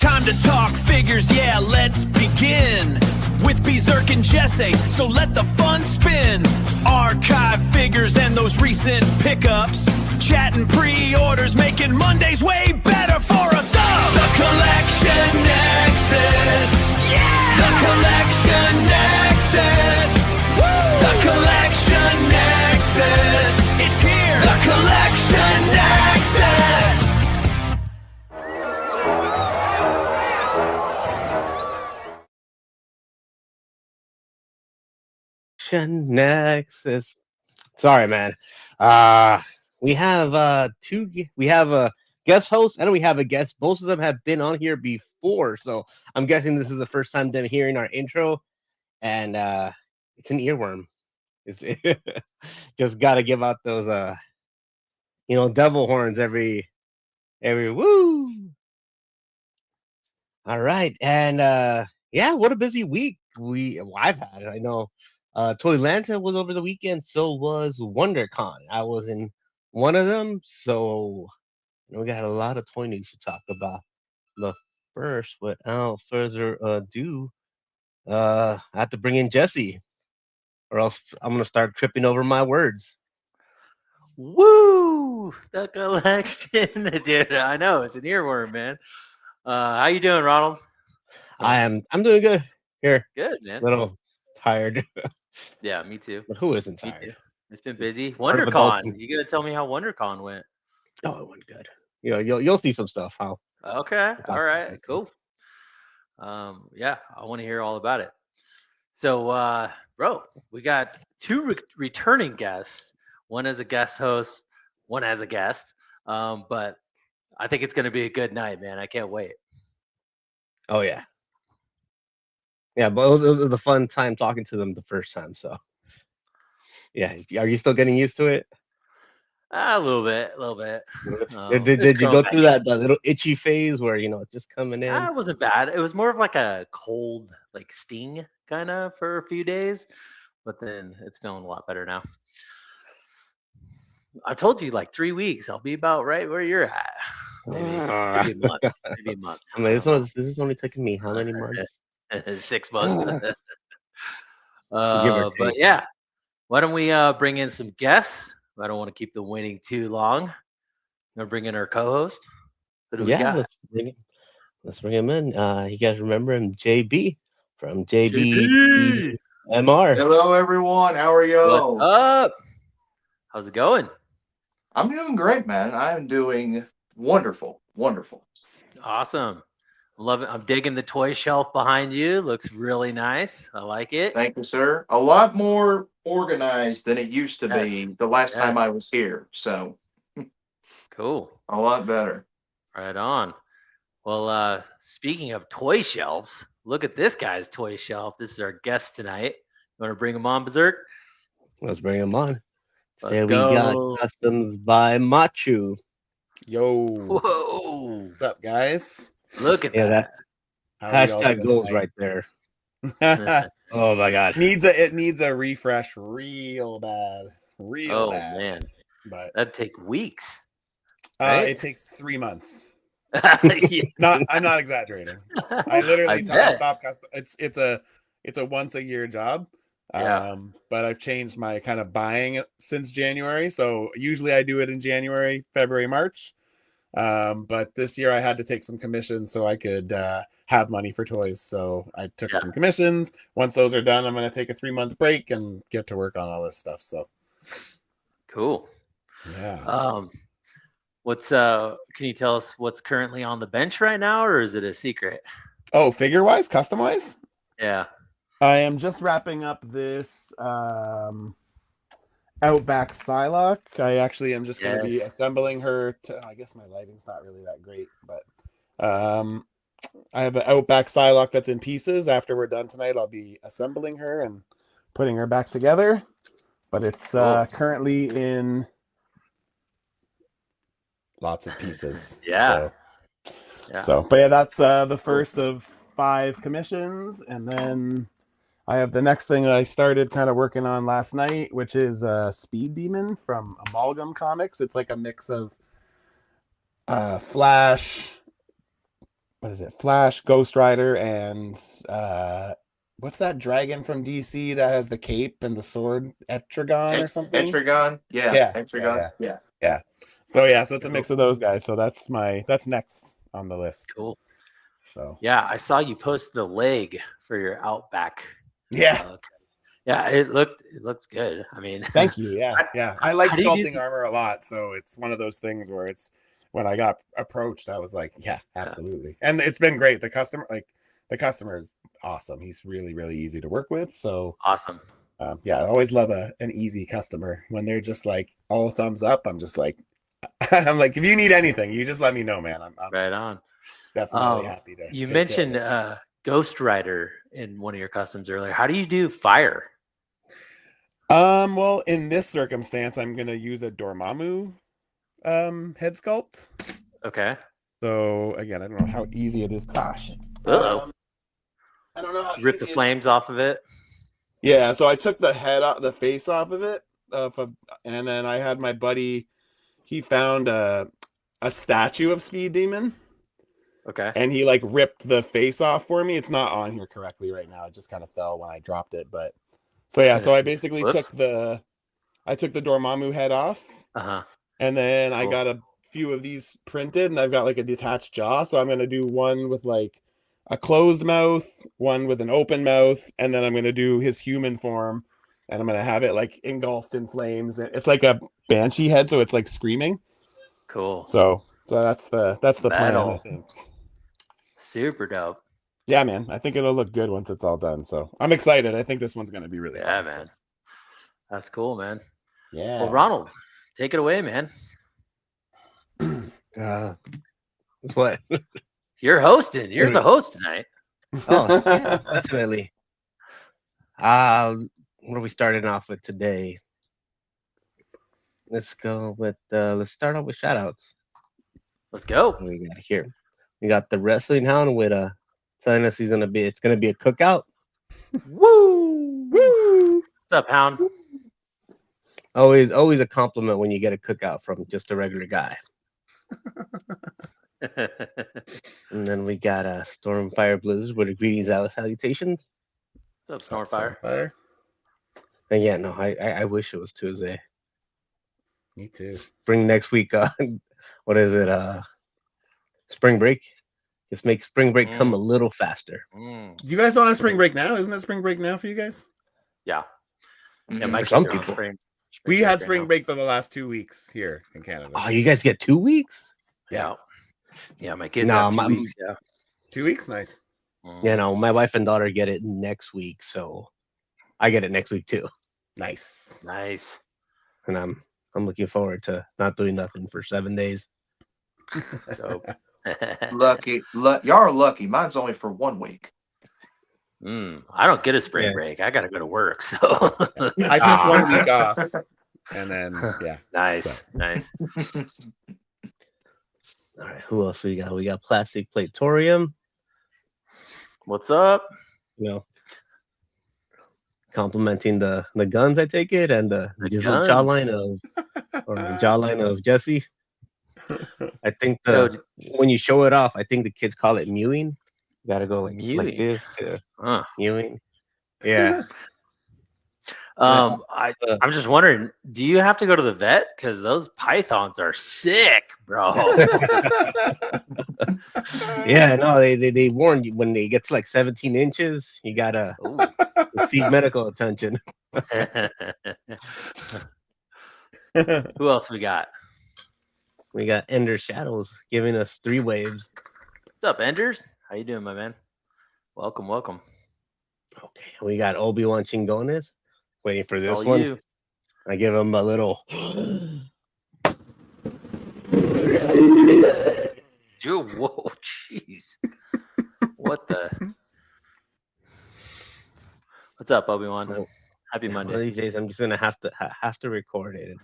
Time to talk figures, yeah, let's begin with Berserk and Jesse, so let the fun spin. Archive figures and those recent pickups, chatting pre-orders, making Mondays way better for us all. The Collection Nexus, yeah! The Collection Nexus, woo! The Collection Nexus, it's here! The Collection Nexus! Nexus. Sorry, man. We have we have a guest host and we have a guest. Both of them have been on here before, so I'm guessing this is the first time them hearing our intro, and it's an earworm. It's just got to give out those devil horns every woo. All right, and yeah, what a busy week I've had. I know. Toy Lanta was over the weekend, so was WonderCon. I was in one of them, so we got a lot of toy news to talk about. But first, without further ado, I have to bring in Jesse, or else I'm gonna start tripping over my words. Woo! The collection, dude. I know it's an earworm, man. How you doing, Ronald? I'm doing good. Here, Good, man. A little tired. Yeah, me too. But who isn't tired? It's been busy. part of WonderCon. You gotta tell me how WonderCon went. Oh, it went good. You'll see some stuff. Okay. All right. Cool. Yeah, I want to hear all about it. So, bro, we got two returning guests. One as a guest host, one as a guest. But I think it's gonna be a good night, man. I can't wait. Oh yeah. Yeah, but it was a fun time talking to them the first time. So, yeah, are you still getting used to it? A little bit. Did you go through that little itchy phase where it's just coming in? It wasn't bad. It was more of like a cold, like sting kind of for a few days, but then it's feeling a lot better now. I told you like 3 weeks. I'll be about right where you're at. Maybe a month. Maybe a month. I mean, this is only taking me how many months? 6 months. But yeah, why don't we bring in some guests? I don't want to keep the waiting too long. I'm gonna bring in our co-host. Who do we got? Let's bring him in. You guys remember him, JB from JB MR. Hello, everyone. How are y'all? What's up? How's it going? I'm doing great, man. I'm doing wonderful. Awesome. Love it. I'm digging the toy shelf behind you. Looks really nice. I like it. Thank you, sir. A lot more organized than it used to be the last time I was here. So cool. A lot better. Right on. Well, speaking of toy shelves, look at this guy's toy shelf. This is our guest tonight. You want to bring him on, Berserk? Let's bring him on. Today Let's we go. got Customs by Matchu. Yo. Whoa. What's up, guys? Look at that. Hashtag goals right there. Oh my god. It needs a refresh real bad. Real bad. Oh man. But that'd take weeks. Right? It takes 3 months. Yeah. I'm not exaggerating. I literally stopped custom. It's a once a year job. Yeah. But I've changed my kind of buying since January. So usually I do it in January, February, March. But this year I had to take some commissions so I could have money for toys. So I took some commissions. Once those are done, I'm going to take a 3-month break and get to work on all this stuff. So cool. Yeah. Can you tell us what's currently on the bench right now, or is it a secret? Oh, figure wise, custom wise? Yeah. I am just wrapping up this Outback Psylocke. I actually am just going to be assembling her. I guess my lighting's not really that great, but I have an Outback Psylocke that's in pieces. After we're done tonight, I'll be assembling her and putting her back together. But it's currently in lots of pieces. But yeah, that's the first of 5 commissions, and then I have the next thing I started kind of working on last night, which is Speed Demon from Amalgam Comics. It's like a mix of Flash, what is it? Flash, Ghost Rider, and what's that dragon from DC that has the cape and the sword? Etrigan or something? Etrigan? Yeah. Etrigan. Yeah. So it's a mix of those guys. So that's next on the list. Cool. So yeah, I saw you post the leg for your Outback. yeah. Yeah, it looks good. I mean, thank you. Yeah. I like how do you sculpting armor a lot, so it's one of those things where it's when I got approached, I was like, yeah, absolutely. And it's been great. The customer is awesome. He's really, really easy to work with. So awesome. I always love an easy customer when they're just like all thumbs up. I'm just like, I'm like, if you need anything, you just let me know, man. I'm right on. definitely happy to. You take mentioned care of it. Ghost Rider in one of your customs earlier. How do you do fire? Well, in this circumstance, I'm gonna use a Dormammu head sculpt. Okay. So again, I don't know how easy it is. Gosh. Uh-oh. I don't know how Rip the flames off of it. Yeah, so I took the face off of it, and then I had my buddy. He found a statue of Speed Demon. Okay. And he like ripped the face off for me. It's not on here correctly right now. It just kind of fell when I dropped it, but. So I basically took the Dormammu head off, and then I got a few of these printed, and I've got like a detached jaw. So I'm gonna do one with like a closed mouth, one with an open mouth, and then I'm gonna do his human form, and I'm gonna have it like engulfed in flames. It's like a banshee head, so it's like screaming. Cool. So that's the plan, I think. Super dope. Yeah, man. I think it'll look good once it's all done. So I'm excited. I think this one's going to be really fun. Man. So. That's cool, man. Yeah. Well, Ronald, take it away, man. What? You're hosting. You're the host tonight. Oh, yeah, definitely. What are we starting off with today? Let's go with let's start off with shout outs. Let's go. What we got here? We got the Wrestling Hound with telling us it's gonna be a cookout. Woo! What's up, Hound? Always a compliment when you get a cookout from just a regular guy. And then we got Stormfire Blizzard with a greetings, salutations. What's up, Stormfire? And yeah, no, I wish it was Tuesday. Me too. Spring next week. What is it? Spring break. Just make spring break come a little faster. You guys don't have spring break now? Isn't that spring break now for you guys? Yeah. Yeah, my some kids are on people. spring We had spring break for the last 2 weeks here in Canada. Oh, you guys get 2 weeks? Yeah. Yeah, my kids have 2 weeks. Yeah. 2 weeks? Nice. Yeah, no, my wife and daughter get it next week, so I get it next week too. Nice. And I'm looking forward to not doing nothing for 7 days. Dope. Lucky. Y'all are lucky. Mine's only for 1 week. I don't get a spring break. I got to go to work. So I took 1 week off. And then, Nice. All right, who else we got? We got Plastic Platorium. What's up? You know, complimenting the guns, I take it, and the jawline of Jesse. I think when you show it off, I think the kids call it mewing. You gotta go like this to mewing. Yeah. I'm just wondering, do you have to go to the vet? Because those pythons are sick, bro. Yeah, no, they warn you when they get to like 17 inches, you gotta seek medical attention. Who else we got? We got Ender Shadows giving us 3 waves. What's up, Enders? How you doing, my man? Welcome. Okay, we got Obi-Wan Chingones waiting for this all one. you. I give him a little. Dude, whoa, jeez. What the? What's up, Obi-Wan? Happy Monday. One of these days, I'm just gonna have to record it,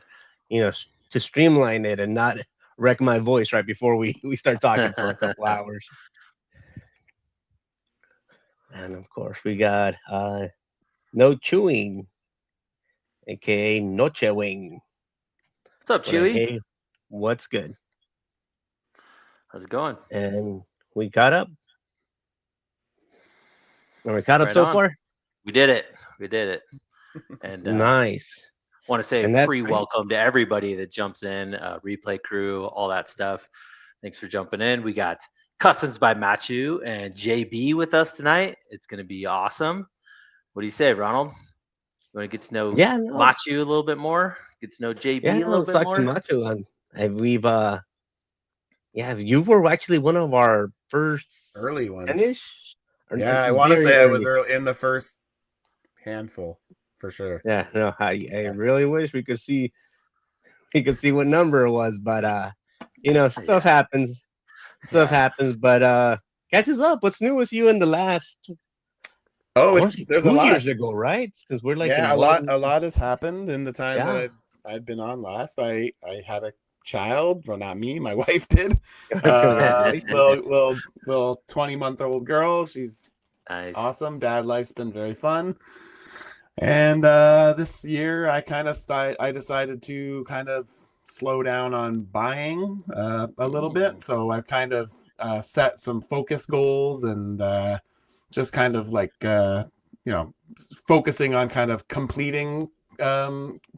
and, to streamline it and not wreck my voice right before we start talking for a couple hours. And of course, we got No Chewing, aka Noche Wing. What's up, Chewy? Hey, what's good? How's it going? And we caught up. Are we caught up Right so on. far? We did it. We did it. And Nice. want to say And that's pre-welcome to everybody that jumps in, replay crew, all that stuff. Thanks for jumping in. We got Customs by Matchu and JB with us tonight. It's going to be awesome. What do you say, Ronald? You want to get to know Matchu a little bit more? Get to know JB a little bit more? Let's talk to Matchu. And we've you were actually one of our first early ones. finish. Yeah, I want to say I was early in the first handful for sure. Yeah, no, I really wish we could see what number it was, but stuff happens. Stuff happens, but catch us up. What's new with you in the last? Oh, there's a lot. 2 years ago, right? Because we're like a lot has happened in the time that I've been on last. I had a child. Well, not me. My wife did. Little 20-month-old girl. She's nice. Awesome. Dad life's been very fun. And this year, I decided to kind of slow down on buying a little bit. So I've kind of set some focus goals and just kind of like focusing on kind of completing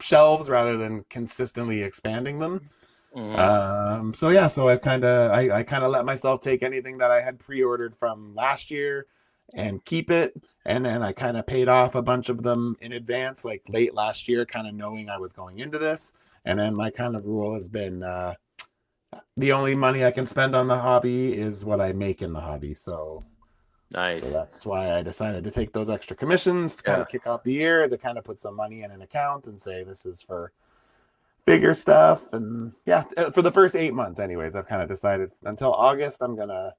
shelves rather than consistently expanding them. So I've kind of I kind of let myself take anything that I had pre-ordered from last year and keep it, and then I kind of paid off a bunch of them in advance, like late last year, kind of knowing I was going into this. And then my kind of rule has been the only money I can spend on the hobby is what I make in the hobby. So nice. So that's why I decided to take those extra commissions to kind of kick off the year, to kind of put some money in an account and say this is for bigger stuff. And for the first 8 months anyways, I've kind of decided until August I'm gonna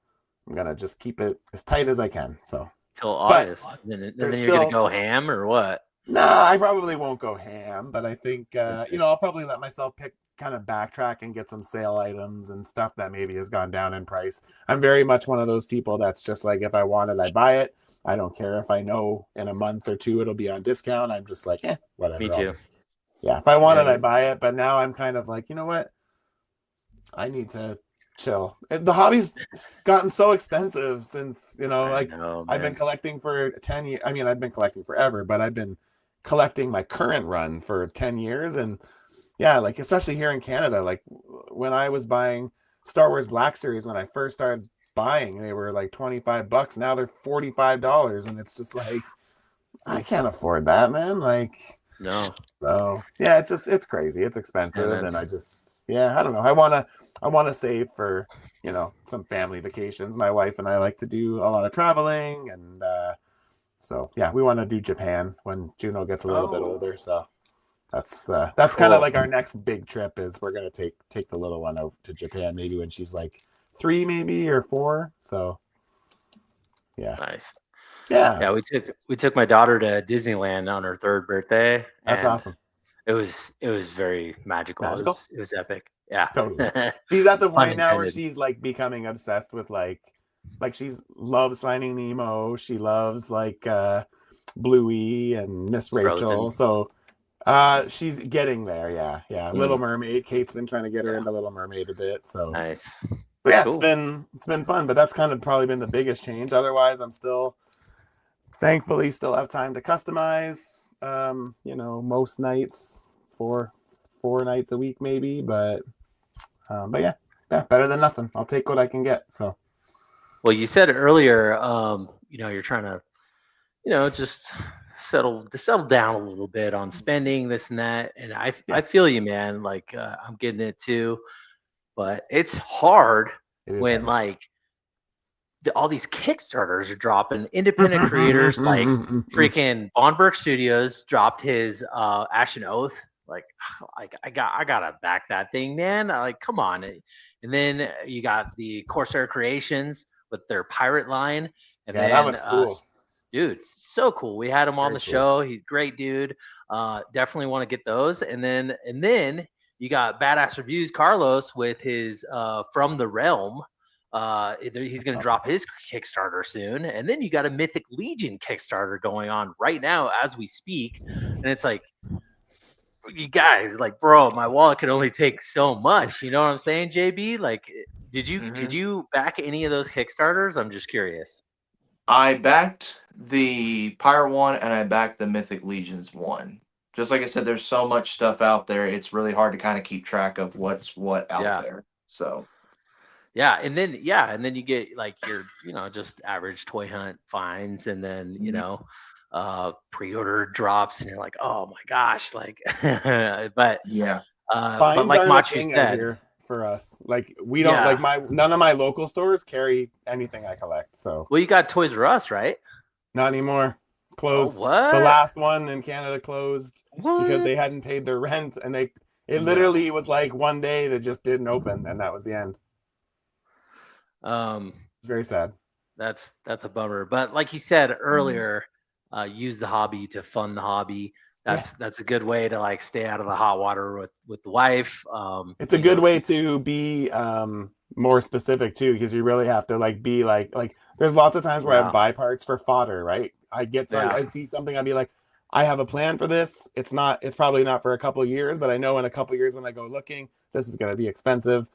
just keep it as tight as I can. So till August, and then you're gonna go ham or what? Nah, I probably won't go ham, but I think I'll probably let myself kind of backtrack and get some sale items and stuff that maybe has gone down in price. I'm very much one of those people that's just like, if I want it, I buy it. I don't care if I know in a month or two it'll be on discount. I'm just like, whatever. Me too. If I want it, I buy it. But now I'm kind of like, you know what? I need to chill. The hobby's gotten so expensive since, I've been collecting for 10 years. I mean, I've been collecting forever, but I've been collecting my current run for 10 years. And like, especially here in Canada, like when I was buying Star Wars Black Series, when I first started buying, they were like $25. Now they're $45. And it's just like, I can't afford that, man. Like, no. So it's crazy. It's expensive. And I just, I don't know. I want to save for, some family vacations. My wife and I like to do a lot of traveling. And we want to do Japan when Juno gets a little bit older. So that's kind of like our next big trip is we're going to take the little one over to Japan, maybe when she's like 3, maybe, or 4. So nice. Yeah, we took my daughter to Disneyland on her 3rd birthday. That's awesome. It was very magical. It was epic. Yeah, totally. She's at the point now where she's like becoming obsessed with like she loves Finding Nemo. She loves like Bluey and Miss Rachel. So she's getting there. Yeah. Little Mermaid. Kate's been trying to get her into Little Mermaid a bit. So nice. But cool. It's been fun. But that's kind of probably been the biggest change. Otherwise, I'm thankfully still have time to customize. Most nights, 4 nights a week maybe. But better than nothing. I'll take what I can get. So. Well, you said earlier, you're trying to, just settle down a little bit on spending this and that. And I feel you, man. Like I'm getting it too, but it's hard when like all these Kickstarters are dropping. Independent creators like freaking Vonberg Studios dropped his Ashen Oath. Like I gotta back that thing, man. Like, come on. And then you got the Corsair Creations with their pirate line. And then that was cool. Dude, so cool. We had him on the show. He's a great dude. Definitely want to get those. And then you got Badass Reviews Carlos with his From the Realm. He's going to drop his Kickstarter soon. And then you got a Mythic Legion Kickstarter going on right now as we speak. And it's like, you guys, like, bro, my wallet can only take so much. You know what I'm saying, JB? Like, Did you back any of those Kickstarters? I'm just curious. I backed the Pyre one and I backed the Mythic Legions one. Just like I said, there's so much stuff out there. It's really hard to kind of keep track of what's what out there. So and then you get like your just average toy hunt finds, and then pre-order drops, and you're like, oh my gosh, like, but yeah, Fines like aren't a Matchu thing out said, here for us. Like we don't like none of my local stores carry anything I collect. So well, you got Toys R Us, right? not anymore. Closed. What? The last one in Canada closed because they hadn't paid their rent, and it literally was like one day that just didn't open, and that was the end. It's very sad. That's a bummer. But like you said earlier, use the hobby to fund the hobby. That's a good way to like stay out of the hot water with the wife. It's a good way to be more specific too, because you really have to like be like there's lots of times where I buy parts for fodder, right? I see something, I'd be like, I have a plan for this. It's probably not for a couple of years, but I know in a couple of years when I go looking, this is going to be expensive.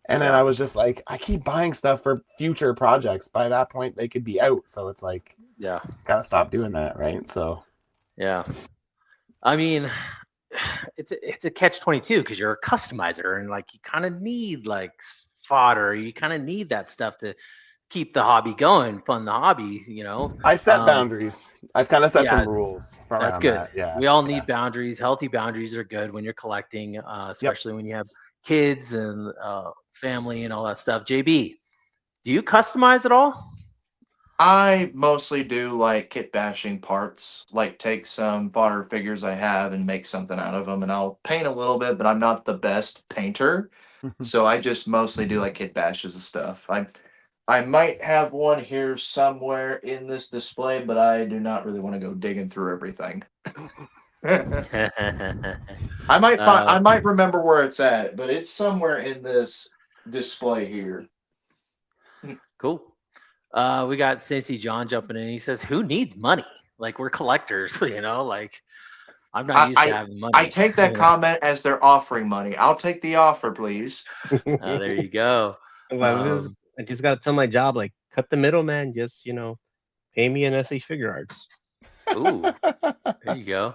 And then I was just like, I keep buying stuff for future projects. By that point, they could be out. So it's like, gotta stop doing that, right? So, I mean, it's a catch-22 because you're a customizer, and like you kind of need like fodder. You kind of need that stuff to keep the hobby going, fund the hobby. I set boundaries. I've kind of set some rules. That's good. We all need boundaries. Healthy boundaries are good when you're collecting, especially when you have kids and family and all that stuff. JB, do you customize at all? I mostly do like kit bashing parts, like take some fodder figures I have and make something out of them, and I'll paint a little bit, but I'm not the best painter. So I just mostly do like kit bashes and stuff. I might have one here somewhere in this display, but I do not really want to go digging through everything. I might remember where it's at, but it's somewhere in this display here. Cool. We got Stacey John jumping in. He says, "Who needs money? Like, we're collectors, like I'm not used to having money." I take that comment as they're offering money. I'll take the offer, please. There you go. I just got to tell my job, like, cut the middleman. Just pay me in SH Figure Arts. Ooh, there you go.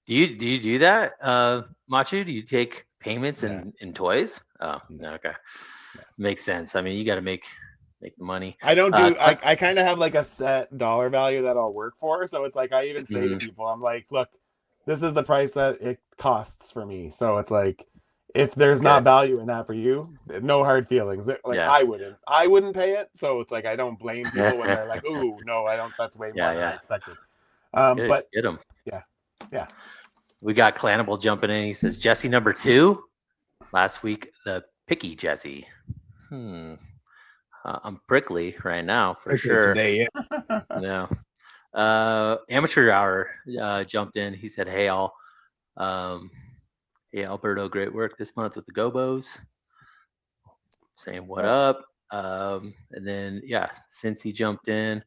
Do you do that, Matchu? Do you take payments in toys? Oh, okay, makes sense. I mean, you got to make the money. I don't do. I kind of have like a set dollar value that I'll work for. So it's like I even say to people, I'm like, look, this is the price that it costs for me. So it's like, if there's not value in that for you, no hard feelings. Like I wouldn't pay it. So it's like I don't blame people when they're like, "Ooh, no, I don't. That's way more than I expected." But get them. Yeah. We got Clanable jumping in. He says, "Jesse number 2. Last week, the picky Jesse." I'm prickly right now for sure. Today, Yeah. Amateur Hour jumped in. He said, "Hey all, hey Alberto, great work this month with the Gobos." Saying what up. And then since he jumped in,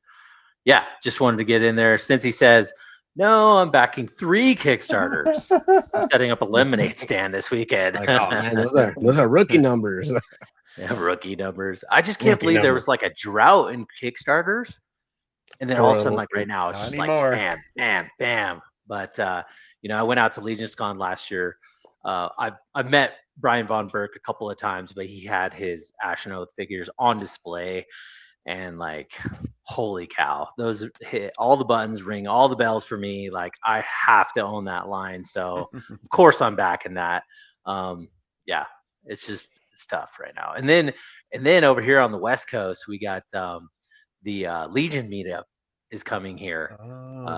just wanted to get in there. Since he says, "No, I'm backing 3 Kickstarters. I'm setting up a lemonade stand this weekend." Like, oh man, those are rookie numbers. Rookie numbers. I just can't believe there was like a drought in Kickstarters, and then all of a sudden, like right now, it's just like bam, bam, bam. But I went out to LegionsCon last year. I've met Brian Von Burke a couple of times, but he had his Ashen Oath figures on display, and like, holy cow, those hit all the buttons, ring all the bells for me. Like, I have to own that line, so of course I'm back in that. It's tough right now. And then over here on the West Coast, we got the Legion meetup is coming here.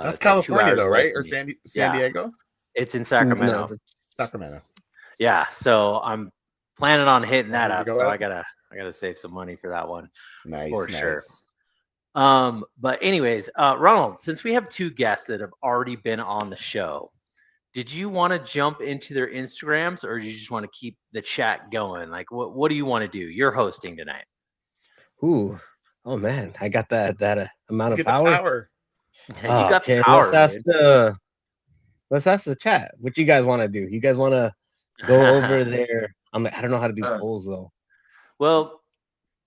That's California though, right? Or San Diego? It's in Sacramento. No, Sacramento. Yeah, so I'm planning on hitting that up. So I gotta save some money for that one. Nice, for sure. But anyways, Ronald, since we have 2 guests that have already been on the show, did you want to jump into their Instagrams, or do you just want to keep the chat going? Like, what do you want to do? You're hosting tonight. Ooh, oh man, I got that amount of power. You got the power. Let's ask the chat. What you guys want to do? You guys want to go over there? I don't know how to do polls though. Well,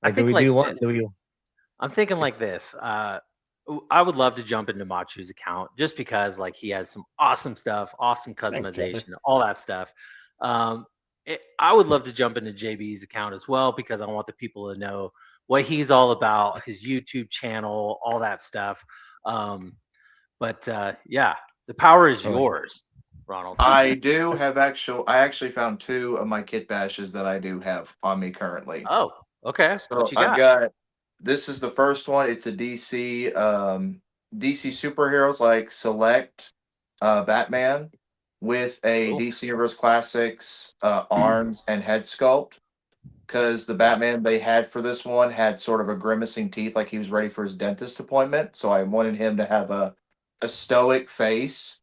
I think do we like do one? this. Do we? I'm thinking like this. I would love to jump into Machu's account just because like he has some awesome stuff, awesome Thanks, Jesse. customization, all that stuff. I would love to jump into JB's account as well because I want the people to know what he's all about, his YouTube channel, all that stuff. But yeah, the power is Oh, yours, Ronald. I actually found 2 of my kit bashes that I do have on me currently. Oh, okay. So What you I've got? got, this is the first one. It's a DC superheroes like Select Batman with a Cool. DC Universe Classics arms and head sculpt. Because the Yeah. Batman they had for this one had sort of a grimacing teeth, like he was ready for his dentist appointment. So I wanted him to have a stoic face.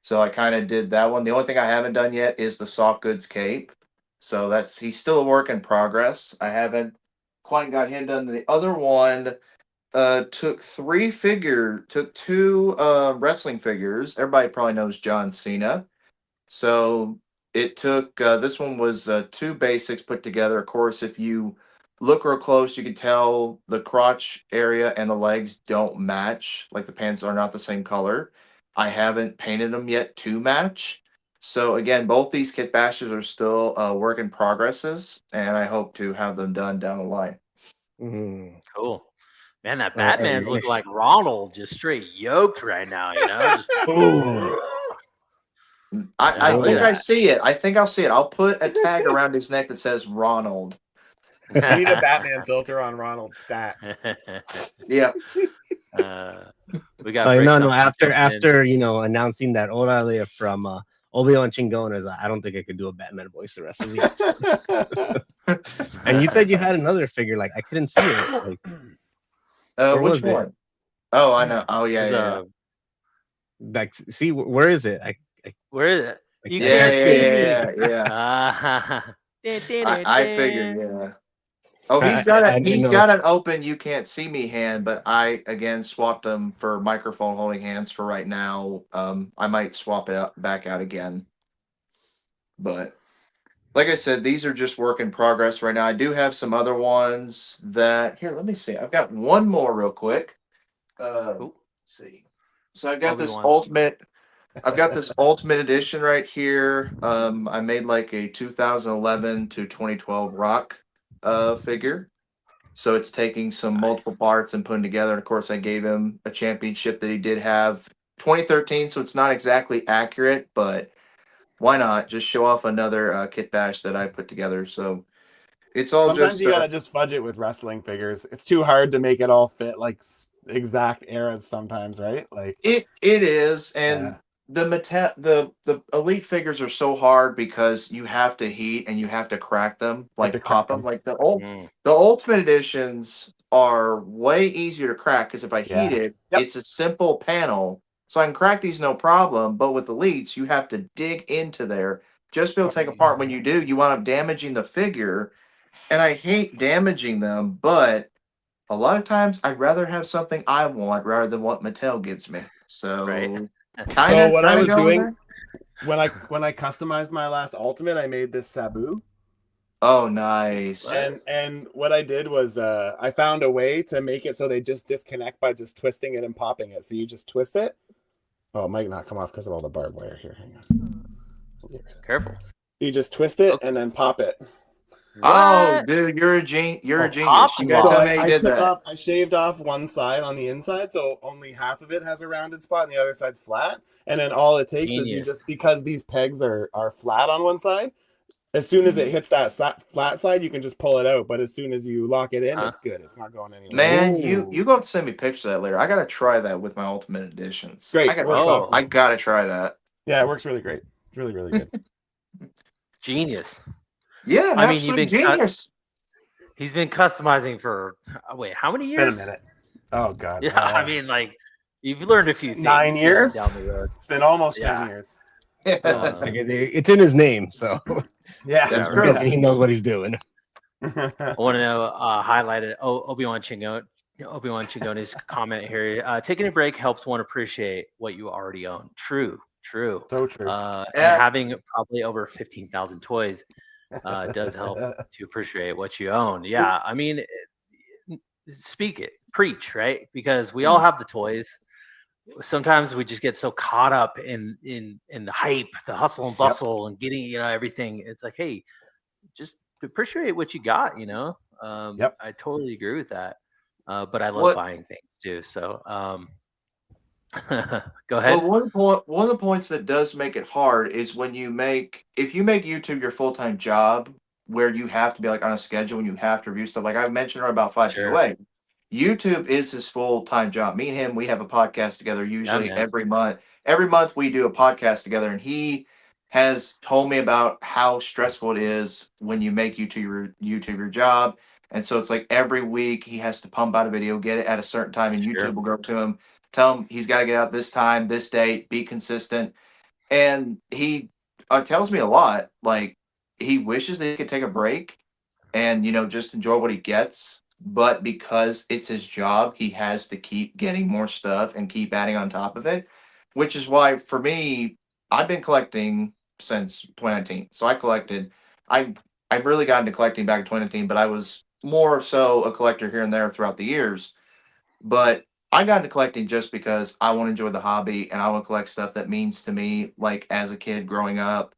So I kind of did that one. The only thing I haven't done yet is the soft goods cape. So he's still a work in progress. I haven't quite got him done. The other one took 2 wrestling figures. Everybody probably knows John Cena. So it took this one was 2 basics put together. Of course, if you look real close, you can tell the crotch area and the legs don't match. Like the pants are not the same color. I haven't painted them yet to match. So again, both these kit bashes are still work in progresses, and I hope to have them done down the line. Mm. Cool. Man, that Are you Batman's gonna looking like Ronald, just straight yoked right now, you know? Just, Ooh. I look think at I that. see it. I think I'll see it. I'll put a tag around his neck that says Ronald. You need a Batman filter on Ronald's stat. Yeah. We got No, Brick no. Something After announcing that Orale from Obi-Wan Chingon, I don't think I could do a Batman voice the rest of the episode. And you said you had another figure, like I couldn't see it. Like, where Which was it? one? Oh, I know. Oh, yeah, There's yeah. Like, see, where is it? where is it? I You can't can't see me. Yeah. I figured, yeah. Oh, I he's know. got an open you can't see me hand, but I again swapped them for microphone holding hands for right now. I might swap it back out again. But like I said, these are just work in progress right now. I do have some other ones that let me see. I've got one more real quick. Cool. Let's see. So I've got this Obi-Wan's- ultimate. I've got this ultimate edition right here. I made like a 2011 to 2012 Rock figure. So it's taking some Nice. multiple parts and putting together. And of course, I gave him a championship that he did have 2013. So it's not exactly accurate, but why not just show off another kit bash that I put together? So it's all Sometimes just you gotta just fudge it with wrestling figures. It's too hard to make it all fit like exact eras sometimes, right? Like it is, and yeah. the elite figures are so hard because you have to heat and you have to crack them, have to like pop crack them. 'em. Like the Mm. ultimate editions are way easier to crack because if I Yeah. heat it, Yep. it's a simple panel, so I can crack these no problem. But with elites, you have to dig into there just to be able to take apart. When you do, you wind up damaging the figure, and I hate damaging them, but a lot of times I'd rather have something I want rather than what Mattel gives me. So Right. kind what I of was going doing there. when I customized my last ultimate, I made this Sabu. Oh, nice. And what I did was I found a way to make it so they just disconnect by just twisting it and popping it. So you just twist it. Oh, it might not come off because of all the barbed wire here. Hang on. Careful. You just twist it and then pop it. Oh, What? dude, you're a genius. You're a Oh, genius. pop You and gotta lock. tell So me how I you did that. I shaved off one side on the inside, so only half of it has a rounded spot, and the other side's flat. And then all it takes is you Genius. just because these pegs are flat on one side. As soon as it hits that flat side, you can just pull it out. But as soon as you lock it in, it's good. It's not going anywhere. Man, Ooh. you go have to send me pictures of that later. I gotta try that with my ultimate editions. Great. I Works awesome. I gotta try that. Yeah, it works really great. It's really, really good. Genius. Yeah, an I mean, you've absolute been genius. He's been customizing for wait, how many Been a years? minute. Oh God. Yeah, I mean, like you've learned a few things. 9 years down the road. It's been almost Yeah. 10 years. Like, it's in his name, so Yeah, That's Yeah, true. right. he knows what he's doing. I want to know highlighted Obi-Wan Chingone's comment here. Taking a break helps one appreciate what you already own. True. So true. And having probably over 15,000 toys It does help to appreciate what you own. Yeah, I mean, speak it, preach, right? Because we all have the toys. Sometimes we just get so caught up in the hype, the hustle and bustle, and getting everything. It's like, hey, just appreciate what you got. I totally agree with that. But I love buying things too. So go ahead. Well, one of the points that does make it hard is when if you make YouTube your full time job, where you have to be like on a schedule and you have to review stuff. Like I mentioned about 5 feet Sure. away, YouTube is his full time job. Me and him, we have a podcast together. Usually every month. Every month we do a podcast together, and he has told me about how stressful it is when you make YouTube your job. And so it's like every week he has to pump out a video, get it at a certain time, and Sure. YouTube will go to him, tell him he's got to get out this time, this date, be consistent. And he tells me a lot. Like he wishes that he could take a break and just enjoy what he gets. But because it's his job, he has to keep getting more stuff and keep adding on top of it. Which is why for me, I've been collecting since 2019. So I really got into collecting back in 2019, but I was more so a collector here and there throughout the years. But I got into collecting just because I want to enjoy the hobby and I want to collect stuff that means to me, like as a kid growing up.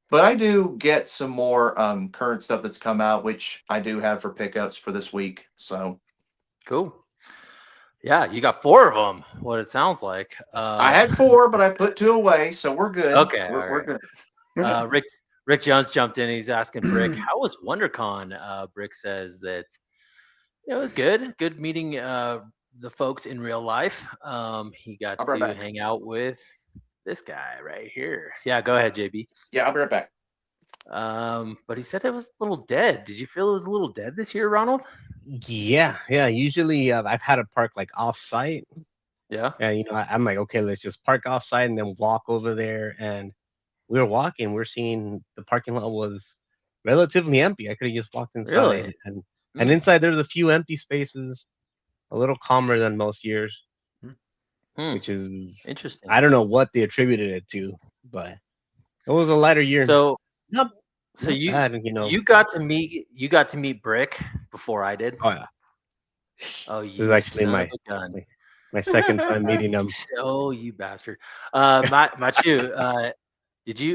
But I do get some more current stuff that's come out, which I do have for pickups for this week. So cool. Yeah, you got 4 of them. What it sounds like. I had 4, but I put 2 away, so we're good. Okay, we're good. Rick Jones jumped in. He's asking Brick, how was WonderCon? Brick says that it was good. Good meeting the folks in real life. He got to hang out with this guy right here. Yeah, go ahead, JB. Yeah, I'll be right back. But he said it was a little dead. Did you feel it was a little dead this year, Ronald? Yeah. Usually I've had to park like off site. Yeah. And I'm like, okay, let's just park off site and then walk over there. And we were walking. We're seeing the parking lot was relatively empty. I could have just walked inside. Really? And inside there's a few empty spaces, a little calmer than most years. Which is interesting. I don't know what they attributed it to, but it was a lighter year. So you got to meet Brick before I did. Oh yeah. Oh, this is actually my second time meeting him. Oh, you bastard. Matchu,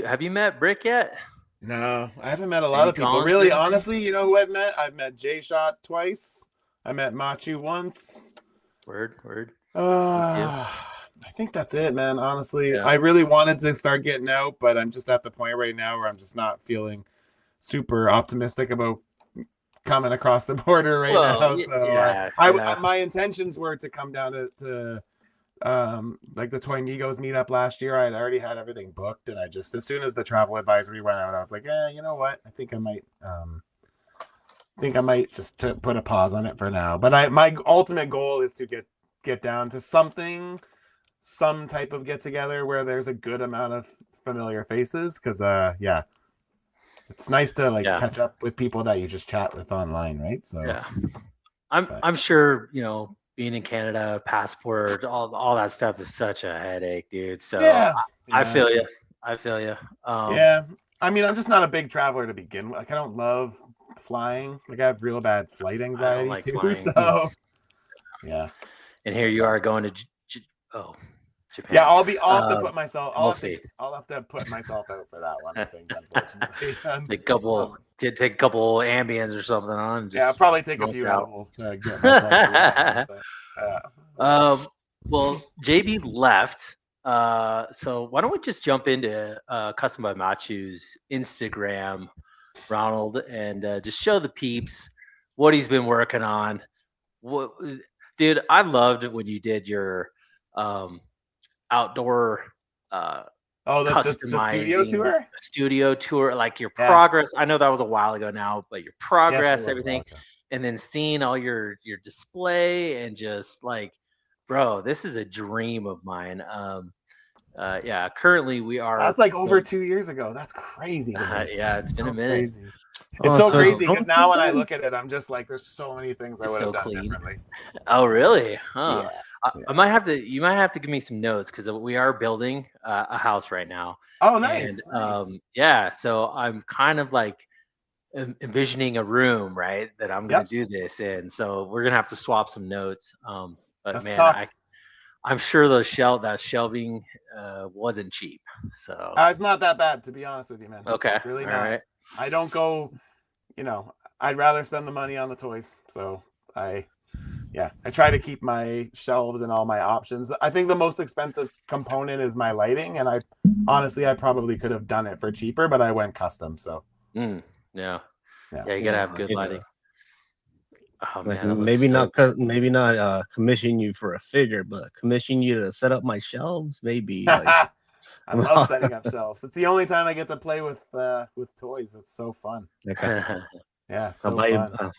have you met Brick yet? No, I haven't met a lot of people. Really, honestly, you know who I've met? I've met J-Shot twice. I met Matchu once. Word. I think that's it, man. Honestly, yeah. I really wanted to start getting out, but I'm just at the point right now where I'm just not feeling super optimistic about coming across the border now. So my intentions were to come down to like the Toy Migos meetup last year. I had already had everything booked, and I just, as soon as the travel advisory went out, I was like, you know what? I think I might just put a pause on it for now. But my ultimate goal is to get down to some type of get together where there's a good amount of familiar faces, because it's nice to catch up with people that you just chat with online, right? So I'm sure being in Canada, passport, all that stuff is such a headache, dude. So I feel you. I mean, I'm just not a big traveler to begin with. Like, I don't love flying. Like, I have real bad flight anxiety too. Flying. So yeah. And here you are going to Japan. Yeah, I'll have to put myself. I'll have to put myself out for that one, I think, unfortunately. take a couple Ambiens or something on. I'll probably take a few edibles to get myself well, JB left. So why don't we just jump into Custom by Matchu's Instagram, Ronald, and just show the peeps what he's been working on. Dude, I loved when you did your outdoor the studio tour, like your progress. I know that was a while ago now, but your progress, everything, and then seeing all your display, and just like, bro, this is a dream of mine. Currently we are. That's like over 2 years ago. That's crazy. It's been a minute. Crazy. It's so crazy because now when I look at it, I'm just like, there's so many things I would have done differently. Oh, really? Huh. Yeah. You might have to give me some notes, because we are building a house right now. Oh, nice. And so I'm kind of like envisioning a room, right, that I'm going to do this in. So we're going to have to swap some notes. But Let's man, talk. I'm sure that shelving wasn't cheap. So it's not that bad, to be honest with you, man. Okay. It's really All not. right. I don't go, I'd rather spend the money on the toys. So I try to keep my shelves and all my options. I think the most expensive component is my lighting, and I probably could have done it for cheaper, but I went custom. So yeah, you gotta have good lighting. Oh like man, maybe not commission you for a figure, but commission you to set up my shelves, maybe. Like, I love setting up shelves. It's the only time I get to play with toys. It's so fun. Yeah, so I'll buy fun.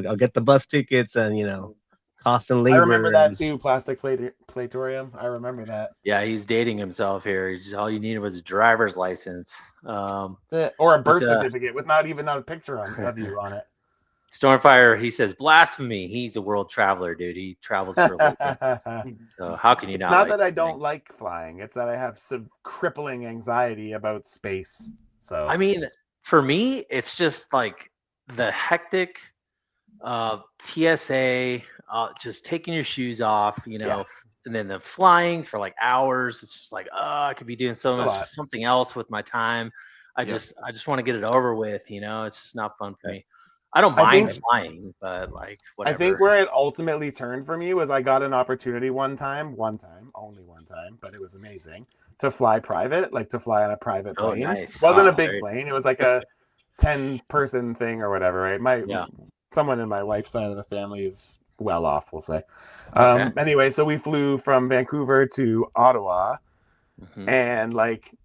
I'll get the bus tickets and cost and labor. I remember that too. Plastic Platorium. I remember that. Yeah, he's dating himself here. All you needed was a driver's license, or a birth certificate with not even a picture of you on it. Stormfire, he says blasphemy. He's a world traveler, dude. He travels for a living. So how can you not? Not that I don't like flying. It's that I have some crippling anxiety about space. So I mean, for me, it's just like the hectic TSA, just taking your shoes off, and then the flying for like hours. It's just like, I could be doing something else with my time. I just want to get it over with. It's just not fun for me. I don't mind flying, but like whatever. I think where it ultimately turned for me was I got an opportunity only one time, but it was amazing to fly private, like to fly on a private plane. Nice. It wasn't a big plane. It was like a 10-person thing or whatever, right? Someone in my wife's side of the family is well off, we'll say. Anyway, so we flew from Vancouver to Ottawa, and like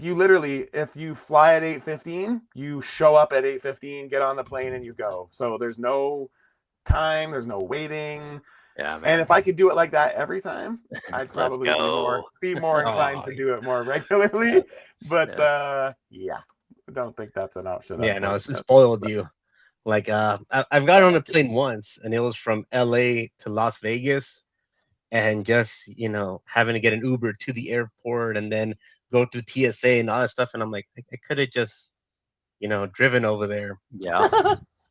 you literally, if you fly at 8:15, you show up at 8:15, get on the plane, and you go. So there's no time, there's no waiting. Yeah, man. And if I could do it like that every time, I'd probably be more inclined to do it more regularly. But I don't think that's an option. Yeah, no, it's spoiled you. Like I've got on a plane once, and it was from LA to Las Vegas, and just having to get an Uber to the airport and then go through TSA and all that stuff, and I'm like, I could have just driven over there.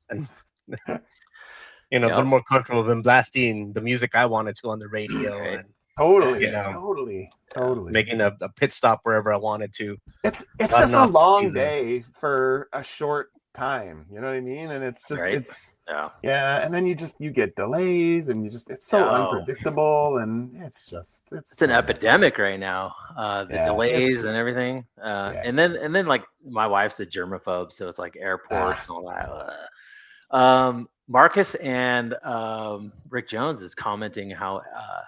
And been more comfortable than blasting the music I wanted to on the radio. And totally making a pit stop wherever I wanted to. It's just a long day for a short time, you know what I mean? And it's just and then you get delays, and it's so unpredictable, and it's an epidemic right now. The delays and everything. And then like my wife's a germaphobe, so it's like airports and all that. Marcus and Rick Jones is commenting how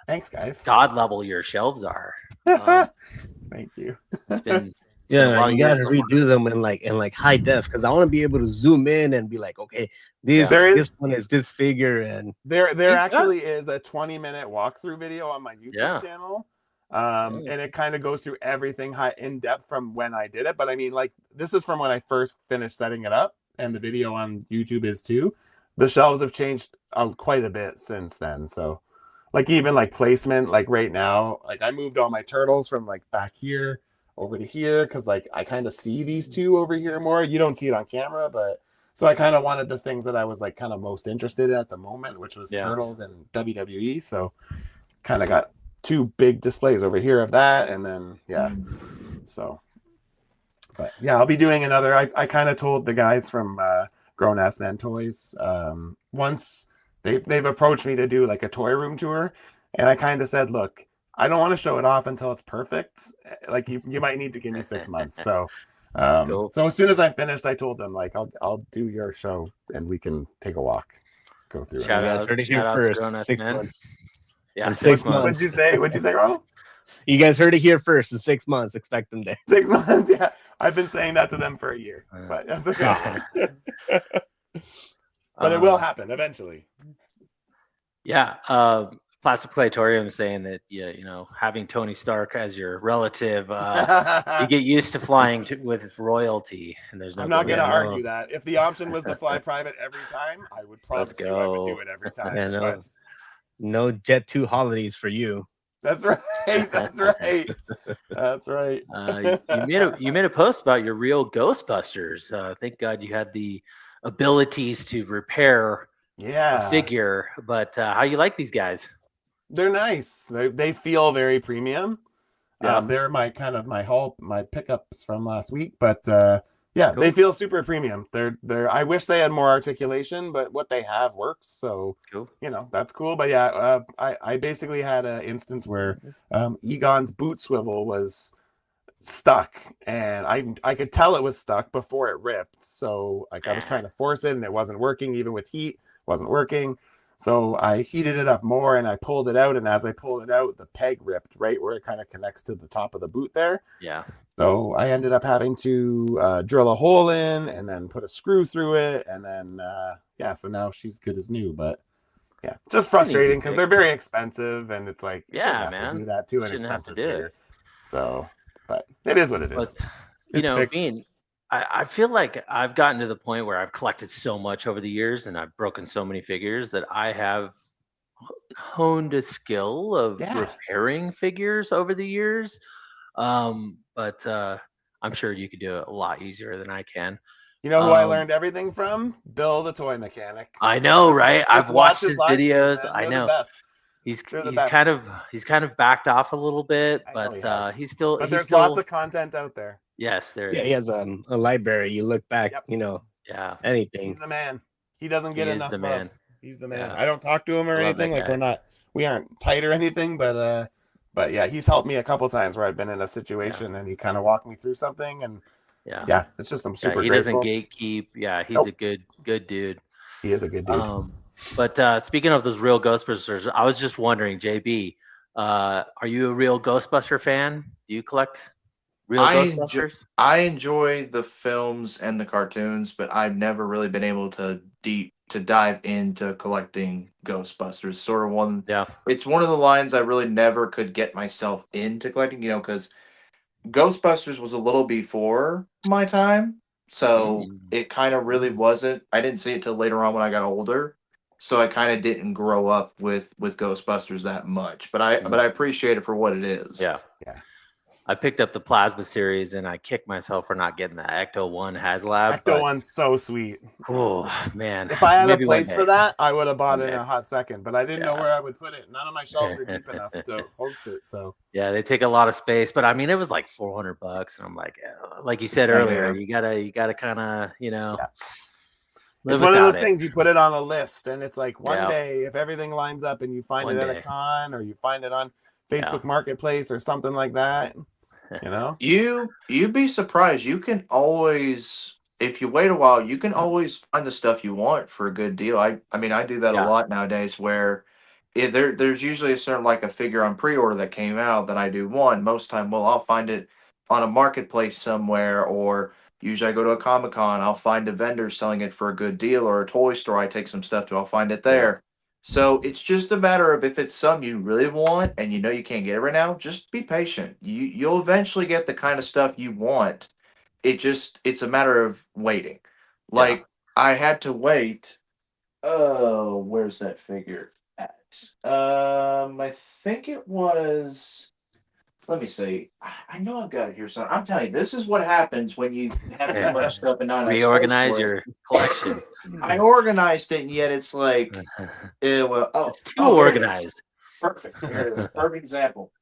thanks guys, god level your shelves are. Thank you. It's been you gotta redo them in like high def, because I want to be able to zoom in and be like, okay, this one is this figure, and there actually is a 20-minute walkthrough video on my YouTube channel. And it kind of goes through everything in depth from when I did it. But I mean, like, this is from when I first finished setting it up, and the video on YouTube is too. The shelves have changed quite a bit since then. So like even like placement, like right now, like I moved all my turtles from like back here over to here, because like I kind of see these two over here more. You don't see it on camera, but so I kind of wanted the things that I was like kind of most interested in at the moment, which was turtles and WWE. So kind of got two big displays over here of that, and then so but I'll be doing another. I kind of told the guys from Grown Ass Men Toys once they've approached me to do like a toy room tour, and I kind of said, look, I don't want to show it off until it's perfect. Like you might need to give me 6 months. So cool. So as soon as I finished, I told them like I'll do your show and we can take a walk, go through shout it. Out, heard it here first. 6 months. Yeah, in 6 months. What'd you say, Ronald? You guys heard it here first. In 6 months, expect them there. 6 months, yeah. I've been saying that to them for a year, but that's okay. But it will happen eventually. Yeah. Plastic Platorium saying that having Tony Stark as your relative, you get used to flying with royalty, and there's no. I'm not going to argue that. If the option was to fly private every time, I would promise you I would do it every time. No Jet 2 holidays for you. That's right. That's right. That's right. You made a post about your real Ghostbusters. Thank God you had the abilities to repair a Yeah, figure. But how you like these guys? they're nice. They feel very premium. Yeah. They're my pickups from last week, but yeah, Cool. they feel super premium. They're. I wish they had more articulation, but what they have works. So Cool. that's cool. But yeah, I basically had an instance where Egon's boot swivel was stuck, and I could tell it was stuck before it ripped. So like I was trying to force it, and it wasn't working. Even with heat, it wasn't working. So I heated it up more, and I pulled it out. And as I pulled it out, the peg ripped right where it kind of connects to the top of the boot there. Yeah. So I ended up having to drill a hole in and then put a screw through it, and then so now she's good as new. But yeah, just frustrating because they're very expensive, and it's like you shouldn't have to do that too inexpensive figure. So, but it is what it is. But I feel like I've gotten to the point where I've collected so much over the years, and I've broken so many figures that I have honed a skill of repairing figures over the years. But I'm sure you could do it a lot easier than I can. You know who I learned everything from? Bill the toy mechanic. I know, right? I've watched his videos. I know. The best. He's kind of backed off a little bit, but he's still. But there's lots of content out there. Yes, there is. Yeah, he has a library. You look back, anything. He's the man. He doesn't get enough love. Man. He's the man. I don't talk to him or anything. Like we aren't tight or anything, but yeah, he's helped me a couple times where I've been in a situation and he kind of walked me through something, and it's just I'm super grateful. Doesn't gatekeep. Yeah, he's a good dude. He is a good dude. But speaking of those real Ghostbusters, I was just wondering, JB, are you a real Ghostbuster fan? Do you collect real Ghostbusters? I enjoy the films and the cartoons, but I've never really been able to dive into collecting Ghostbusters. Sort of one. Yeah. It's one of the lines I really never could get myself into collecting. Because Ghostbusters was a little before my time, so it kind of really wasn't. I didn't see it till later on when I got older. So I kind of didn't grow up with Ghostbusters that much, but I appreciate it for what it is. Yeah. I picked up the Plasma series and I kicked myself for not getting the Ecto 1 HasLab. Ecto 1's so sweet. Oh man! If I had a place for that, I would have bought it in a hot second. But I didn't know where I would put it. None of my shelves are deep enough to host it. So yeah, they take a lot of space. But I mean, it was like $400, and I'm like you said earlier, you gotta kind of It's one of those things you put it on a list, and it's like one day if everything lines up and you find it at a con or you find it on Facebook Marketplace or something like that, you'd be surprised. You can always, if you wait a while, you can always find the stuff you want for a good deal. I mean, I do that a lot nowadays where there's usually a certain, like a figure on pre-order that came out that I do want. Most time, I'll find it on a marketplace somewhere, or usually I go to a Comic-Con, I'll find a vendor selling it for a good deal, or a toy store I take some stuff to, I'll find it there. So it's just a matter of if it's something you really want and you can't get it right now, just be patient. You'll eventually get the kind of stuff you want. It's a matter of waiting. Like I had to wait. Oh, where's that figure at? I think it was. Let me see. I know I've got it here, son. I'm telling you, this is what happens when you have too much stuff and not reorganize your collection. I organized it, and yet it's like, it's too organized. Perfect. Perfect example.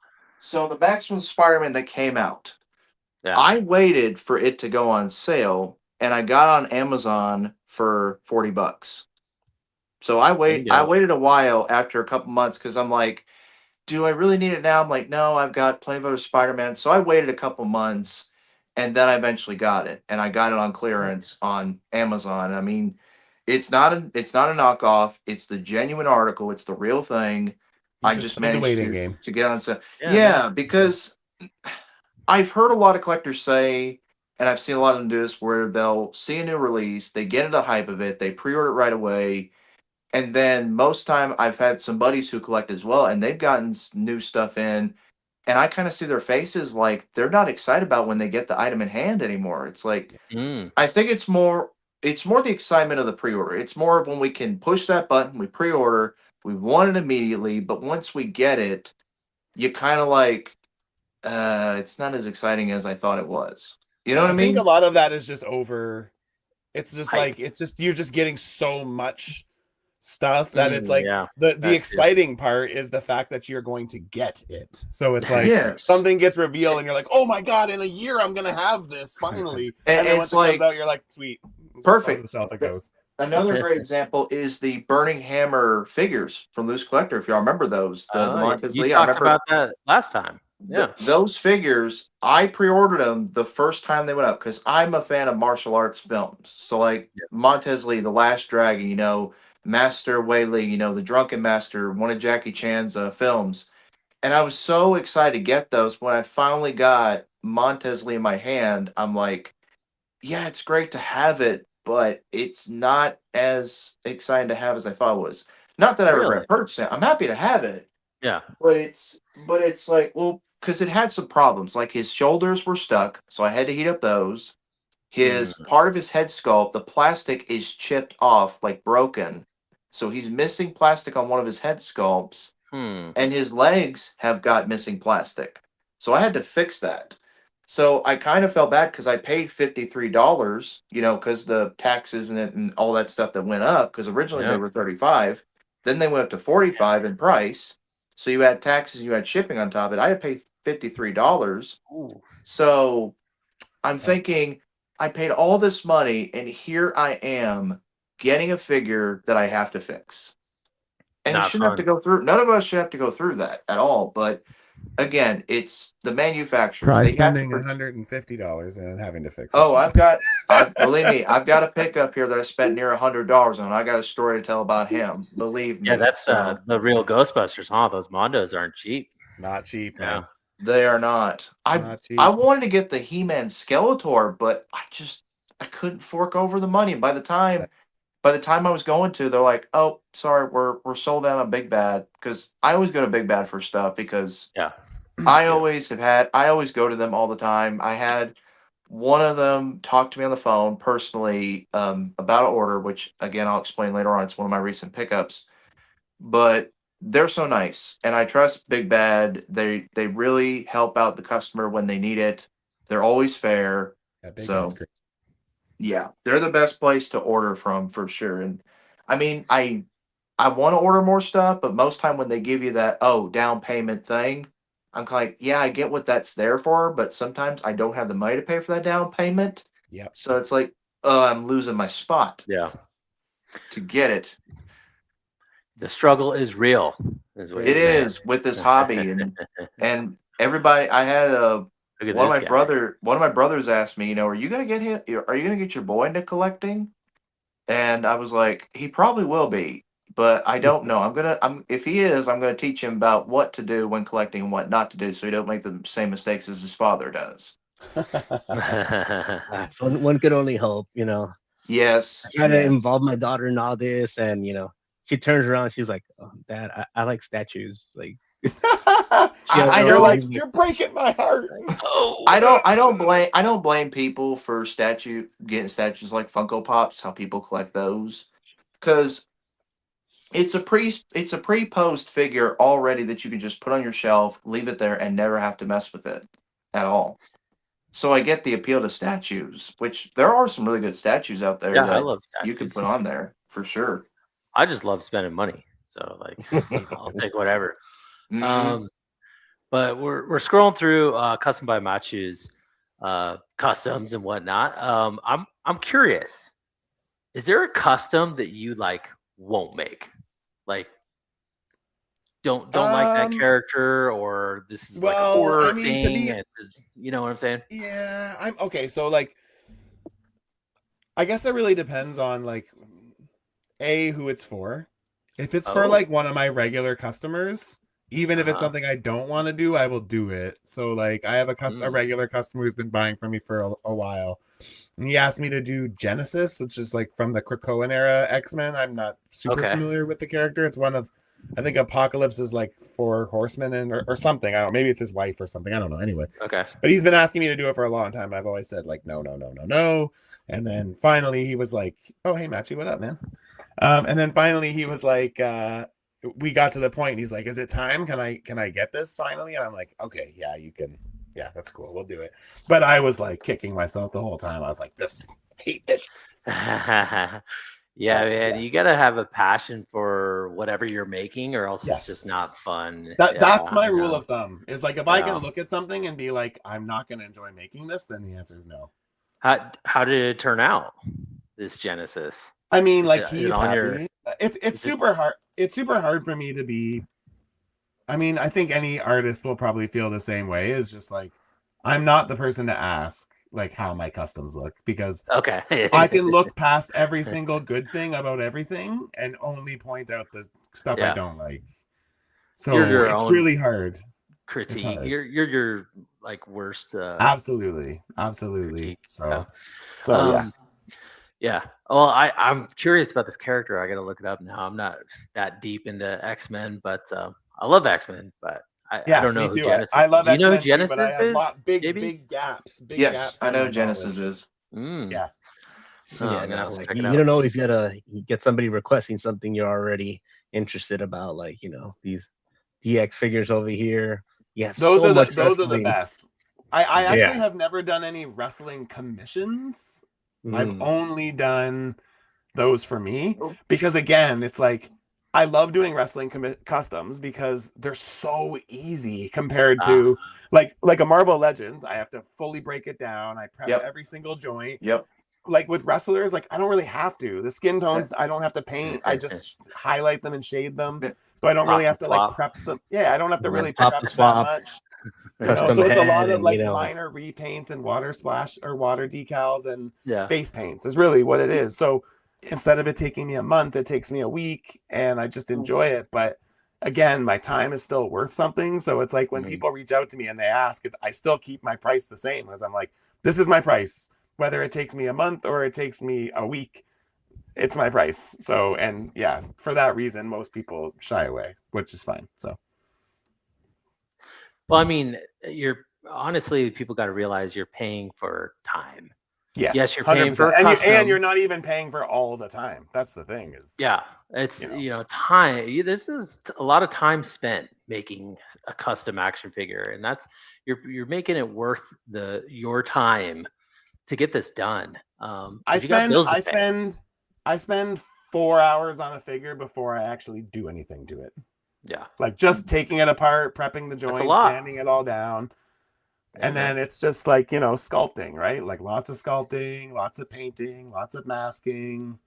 So the Maximum Spider-Man that came out, I waited for it to go on sale, and I got on Amazon for $40. So I waited a while after a couple months because I'm like, do I really need it now? I'm like, no, I've got plenty of other Spider-Man. So I waited a couple months, and then I eventually got it, and I got it on clearance on Amazon. I mean, it's not a knockoff. It's the genuine article. It's the real thing. I just managed to get on sale. Yeah, because I've heard a lot of collectors say, and I've seen a lot of them do this, where they'll see a new release, they get into the hype of it, they pre-order it right away. And then most time I've had some buddies who collect as well, and they've gotten new stuff in, and I kind of see their faces like they're not excited about when they get the item in hand anymore. It's like, I think it's more the excitement of the pre-order. It's more of when we can push that button, we pre-order, we want it immediately, but once we get it, you kind of like, it's not as exciting as I thought it was. You know what I think mean? a lot of that is just over. It's just Hype. like you're just getting so much stuff that it's like Yeah, the that too. exciting part is the fact that you're going to get it. So it's like Yes. something gets revealed and you're like, oh my god, in a year I'm gonna have this finally. And And then once it's it comes like, out, you're like, sweet, perfect. On the shelf it goes. Another great example is the Burning Hammer figures from Loose Collector. If y'all remember those, the Montez You Lee. I talked remember about that last time. Yeah. those figures. I pre-ordered them the first time they went up because I'm a fan of martial arts films. So like Montez Lee, The Last Dragon, you know, Master Wei Li, you know, The Drunken Master, one of Jackie Chan's films. And I was so excited to get those. When I finally got Montez Lee in my hand, I'm like, yeah, it's great to have it, but it's not as exciting to have as I thought it was. Not that I Really? regret purchasing it. I'm happy to have it, Yeah. but it's like, well, because it had some problems. Like his shoulders were stuck, so I had to heat up those. His part of his head sculpt, the plastic is chipped off, like broken. So he's missing plastic on one of his head sculpts, and his legs have got missing plastic. So I had to fix that. So I kind of felt bad because I paid $53, you know, because the taxes and all that stuff that went up. Because originally they were 35, then they went up to 45 in price. So you had taxes, you had shipping on top of it. I had to pay $53. Ooh. So I'm thinking, I paid all this money, and here I am getting a figure that I have to fix. And you Not shouldn't have to fun. go through. None of us should have to go through that at all. But again, it's the manufacturers. Try They have spending to. $150 and having to fix it. Oh, believe me, I've got a pickup here that I spent near $100 on. I got a story to tell about him. Believe me. Yeah, that's the real Ghostbusters, huh? Those Mondos aren't cheap. Not cheap, Yeah. man. They are not. Not cheap. I wanted to get the He-Man Skeletor, but I couldn't fork over the money. By the time I was going to, they're like, "Oh, sorry, we're sold out on Big Bad." Because I always go to Big Bad for stuff because I always go to them all the time. I had one of them talk to me on the phone personally about an order, which again I'll explain later on. It's one of my recent pickups, but they're so nice, and I trust Big Bad. They really help out the customer when they need it. They're always fair. Yeah, Big So Bad's great. yeah, they're the best place to order from for sure. And I mean, I want to order more stuff, but most time when they give you that down payment thing, I'm kind of like, yeah, I get what that's there for, but sometimes I don't have the money to pay for that down payment. Yep. So it's like, I'm losing my spot. Yeah. To get it. The struggle is real. Is what It you're saying. is with this hobby and everybody. I had one of my brothers asked me, you know, are you gonna get your boy into collecting? And I was like, he probably will be, but I don't know. If he is, I'm gonna teach him about what to do when collecting and what not to do, so he don't make the same mistakes as his father does. One could only hope, you know. Yes. I try to involve my daughter in all this, and you know, she turns around, she's like, "Oh, Dad, I like statues." Like, you're like, you're breaking my heart. I don't blame people for getting statues like Funko Pops, how people collect those, because it's a pre-posed figure already that you can just put on your shelf, leave it there, and never have to mess with it at all. So I get the appeal to statues, which there are some really good statues out there I that love statues. you can put on there for sure. I just love spending money, so like I'll take whatever. Mm-hmm. But we're scrolling through Custom by Matchu's customs and whatnot. I'm curious. Is there a custom that you like won't make? Like don't like that character, or this is like a horror thing, and you know what I'm saying? Yeah, I'm okay. So like, I guess it really depends on like who it's for. If it's for like one of my regular customers, even if it's something I don't want to do, I will do it. So like, I have a regular customer who's been buying from me for a while, and he asked me to do Genesis, which is like from the Krakoan era X-Men. I'm not super familiar with the character. It's one of, I think Apocalypse is like 4 horsemen or something. I don't know. Maybe it's his wife or something. I don't know. Anyway. Okay. But he's been asking me to do it for a long time. And I've always said like, no. And then finally he was like, oh, hey, Matchy, what up, man? And then finally he was like, we got to the point. He's like, "Is it time? Can I get this finally?" And I'm like, "Okay, yeah, you can. Yeah, that's cool. We'll do it." But I was like kicking myself the whole time. I was like, I hate this." Yeah, man, you gotta have a passion for whatever you're making, or else it's just not Yes. fun. That's my I rule know. of thumb. Is like, if I can Yeah. look at something and be like, I'm not going to enjoy making this, then the answer is no. How did it turn out? This Genesis. I mean, Is like, it he's on happy. your? It's super hard. It's super hard for me to be. I mean, I think any artist will probably feel the same way. Is just like, I'm not the person to ask like how my customs look, because Okay. I can look past every single good thing about everything and only point out the stuff I Yeah. don't like. So You're your it's own really hard. critique. hard. You're your like worst Absolutely. critique. So Yeah. Yeah. Well, I'm curious about this character. I got to look it up now. I'm not that deep into X-Men, but I love X-Men, but I don't know me who too. Genesis. I love Do you know who X-Men too, but I Genesis have is? big JB? gaps. Big Yes, gaps I in know my Genesis knowledge. is. Yeah. Oh, Yeah, I'm gonna no, have to like check you it out. don't always gotta get somebody requesting something you're already interested about, like, you know, these DX figures over here. You have Those so are much the wrestling. best. I actually Yeah. have never done any wrestling commissions. I've Mm. only done those for me, Oh. because again, it's like, I love doing wrestling customs because they're so easy compared to like a Marvel Legends. I have to fully break it down. I prep Yep. every single joint. Yep. Like with wrestlers, like I don't really have to. The skin tones, I don't have to paint. I just highlight them and shade them. So I don't really Pop have and to like swap. prep them. Yeah, I don't have to And then really pop prep and that swap, much. You know, custom so it's a head, lot of and like minor repaints and water splash or water decals and Yeah. face paints is really what it is. So instead of it taking me a month, it takes me a week, and I just enjoy it. But again, my time is still worth something. So it's like when people reach out to me and they ask, I still keep my price the same, because I'm like, this is my price. Whether it takes me a month or it takes me a week, it's my price. So, and yeah, for that reason, most people shy away, which is fine. So, Well, I mean, you're honestly, people got to realize you're paying for time. Yes, you're paying for 100%. custom. And you're not even paying for all the time. That's the thing is. Yeah, it's you know. time. This is a lot of time spent making a custom action figure, and that's you're making it worth your time to get this done. 'Cause you got bills to pay. I spend 4 hours on a figure before I actually do anything to it. Yeah, Like just taking it apart, prepping the joints, sanding it all down. And then it's just like, you know, sculpting, right? Like lots of sculpting, lots of painting, lots of masking.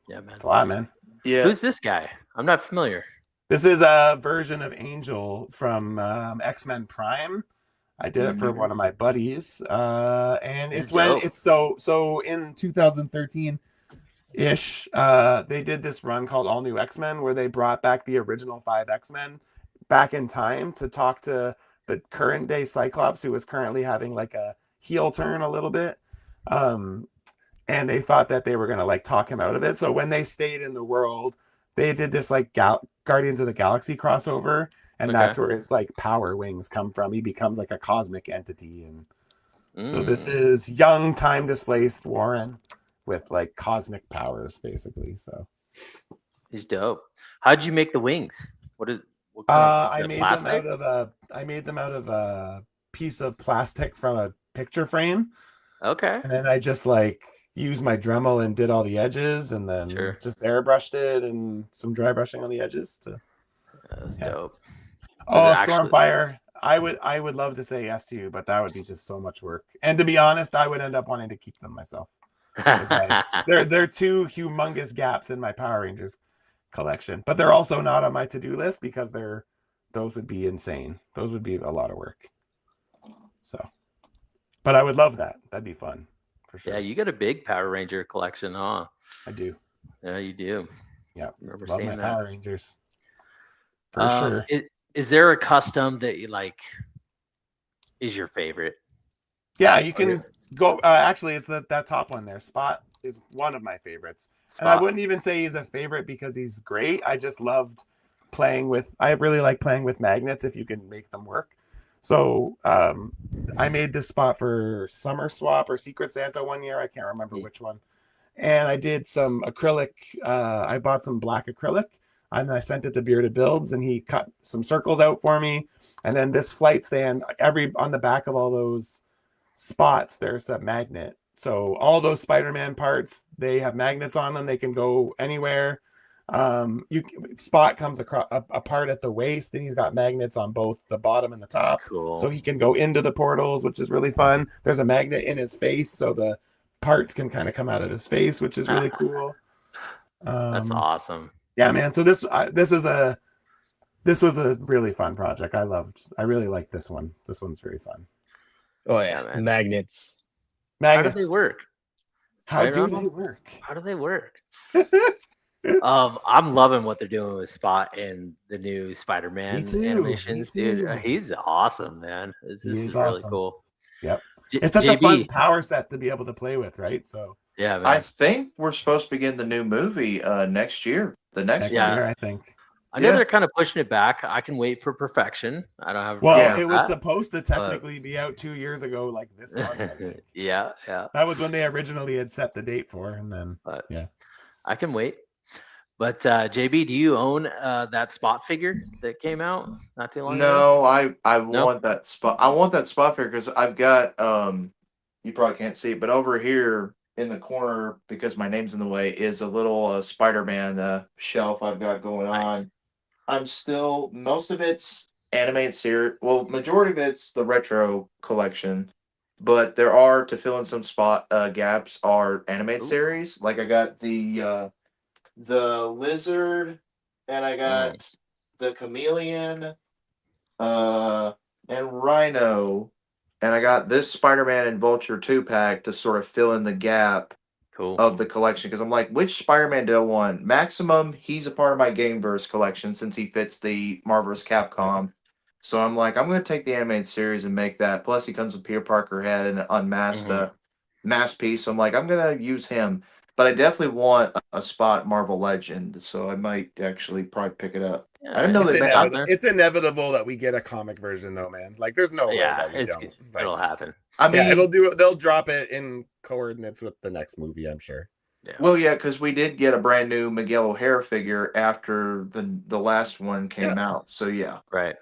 Yeah, man. It's a lot, man. Yeah. Who's this guy? I'm not familiar. This is a version of Angel from X-Men Prime. I did it for one of my buddies. And it's when dope. it's so in 2013 ish, they did this run called All New X-Men, where they brought back the original 5 X-Men back in time to talk to the current day Cyclops, who was currently having like a heel turn a little bit. And they thought that they were going to like talk him out of it. So when they stayed in the world, they did this like Guardians of the Galaxy crossover. And that's where his like power wings come from. He becomes like a cosmic entity. And so this is young, time displaced Warren with like cosmic powers, basically. So he's dope. How'd you make the wings? What I made them out of a piece of plastic from a picture frame. Okay. And then I just like used my Dremel and did all the edges, and then just airbrushed it and some dry brushing on the edges. That's dope. Oh, Stormfire. I would love to say yes to you, but that would be just so much work. And to be honest, I would end up wanting to keep them myself. They're 2 humongous gaps in my Power Rangers collection, but they're also not on my to-do list because those would be insane. Those would be a lot of work. So, but I would love that. That'd be fun for sure. Yeah, you got a big Power Ranger collection, huh? I do. Yeah, you do. Yeah, remember love seeing my that. Power Rangers. For sure. Is there a custom that you like is your favorite? Yeah, you can go. Actually, it's that top one there. Spot is one of my favorites. And I wouldn't even say he's a favorite because he's great. I just loved I really like playing with magnets if you can make them work. So I made this spot for Summer Swap or Secret Santa one year. I can't remember which one. And I did some acrylic. I bought some black acrylic. And I sent it to Bearded Builds, and he cut some circles out for me. And then this flight stand, on the back of all those spots, there's a magnet. So all those Spider-Man parts, they have magnets on them. They can go anywhere. Spot comes across apart at the waist, and he's got magnets on both the bottom and the top. Cool. So he can go into the portals, which is really fun. There's a magnet in his face, so the parts can kind of come out of his face, which is really cool. That's awesome. Yeah, man. So this was a really fun project. I really like this one. This one's very fun. Oh yeah, man. Magnets. How do they work? How Right, do Ronald? they work? How do they work? I'm loving what they're doing with Spot in the new Spider-Man Me too, animations, me dude. too. He's awesome, man. This is really awesome. cool. Yep. It's such a JB, fun power set to be able to play with, right? So yeah, man. I think we're supposed to begin the new movie next year. The next next Yeah. year, I think. I know yeah. they're kind of pushing it back. I can wait for perfection. I don't have. a Well, problem it with was that. supposed to technically be out 2 years ago, like this month. I think. yeah. That was when they originally had set the date for, and then But yeah. I can wait. But JB, do you own that Spot figure that came out not too long ago? No, I No? want that spot. I want that spot figure because I've got you probably can't see it, but over here in the corner, because my name's in the way, is a little Spider-Man shelf I've got going Nice. on. I'm still most of it's animated series. Well, majority of it's the retro collection, but there are to fill in some spot gaps are animated Ooh. series. Like I got the lizard, and I got the chameleon, and Rhino, and I got this Spider-Man and Vulture 2-pack to sort of fill in the gap Cool. of the collection, because I'm like, which Spider-Man do I want? Maximum, he's a part of my Gameverse collection since he fits the Marvel's Capcom. So I'm like, I'm going to take the animated series and make that. Plus, he comes with Peter Parker head and an unmasked mask piece. So I'm like, I'm going to use him. But I definitely want a Spot Marvel Legend, so I might actually probably pick it up. Yeah, I didn't know man. they It's made. It's inevitable that we get a comic version, though, man. Like, there's no way Yeah, that we don't. it'll happen. I mean, Yeah, they'll drop it in coordinates with the next movie, I'm sure. Yeah. well, yeah, because we did get a brand new Miguel O'Hara figure after the last one came out. So yeah, Right.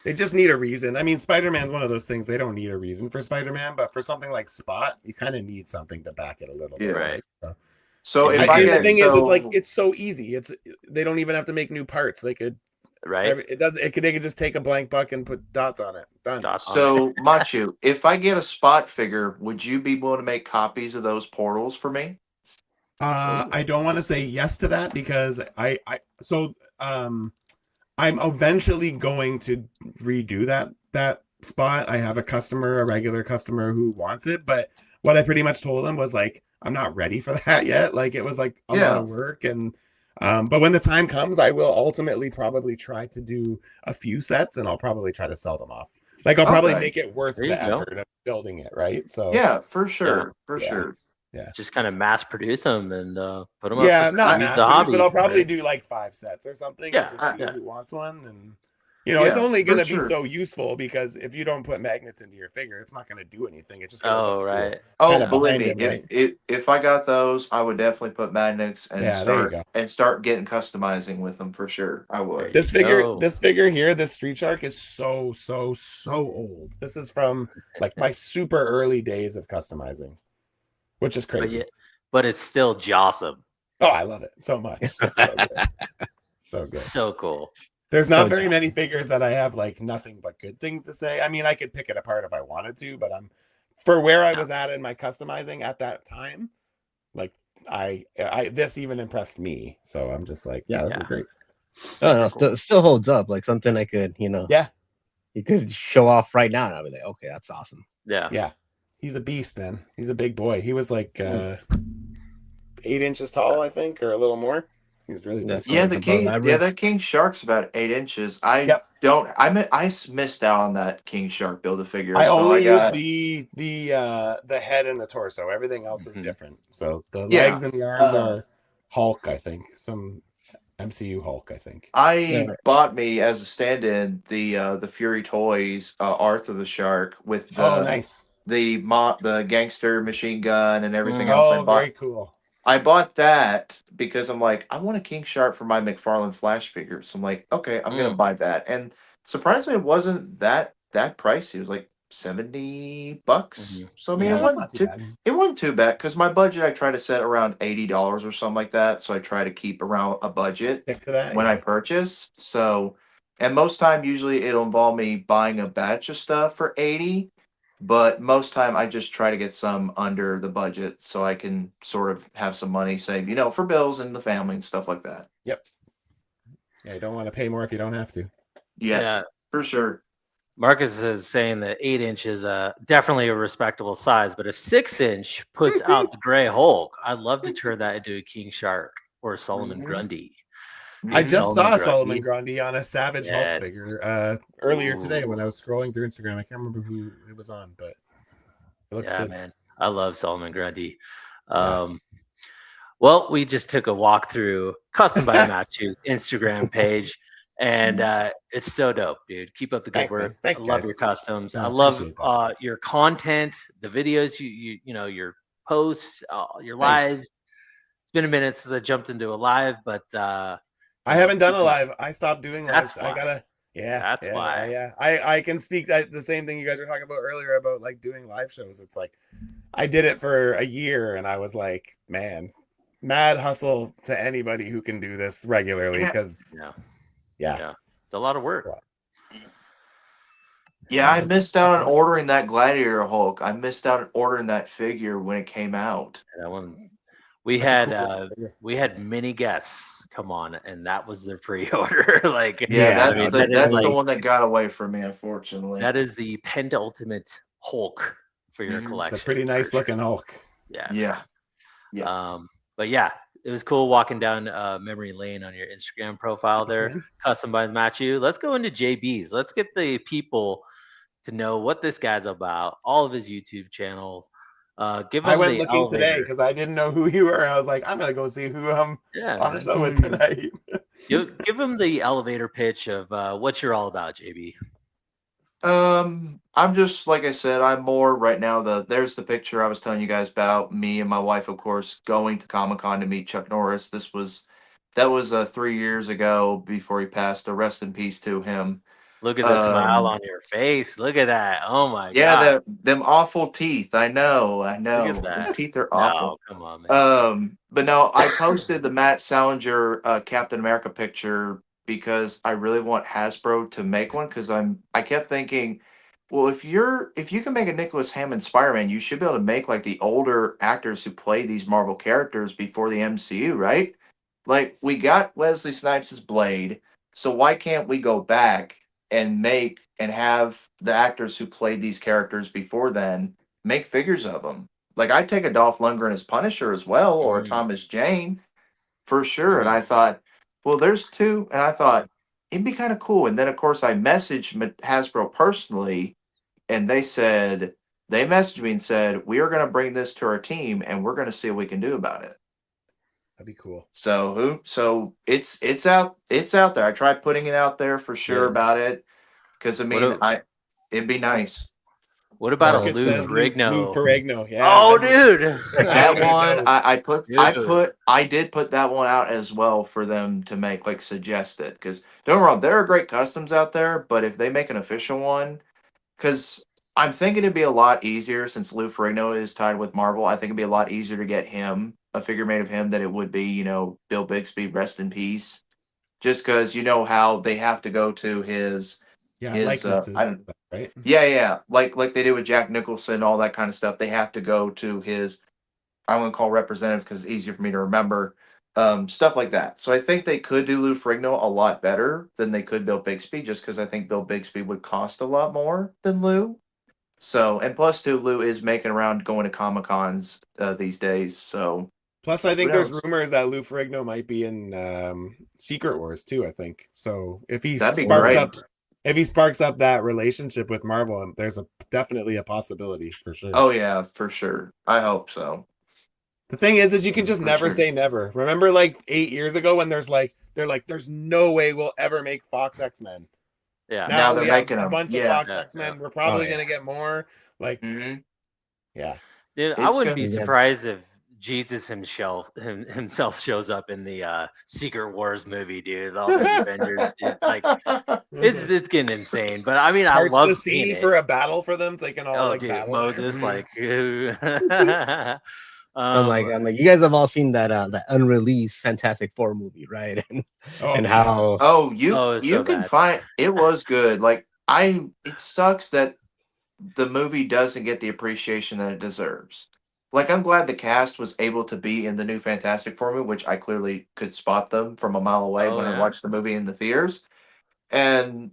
They just need a reason. I mean, Spider-Man's one of those things, they don't need a reason for Spider-Man, but for something like Spot, you kind of need something to back it a little bit. Right. So if And get, the thing so, is like it's so easy. They don't even have to make new parts. They could Right. they could just take a blank buck and put dots on it. Done. Dots on so Matchu, if I get a Spot figure, would you be willing to make copies of those portals for me? I don't want to say yes to that because I'm eventually going to redo that Spot. I have a regular customer who wants it, but what I pretty much told him was like, I'm not ready for that yet. Like it was like a lot of work, and but when the time comes, I will ultimately probably try to do a few sets, and I'll probably try to sell them off. Like I'll probably make it worth There the you go. effort of building it, right? So Yeah, for sure, for Yeah. sure. Just kind of mass produce them and put them yeah, up. not use mass the produce, hobby. but I'll probably right? do like 5 sets or something. Yeah, and just see yeah. who wants one, and it's Yeah, only going for to be sure. so useful because if you don't put magnets into your figure, it's not going to do anything. It's just gonna Oh, look cool. right. Oh, Kinda believe me, behind him, right? if I got those, I would definitely put magnets and Yeah, there you go. start getting customizing with them for sure. I would. This go. figure here, this Street Shark is so old. This is from like my super early days of customizing, which is crazy. But it's still Jossum. Oh, I love it so much. It's so good. So good. So cool. There's not So very many figures that I have like nothing but good things to say. I mean, I could pick it apart if I wanted to, but for where I was at in my customizing at that time, like I this even impressed me. So I'm just like, yeah, this is great. Oh no, still holds up. Like something I could, you could show off right now, and I'll be like, okay, that's awesome. Yeah. Yeah, he's a beast, man. He's a big boy. He was like 8 inches tall, I think, or a little more. He's really big. Yeah, Above the king. average. Yeah, that king shark's about 8 inches. I missed out on that king shark build a figure. I so only I got, use the head and the torso. Everything else is different. So the Yeah. legs and the arms are Hulk, I think. Some MCU Hulk, I think. I bought me as a stand-in the Fury Toys Arthur the Shark with the Nice. the gangster machine gun and everything else. Oh, very cool. I bought that because I'm like, I want a King Shark for my McFarlane Flash figure. So I'm like, okay, I'm gonna buy that. And surprisingly, it wasn't that pricey. It was like $70. So I mean, Yeah, that's not too bad. it wasn't too bad because my budget I try to set around $80 or something like that. So I try to keep around a budget Stick to that. when I purchase. So, and most time usually it'll involve me buying a batch of stuff for 80, but most time I just try to get some under the budget so I can sort of have some money saved, for bills and the family and stuff like that. Yep. Yeah, you don't want to pay more if you don't have to. Yes, Yeah. for sure. Marcus is saying that 8-inch is definitely a respectable size, but if 6-inch puts out the Gray Hulk, I'd love to turn that into a King Shark or a Solomon Grundy. I just saw Grundy. Solomon Grundy on a Savage Hulk Yes. figure earlier today when I was scrolling through Instagram. I can't remember who it was on, but it looks good. Man, I love Solomon Grundy. Well, we just took a walk through Custom by Matchu's Instagram page, and it's so dope, dude. Keep up the good work. Thanks, I love guys. your customs. No, I love appreciate your content, the videos, your posts, your lives. It's been a minute since I jumped into a live, but I haven't done a live. I stopped doing lives. That's why. I gotta. Yeah, That's why. Yeah. I can speak that the same thing you guys were talking about earlier about like doing live shows. It's like I did it for a year, and I was like, man, mad hustle to anybody who can do this regularly because yeah, it's a lot of work. Yeah, I missed out on ordering that Gladiator Hulk. I missed out on ordering that figure when it came out. That one, we had many guests come on, and that was their pre-order. That's the one that got away from me, unfortunately. That is the penultimate Hulk for your collection. A pretty nice looking Hulk. Yeah. But yeah, it was cool walking down memory lane on your Instagram profile there. Custom by Matchu. Let's go into JB's. Let's get the people to know what this guy's about, all of his YouTube channels. I went looking today because I didn't know who you were. I was like, I'm gonna go see who I'm on the show with tonight. Give him the elevator pitch of what you're all about, JB. I'm just like I said, I'm more right now. There's the picture I was telling you guys about, me and my wife, of course, going to Comic-Con to meet Chuck Norris. That was 3 years ago before he passed. Rest in peace to him. Look at the smile on your face. Look at that. Oh my god. Yeah, them awful teeth. I know. Look at that. The teeth are awful. No, come on, man. But no, I posted the Matt Salinger Captain America picture because I really want Hasbro to make one because I kept thinking, well, if you can make a Nicholas Hammond Spider-Man, you should be able to make like the older actors who played these Marvel characters before the MCU, right? Like we got Wesley Snipes' Blade, so why can't we go back and make and have the actors who played these characters before then make figures of them? Like I'd take a Dolph Lundgren as Punisher as well, or a Thomas Jane for sure. And I thought, well, there's two, and I thought it'd be kind of cool. And then of course I messaged Hasbro personally, and they messaged me and said, we are going to bring this to our team and we're going to see what we can do about it. That'd be cool. So it's out there. I tried putting it out there for sure about it. Cause I mean, it'd be nice. What about a Lou Ferrigno? Lou Ferrigno, yeah. Oh, dude. That one, I did put that one out as well for them to make, like, suggested. Because don't get me wrong, there are great customs out there, but if they make an official one, because I'm thinking it'd be a lot easier since Lou Ferrigno is tied with Marvel. I think it'd be a lot easier to get him a figure made of him than it would be, Bill Bixby, rest in peace. Just because how they have to go to his right? Yeah. Like they do with Jack Nicholson, all that kind of stuff. They have to go to his, I'm going to call representatives because it's easier for me to remember, stuff like that. So I think they could do Lou Ferrigno a lot better than they could Bill Bixby, just because I think Bill Bixby would cost a lot more than Lou. So, and plus too, Lou is making around going to Comic-Cons these days. So plus, I think there's rumors that Lou Ferrigno might be in Secret Wars too. I think so. If he sparks up that relationship with Marvel, there's definitely a possibility for sure. Oh yeah, for sure. I hope so. The thing is you can just never say never. Remember, like 8 years ago when they're like, there's no way we'll ever make Fox X-Men. Yeah. Now they're making a bunch of Fox X-Men. We're probably gonna get more. Like, yeah. Dude, I wouldn't be surprised if Jesus himself shows up in the Secret Wars movie, dude. All those Avengers, dude, like it's getting insane. But I mean, I Parts love the seeing sea it. for a battle for them. They can all Oh, like dude, battle Moses, there. like, I'm like, you guys have all seen that unreleased Fantastic Four movie, right? Oh And yeah. how Oh, it's you so can bad. find it was good. Like it sucks that the movie doesn't get the appreciation that it deserves. Like I'm glad the cast was able to be in the new Fantastic Four movie, which I clearly could spot them from a mile away Oh when I yeah. watched the movie in the theaters. And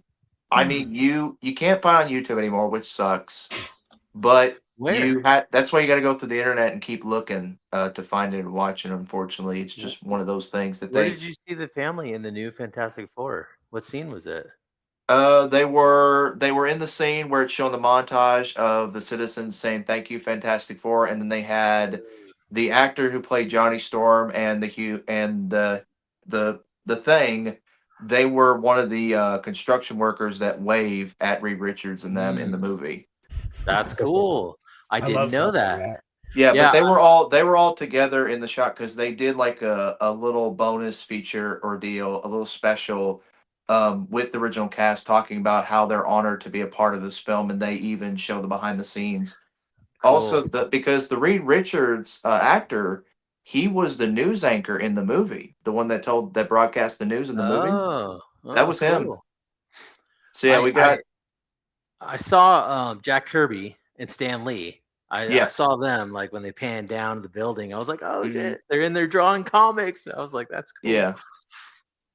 I mean, you can't find on YouTube anymore, which sucks. But Where? that's why you got to go through the internet and keep looking to find it and watch it. Unfortunately, it's just one of those things that Where did you see the family in the new Fantastic Four? What scene was it? they were in the scene where it's showing the montage of the citizens saying thank you, Fantastic Four, and then they had the actor who played Johnny Storm and the thing. They were one of the construction workers that wave at Reed Richards and them in the movie. That's cool. I I didn't love know stuff like that. that. Yeah, but Yeah. they were all together in the shot because they did like a little bonus feature ordeal, a little special with the original cast talking about how they're honored to be a part of this film, and they even show the behind the scenes. Cool. Also, because the Reed Richards actor, he was the news anchor in the movie, the one that broadcast the news in the movie. Oh, That oh, was him. cool. So yeah, I we I got I saw Jack Kirby and Stan Lee. I yes, saw them like when they panned down the building. I was like, oh Mhm. shit, they're in there drawing comics. I was like, that's cool. Yeah.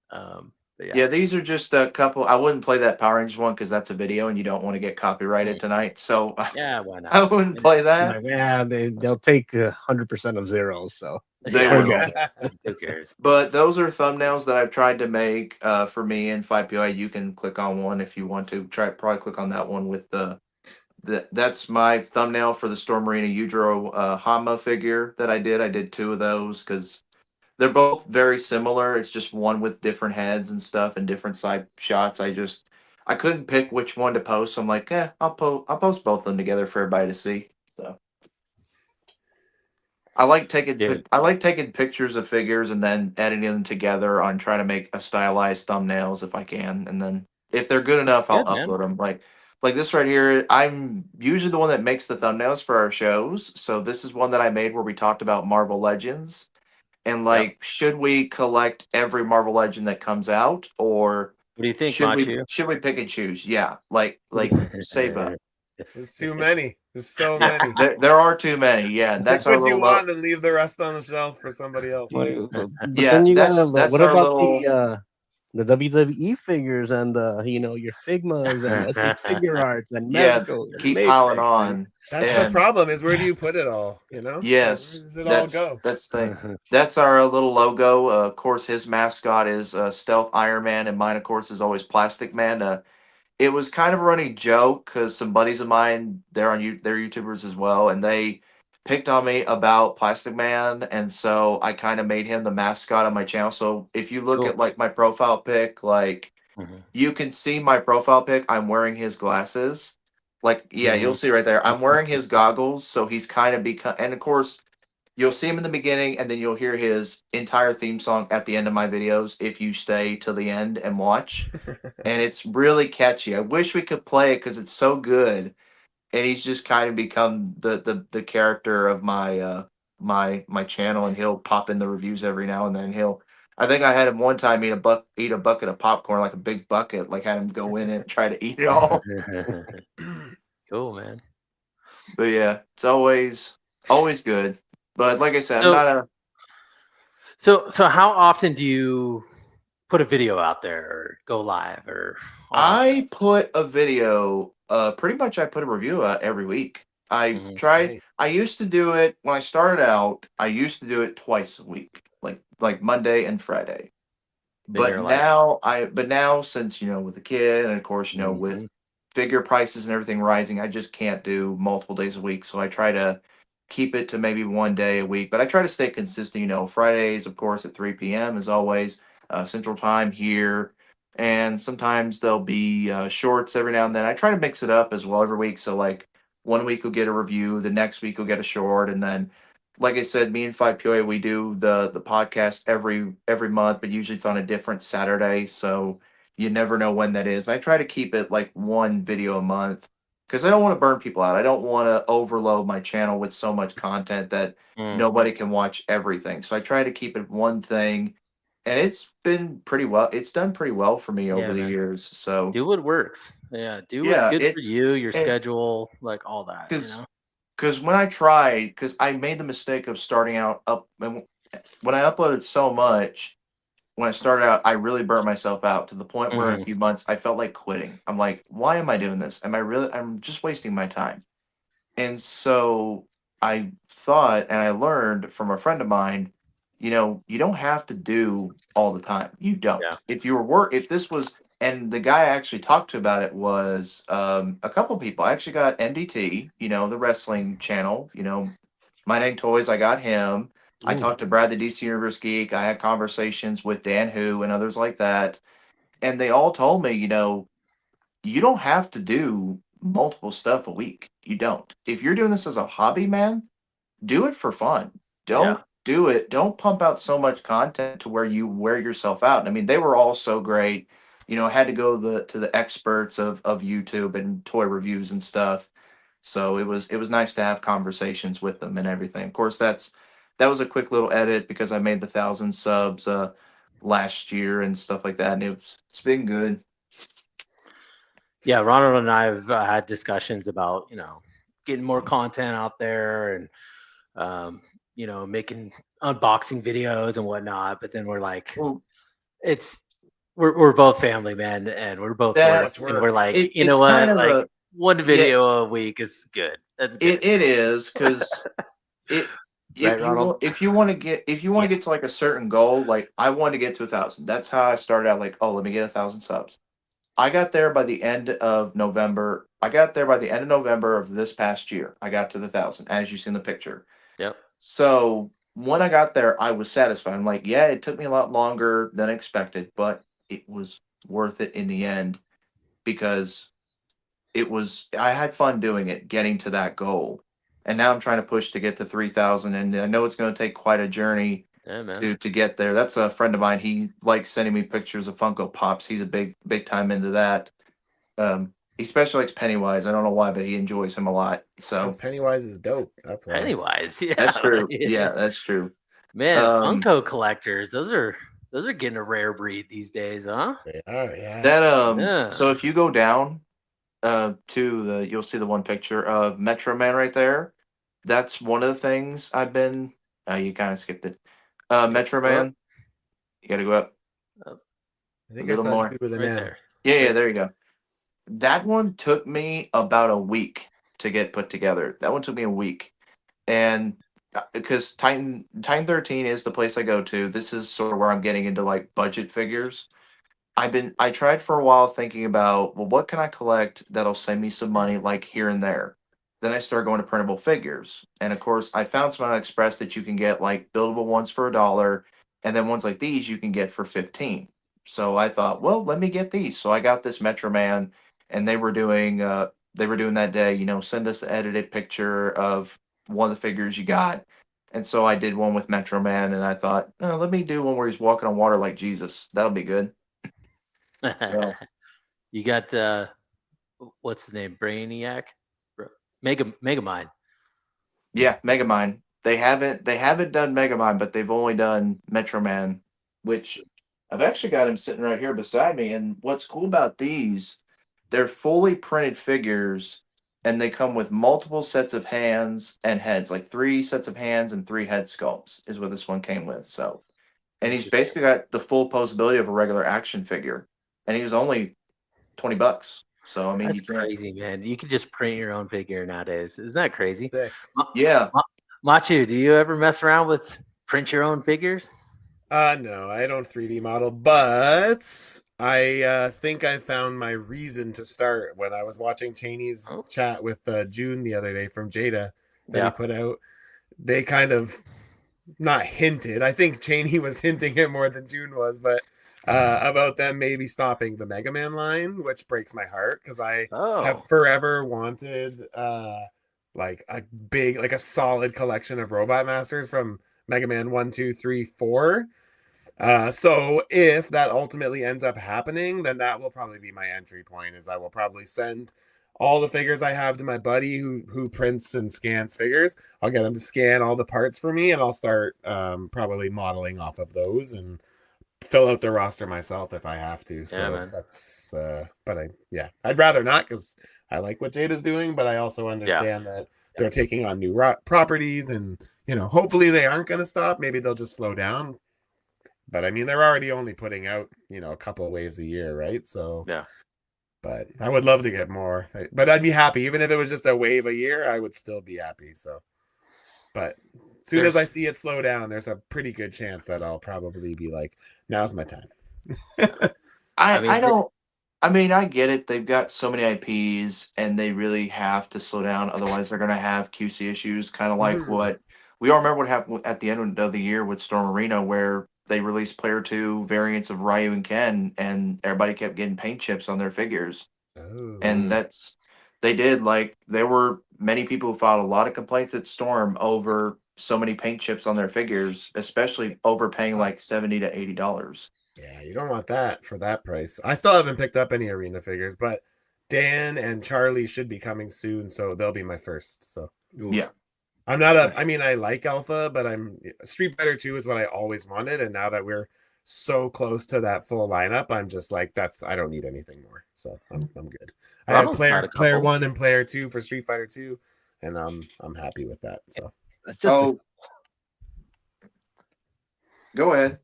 But yeah. Yeah, these are just a couple. I wouldn't play that Power Rangers one because that's a video and you don't want to get copyrighted Mm. tonight. So Yeah, why I not? wouldn't And play I'm that. like, yeah, they'll take 100% of zeros, so They yeah, will. forget it. who cares? But those are thumbnails that I've tried to make for me and 5PI. You can click on one if you want to. Probably click on that one with that's my thumbnail for the Storm Marina Udro Hama figure that I did. I did two of those because they're both very similar. It's just one with different heads and stuff and different side shots. I couldn't pick which one to post. So I'm like, I'll post both of them together for everybody to see. So Dude, I like taking pictures of figures and then editing them together on trying to make a stylized thumbnails if I can, and then if they're good that's enough, I'll good, man. upload them. Like this right here, I'm usually the one that makes the thumbnails for our shows. So this is one that I made where we talked about Marvel Legends and Yep. like should we collect every Marvel Legend that comes out or What do you think, should we Machu? should we pick and choose? Yeah, like save up. There's too many. There's so many. There are too many. Yeah, Pick that's our what you little want and leave the rest on the shelf for somebody else. But yeah, then you gotta. that's What our about little the WWE figures and your Figmas and SH Figure Arts and yeah, Mezco and keep piling Matrix and on. That's the And problem is where do you put it all? You know? Where yes, does it all go? that's the thing. That's our little logo. Of course, his mascot is Stealth Iron Man, and mine, of course, is always Plastic Man. It was kind of a running joke because some buddies of mine, they're YouTubers as well, and they picked on me about Plastic Man, and so I kind of made him the mascot of my channel. So if you look Cool. at like my profile pic, like Mhm. you can see my profile pic. I'm wearing his glasses. Like, yeah, you'll Mhm. see right there. I'm wearing his goggles, so he's kind of become. And of course, you'll see him in the beginning, and then you'll hear his entire theme song at the end of my videos if you stay till the end and watch. And it's really catchy. I wish we could play it because it's so good. And he's just kind of become the character of my channel, and he'll pop in the reviews every now and then. I think I had him one time eat a bucket of popcorn, like a big bucket, like had him go in and try to eat it all. Cool, man. But yeah, it's always good. But like I said, I'm So, not a so how often do you put a video out there or go live or all that stuff? I put a video, pretty much I put a review out every week. Mhm. Nice. I used to do it when I started out, I used to do it twice a week, like Monday and Friday. Then But you're like, now since, with the kid and of course, with mhm. figure prices and everything rising, I just can't do multiple days a week. So I try to keep it to maybe one day a week, but I try to stay consistent, Fridays, of course, at 3 p.m. as always, Central Time here. And sometimes there'll be shorts every now and then. I try to mix it up as well every week. So like one week we'll get a review, the next week we'll get a short, and then like I said, me and 5POA, we do the podcast every month, but usually it's on a different Saturday, so you never know when that is. I try to keep it like one video a month because I don't want to burn people out. I don't want to overload my channel with so much content that Mm. nobody can watch everything. So I try to keep it one thing, and it's been pretty well. It's done pretty well for me over Yeah, the man. years. So Do what works. Yeah, do what's yeah, good for it's you, your and schedule, like all that, you because know? when I tried, because I made the mistake of starting out up, and when I uploaded so much, when I started out, I really burnt myself out to the point where in a Mhm. few months I felt like quitting. I'm like, why am I doing this? Am I really? I'm just wasting my time. And so I thought, and I learned from a friend of mine, you don't have to do all the time. You Yeah. don't. If you were if this was, and the guy I actually talked to about it was a couple people. I actually got MDT, the wrestling channel, My Name Toys. I got him. I Ooh. talked to Brad, the DC Universe Geek. I had conversations with Dan Who and others like that. And they all told me, you don't have to do multiple stuff a week. You don't. If you're doing this as a hobby, man, do it for fun. Yeah. Don't do it. Don't pump out so much content to where you wear yourself out. I mean, they were all so great. I had to go to the experts of YouTube and toy reviews and stuff. So it was nice to have conversations with them and everything. Of course, that was a quick little edit because I made the 1,000 subs last year and stuff like that, and it's been good. Yeah, Ronald and I have had discussions about, getting more content out there and, making unboxing videos and whatnot. But then we're like, Well, it's, we're both family men and we're both that work. Much And we're work. like, you know it's kind what? of Like a one yeah. video a week is good. That's good. It is because it Right, Ronald? if you want to get Yeah. to like a certain goal, like I wanted to get to 1,000. That's how I started out. Like, oh, let me get 1,000 subs. I got there by the end of November. I got there by the end of November of this past year. I got to the 1,000, as you see in the picture. Yep. So when I got there, I was satisfied. I'm like, yeah, it took me a lot longer than expected, but it was worth it in the end because I had fun doing it, getting to that goal. And now I'm trying to push to get to 3,000, and I know it's going to take quite a journey Yeah, man. to get there. That's a friend of mine. He likes sending me pictures of Funko Pops. He's a big time into that. He especially likes Pennywise. I don't know why, but he enjoys him a lot. Because So Pennywise is dope. That's why. Pennywise, yeah. that's true. Yeah, that's true. Man, Um, Funko collectors, those are getting a rare breed these days, huh? They are, yeah. that Yeah. so if you go down to you'll see the one picture of Metro Man right there. That's one of the things I've been. You kind of skipped it. Yep. Metro Go up, Man. You got to go up I a think I little saw more. dude with an right M. there. Yeah, there you go. That one took me about a week to get put together. That one took me a week, and because Titan 13 is the place I go to. This is sort of where I'm getting into like budget figures. I tried for a while thinking about, well, what can I collect that'll save me some money like here and there. Then I started going to printable figures. And of course I found some on Express that you can get like buildable ones for $1, and then ones like these you can get for 15. So I thought, well, let me get these. So I got this Metro Man, and they were doing that day, send us an edited picture of one of the figures you got. And so I did one with Metro Man, and I thought, oh, let me do one where he's walking on water like Jesus. That'll be good. So You got what's his name? Brainiac? Megamind. yeah, Megamind. They haven't done Megamind, but they've only done Metro Man, which I've actually got him sitting right here beside me. And what's cool about these, they're fully printed figures, and they come with multiple sets of hands and heads, like 3 sets of hands and 3 head sculpts is what this one came with. So, and he's Interesting. basically got the full posability of a regular action figure, and he was only $20. So I mean, That's you can't. crazy, man. You can just print your own figure nowadays. Isn't that crazy? Sick. Yeah, Machu, do you ever mess around with print your own figures? No, I don't 3D model, but I think I found my reason to start when I was watching Cheney's Oh, chat with June the other day from Jada that he yeah. put out. They kind of not hinted. I think Cheney was hinting it more than June was, but about them maybe stopping the Mega Man line, which breaks my heart because I have Oh, forever wanted like a big, like a solid collection of Robot Masters from Mega Man 1, 2, 3, 4. So if that ultimately ends up happening, then that will probably be my entry point. Is I will probably send all the figures I have to my buddy who prints and scans figures. I'll get him to scan all the parts for me, and I'll start probably modeling off of those and fill out the roster myself if I have to. So man. that's but I'd rather not, because I like what Jada's doing, but I also understand that they're taking on new properties, and hopefully they aren't going to stop. Maybe they'll just slow down. But I mean, they're already only putting out, a couple of waves a year, right? So yeah. But I would love to get more. But I'd be happy, even if it was just a wave a year. I would still be happy. So, but as soon as I see it slow down, there's a pretty good chance that I'll probably be like, now's my time. I get it. They've got so many IPs and they really have to slow down. Otherwise, they're going to have QC issues, kind of like what we all remember what happened at the end of the year with Storm Arena, where they released Player 2 variants of Ryu and Ken, and everybody kept getting paint chips on their figures. And there were many people who filed a lot of complaints at Storm over so many paint chips on their figures, especially overpaying like $70 to $80. Yeah, you don't want that for that price. I still haven't picked up any arena figures, but Dan and Charlie should be coming soon, so they'll be my first. So yeah, I'm not I like Alpha, but Street Fighter 2 is what I always wanted, and now that we're so close to that full lineup, I'm just like, I don't need anything more. So I'm good. I have player 1 and player 2 for Street Fighter 2, and I'm happy with that. So go ahead.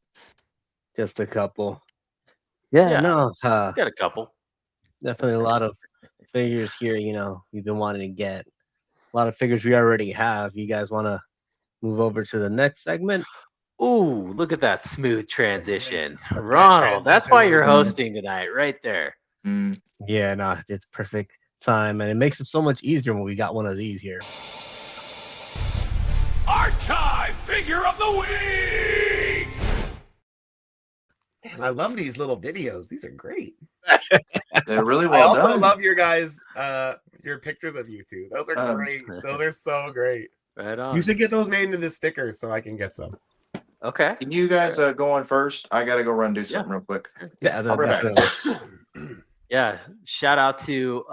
Just a couple. No, got a couple. Definitely a lot of figures here. We've been wanting to get a lot of figures we already have. You guys want to move over to the next segment? Ooh, look at that smooth transition, Ronald. That's why you're hosting tonight, right there. Yeah, no, it's perfect time, and it makes it so much easier when we got one of these here. Archive Figure of the Week! Man, I love these little videos. These are great. They're really well done. I also love your guys, your pictures of you two. Those are great. Those are so great. Right on. You should get those made into stickers so I can get some. Okay. Can you guys go on first? I got to go run do something real quick. Yeah, I'll be back. Yeah, shout out to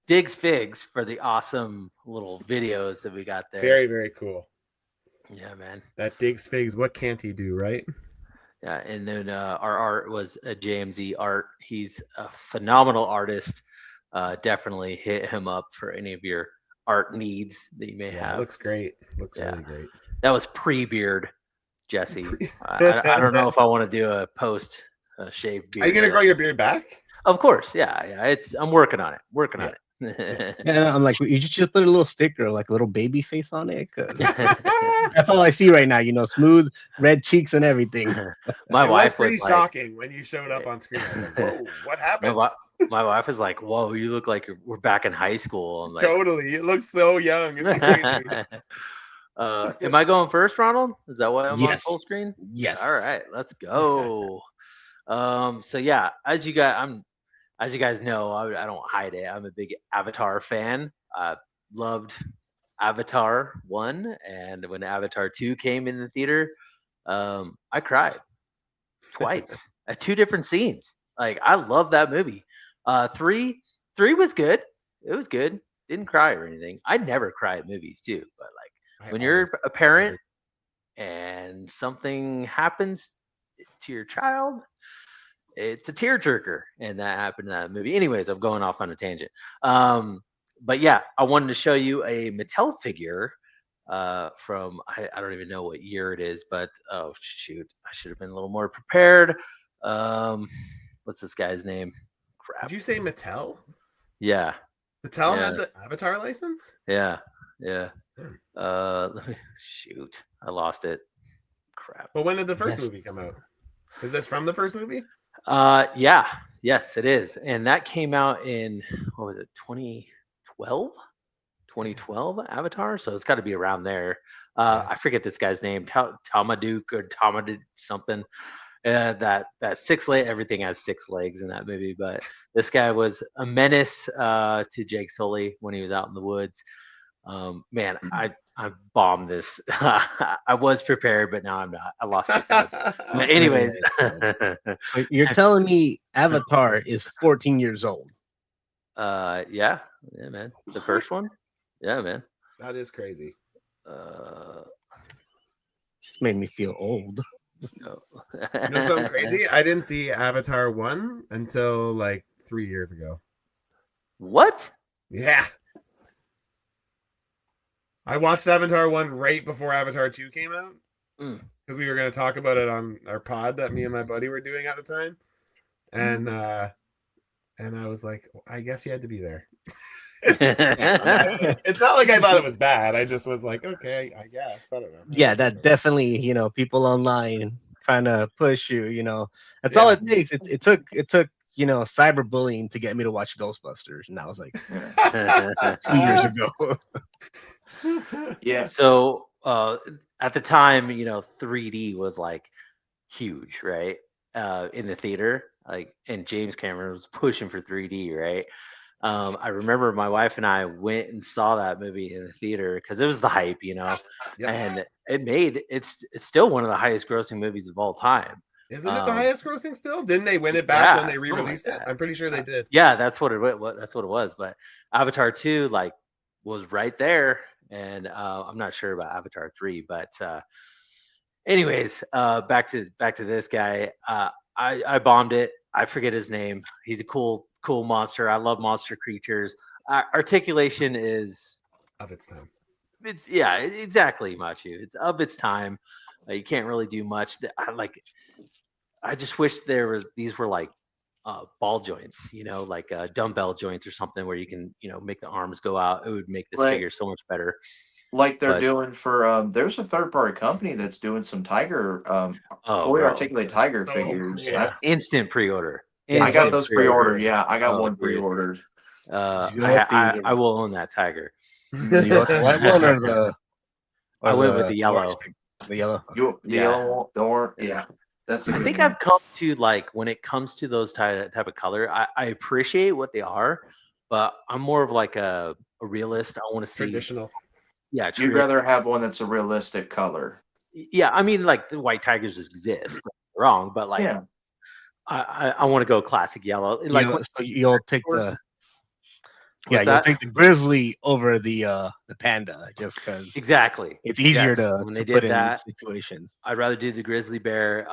Diggs Figs for the awesome little videos that we got there. Very, very cool. Yeah, man. That Diggs Figs, what can't he do, right? Yeah, and then our art was a JMZ art. He's a phenomenal artist. Definitely hit him up for any of your art needs that you may have. Looks great. Looks really great. That was pre-beard, Jesse. I don't know if I want to do a post shaved beard. Are you gonna grow your beard back? Of course, yeah. I'm working on it. On it. Yeah, I'm like, you just put a little sticker, like a little baby face on it. That's all I see right now. Smooth red cheeks and everything. My wife was pretty was shocking when you showed up on screen. I was like, whoa, what happened? My wife was like, "Whoa, you look like we're back in high school." I'm like, totally. It looks so young. It's crazy. Am I going first, Ronald? Is that why I'm on full screen? Yes. All right, let's go. So yeah, as you guys know, I don't hide it. I'm a big Avatar fan. I loved Avatar 1, and when Avatar 2 came in the theater, I cried twice at 2 different scenes. Like, I love that movie. 3 was good. It was good. Didn't cry or anything. I never cry at movies too, but like when you're a parent and something happens to your child, it's a tearjerker, and that happened in that movie. Anyways, I'm going off on a tangent. But yeah, I wanted to show you a Mattel figure from I don't even know what year it is, but oh shoot, I should have been a little more prepared. What's this guy's name? Crap. Did you say Mattel? Yeah. Mattel had the Avatar license? Yeah. Let me shoot. I lost it. Crap. Well, when did the first movie come out? Is this from the first movie? Yeah. Yes, it is. And that came out in, what was it, 2012? 2012 Avatar? So it's got to be around there. I forget this guy's name, Tamaduke or Tamaduk something. That 6 leg, everything has 6 legs in that movie, but this guy was a menace to Jake Sully when he was out in the woods. Man, I bombed this. I was prepared, but now I'm not. I lost my time. But anyways, So you're telling me Avatar is 14 years old? yeah, man. The first one, yeah, man. That is crazy. Just made me feel old. No. You know something crazy? I didn't see Avatar 1 until like 3 years ago. What? Yeah. I watched Avatar 1 right before Avatar 2 came out. Because we were going to talk about it on our pod that me and my buddy were doing at the time. And I was like, I guess you had to be there. It's not like I thought it was bad. I just was like, okay, I guess. I don't know. Yeah, that definitely, people online trying to push you, that's all it takes. It took cyberbullying to get me to watch Ghostbusters, and that was like 2 years ago. Yeah. So at the time, 3D was like huge, right? In the theater, like, and James Cameron was pushing for 3D, right? I remember my wife and I went and saw that movie in the theater because it was the hype, and it's still one of the highest grossing movies of all time. Isn't it the highest grossing still? Didn't they win it back when they re-released it? I'm pretty sure they did. Yeah, that's what it was. But Avatar 2 like was right there, and I'm not sure about Avatar 3, but anyways, back to this guy. I bombed it. I forget his name. He's a cool monster. I love monster creatures. Articulation is of its time. It's exactly, Matchu. It's of its time. You can't really do much. I just wish these were like ball joints, like dumbbell joints or something where you can, make the arms go out. It would make this figure so much better. Like they're doing for there's a third-party company that's doing some tiger fully articulate tiger figures. Yeah. Instant pre-order. I got those pre-ordered. Yeah, I got one pre-ordered. I will own that tiger. You want the white one or the? I went with the yellow. The yellow. Yellow one, yeah. That's. I think I've come to like when it comes to those type of color, I appreciate what they are, but I'm more of like a realist. I want to see traditional. Yeah, you'd rather have one that's a realistic color. Yeah, I mean, like the white tigers exist. Wrong, but like, I want to go classic yellow. Like, so you'll take you'll take the grizzly over the panda just because exactly it's easier to when they put did that in situations. I'd rather do the grizzly bear.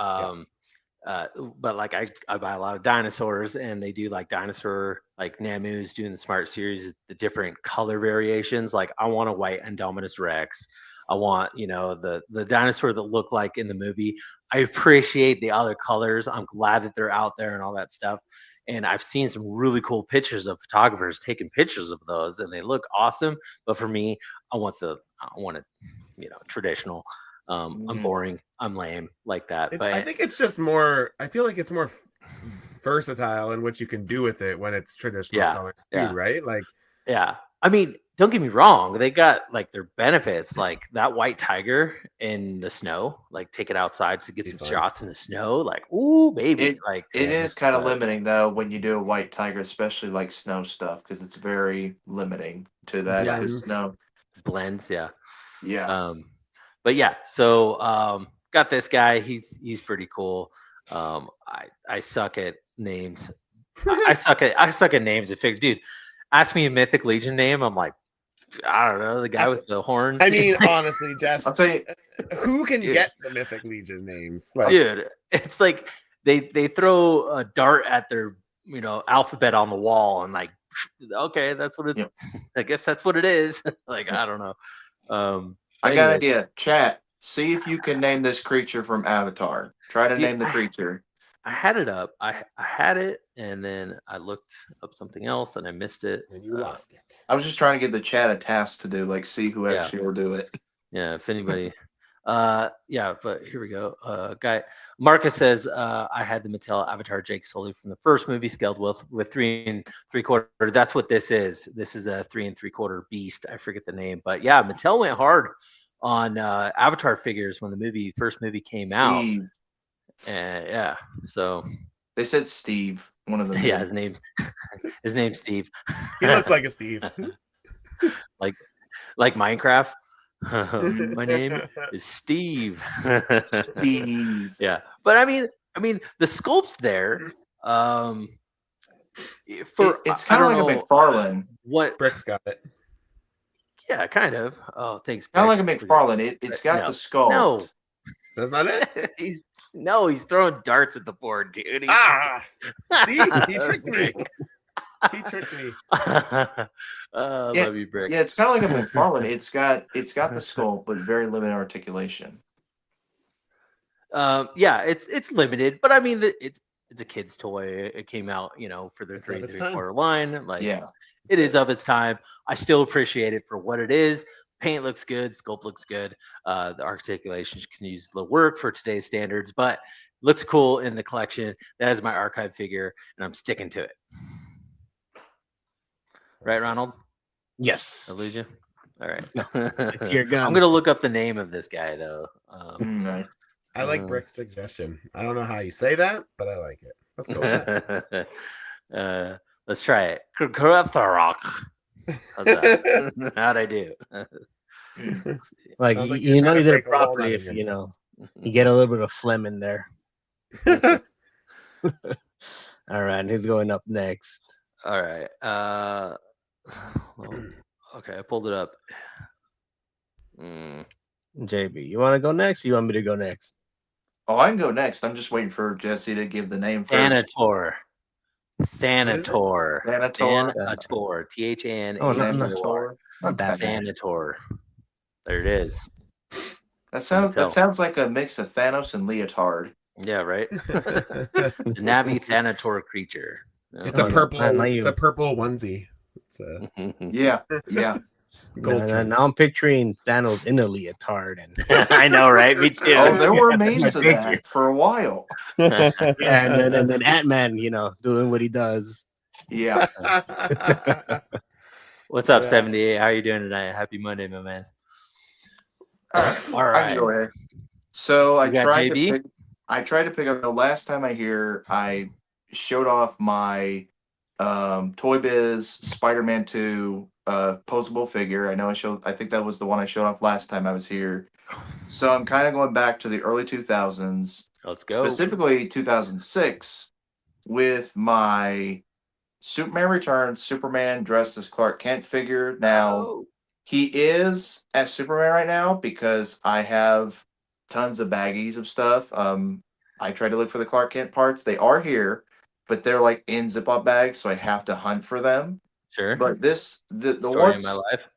But like I buy a lot of dinosaurs, and they do like dinosaur, like Namu's doing the Smart Series, the different color variations. Like I want a white Indominus Rex. I want, the dinosaur that looked like in the movie. I appreciate the other colors. I'm glad that they're out there and all that stuff. And I've seen some really cool pictures of photographers taking pictures of those, and they look awesome. But for me, I want it, traditional. I'm boring. I'm lame like that. But I think it's just more. I feel like it's more versatile in what you can do with it when it's traditional colors too, right? Like, I mean, don't get me wrong. They got like their benefits, like that white tiger in the snow. Like take it outside to get some shots in the snow. Like, ooh, baby. It is kind of limiting though when you do a white tiger, especially like snow stuff, because it's very limiting to that snow blends. Yeah. But yeah, so got this guy. He's pretty cool. I suck at names. I suck at names and figure. Dude, ask me a Mythic Legion name. I'm like, I don't know, the guy with the horns. I mean, honestly, Jess, I'll tell you, who can get the Mythic Legion names? Like, dude, it's like they throw a dart at their alphabet on the wall and like, okay, that's what it. I guess that's what it is. Like I don't know. I got an idea. Chat. See if you can name this creature from Avatar. Try to name the creature. I had it up. I had it, and then I looked up something else, and I missed it. And you lost it. I was just trying to give the chat a task to do, like see who actually will do it. Yeah, if anybody. But here we go. Guy Marcus says I had the Mattel Avatar Jake Sully from the first movie scaled with 3 3/4. That's what this is. This is a 3 3/4 beast. I forget the name, but yeah, Mattel went hard on Avatar figures when the first movie came out. And so they said Steve. One of them. Yeah, his name's Steve. He looks like a Steve. like Minecraft. My name is Steve. Steve. Yeah, but I mean, the sculpt's there. For It's I kind of don't like a know McFarlane. what. Brick's got it. Yeah, kind of. Oh, thanks, Kind of Brick. like a McFarlane. It's got the sculpt. No, That's not it. he's throwing darts at the board, dude. See, he tricked me. He tricked me. Love you, Brick. Yeah, it's kind of like a McFarlane. It's got the sculpt, but very limited articulation. Yeah, it's limited, but I mean, it's a kid's toy. It came out, for their It's of its 3/4 line. Like, Yeah. it is of its time. I still appreciate it for what it is. Paint looks good, sculpt looks good. The articulation can use the work for today's standards, but looks cool in the collection. That is my archive figure, and I'm sticking to it. Right, Ronald? Yes. I lose you? All right. It's your gun. I'm gonna look up the name of this guy though. I like Brick's suggestion. I don't know how you say that, but I like it. Let's go with that. Let's try it. Krotharok. How'd I do? Like, Sounds like you you're know, trying you to did it break a walnut properly in if your you get a little bit of phlegm in there. All right, who's going up next? All right. Okay, I pulled it up. JB, you want to go next? Or you want me to go next? Oh, I can go next. I'm just waiting for Jesse to give the name first. Thanator. Thanator. Thanator. Thanator. Not that bad. Thanator. There it is. That sounds like a mix of Thanos and Leotard. Yeah, right. The Navi Thanator creature. It's a purple. It's a purple onesie. It's a Yeah. gold. Now I'm picturing Thanos in a leotard, and I know, right? Me too. Oh, there were memes of that for a while. yeah, and then Ant-Man, doing what he does. Yeah. What's up, Yes. 78? How are you doing tonight? Happy Monday, my man. All right. All I right. can go ahead. So You got JB? I tried to pick up the last time I showed off my Toy Biz Spider-Man 2 posable figure. I think that was the one I showed off last time I was here. So I'm kind of going back to the early 2000s, Let's go. specifically 2006, with my Superman Returns Superman dressed as Clark Kent figure. Now, he is as Superman right now because I have tons of baggies of stuff. I tried to look for the Clark Kent parts. They are here, but they're like in Ziploc bags, so I have to hunt for them. Sure. But the Story of my life.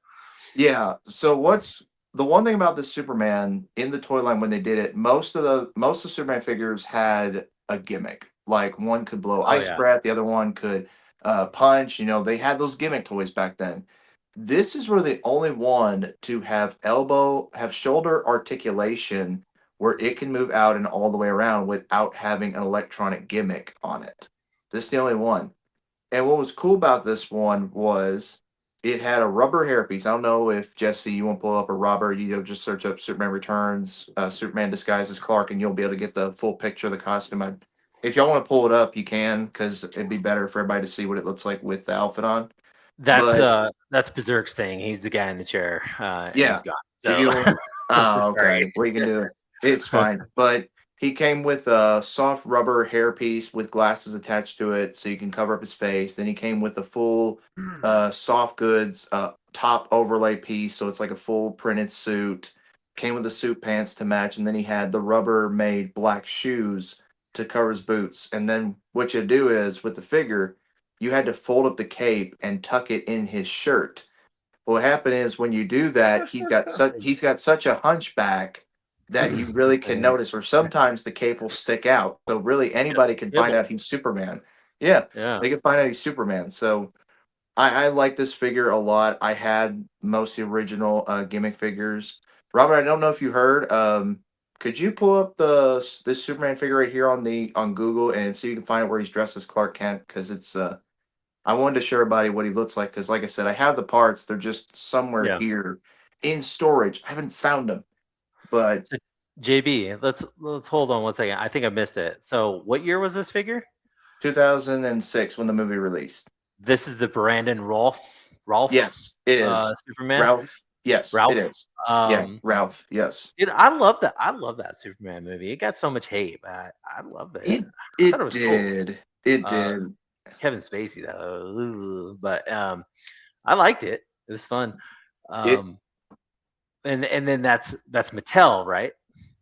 Yeah. So what's the one thing about this Superman in the toy line when they did it? Most of the Superman figures had a gimmick. Like one could blow ice breath, the other one could punch. They had those gimmick toys back then. This is where the only one to have shoulder articulation where it can move out and all the way around without having an electronic gimmick on it. This is the only one. And what was cool about this one was it had a rubber hairpiece. I don't know if, Jesse, you want to pull up a rubber. Just search up Superman Returns, Superman disguised as Clark, and you'll be able to get the full picture of the costume. If y'all want to pull it up, you can, because it'd be better for everybody to see what it looks like with the outfit on. That's Berserk's thing. He's the guy in the chair. And Yeah. he's gone. So. Okay. What you can do, it's fine. But he came with a soft rubber hairpiece with glasses attached to it, so you can cover up his face. Then he came with a full soft goods top overlay piece, so it's like a full printed suit. Came with the suit pants to match, and then he had the rubber made black shoes to cover his boots. And then what you do is with the figure, you had to fold up the cape and tuck it in his shirt. What happened is when you do that, he's got such a hunchback that you really can notice, or sometimes the cape will stick out. So really anybody can find out he's Superman. Yeah, they can find out he's Superman. So I like this figure a lot. I had most of the original gimmick figures. Robert, I don't know if you heard. Could you pull up this Superman figure right here on Google and so you can find out where he's dressed as Clark Kent? Because it's I wanted to show everybody what he looks like because, like I said, I have the parts. They're just somewhere here in storage. I haven't found them. But So, JB, let's hold on one second. I think I missed it. So, what year was this figure? 2006 when the movie released. This is the Brandon Rolfe. Yes, it is. Superman. Ralph. Yes, Ralph. it is. Yeah, Ralph. Yes. Dude, I love that. I love that Superman movie. It got so much hate. I love it. It I thought it it was cool. did. It Uh, did. Kevin Spacey though, ooh, but I liked it. It was fun. It And then that's Mattel, right?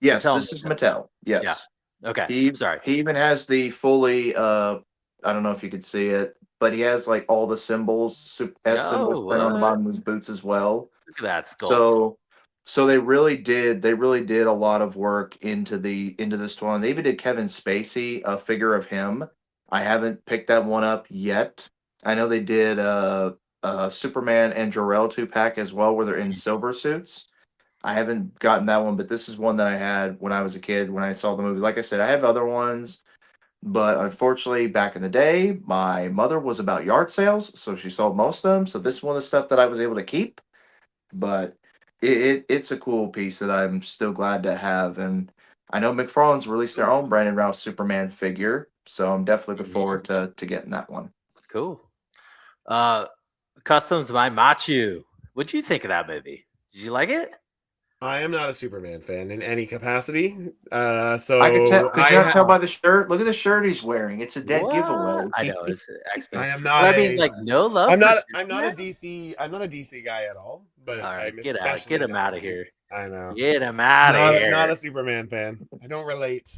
yes, Mattel this made is this. Mattel. Yeah. Yes. Okay. He Sorry. he even has the fully I don't know if you could see it, but he has like all the symbols, S symbols Oh, printed on the what? bottom of his boots as well. Look at that sculpt. So they really did a lot of work into this one. They even did Kevin Spacey, a figure of him. I haven't picked that one up yet. I know they did Superman and Jor-El 2-pack as well, where they're in silver suits. I haven't gotten that one, but this is one that I had when I was a kid when I saw the movie. Like I said, I have other ones, but unfortunately, back in the day, my mother was about yard sales, so she sold most of them. So this is one of the stuff that I was able to keep. But it's a cool piece that I'm still glad to have. And I know McFarlane's released their own Brandon Routh Superman figure, so I'm definitely looking forward to getting that one. Cool. Customs by Matchu. What'd you think of that movie? Did you like it? I am not a Superman fan in any capacity. So I could tell. Could I you not tell have. by the shirt? Look at the shirt he's wearing. It's a dead What? giveaway. I know it's X-Men. I am But not I mean, a. like, no love I'm for not. I'm not a Superman? DC. I'm not a DC guy at all. But All right, I'm get out. especially Get him not out a of here. I know. Get him out of here. Not a Superman fan. I don't relate.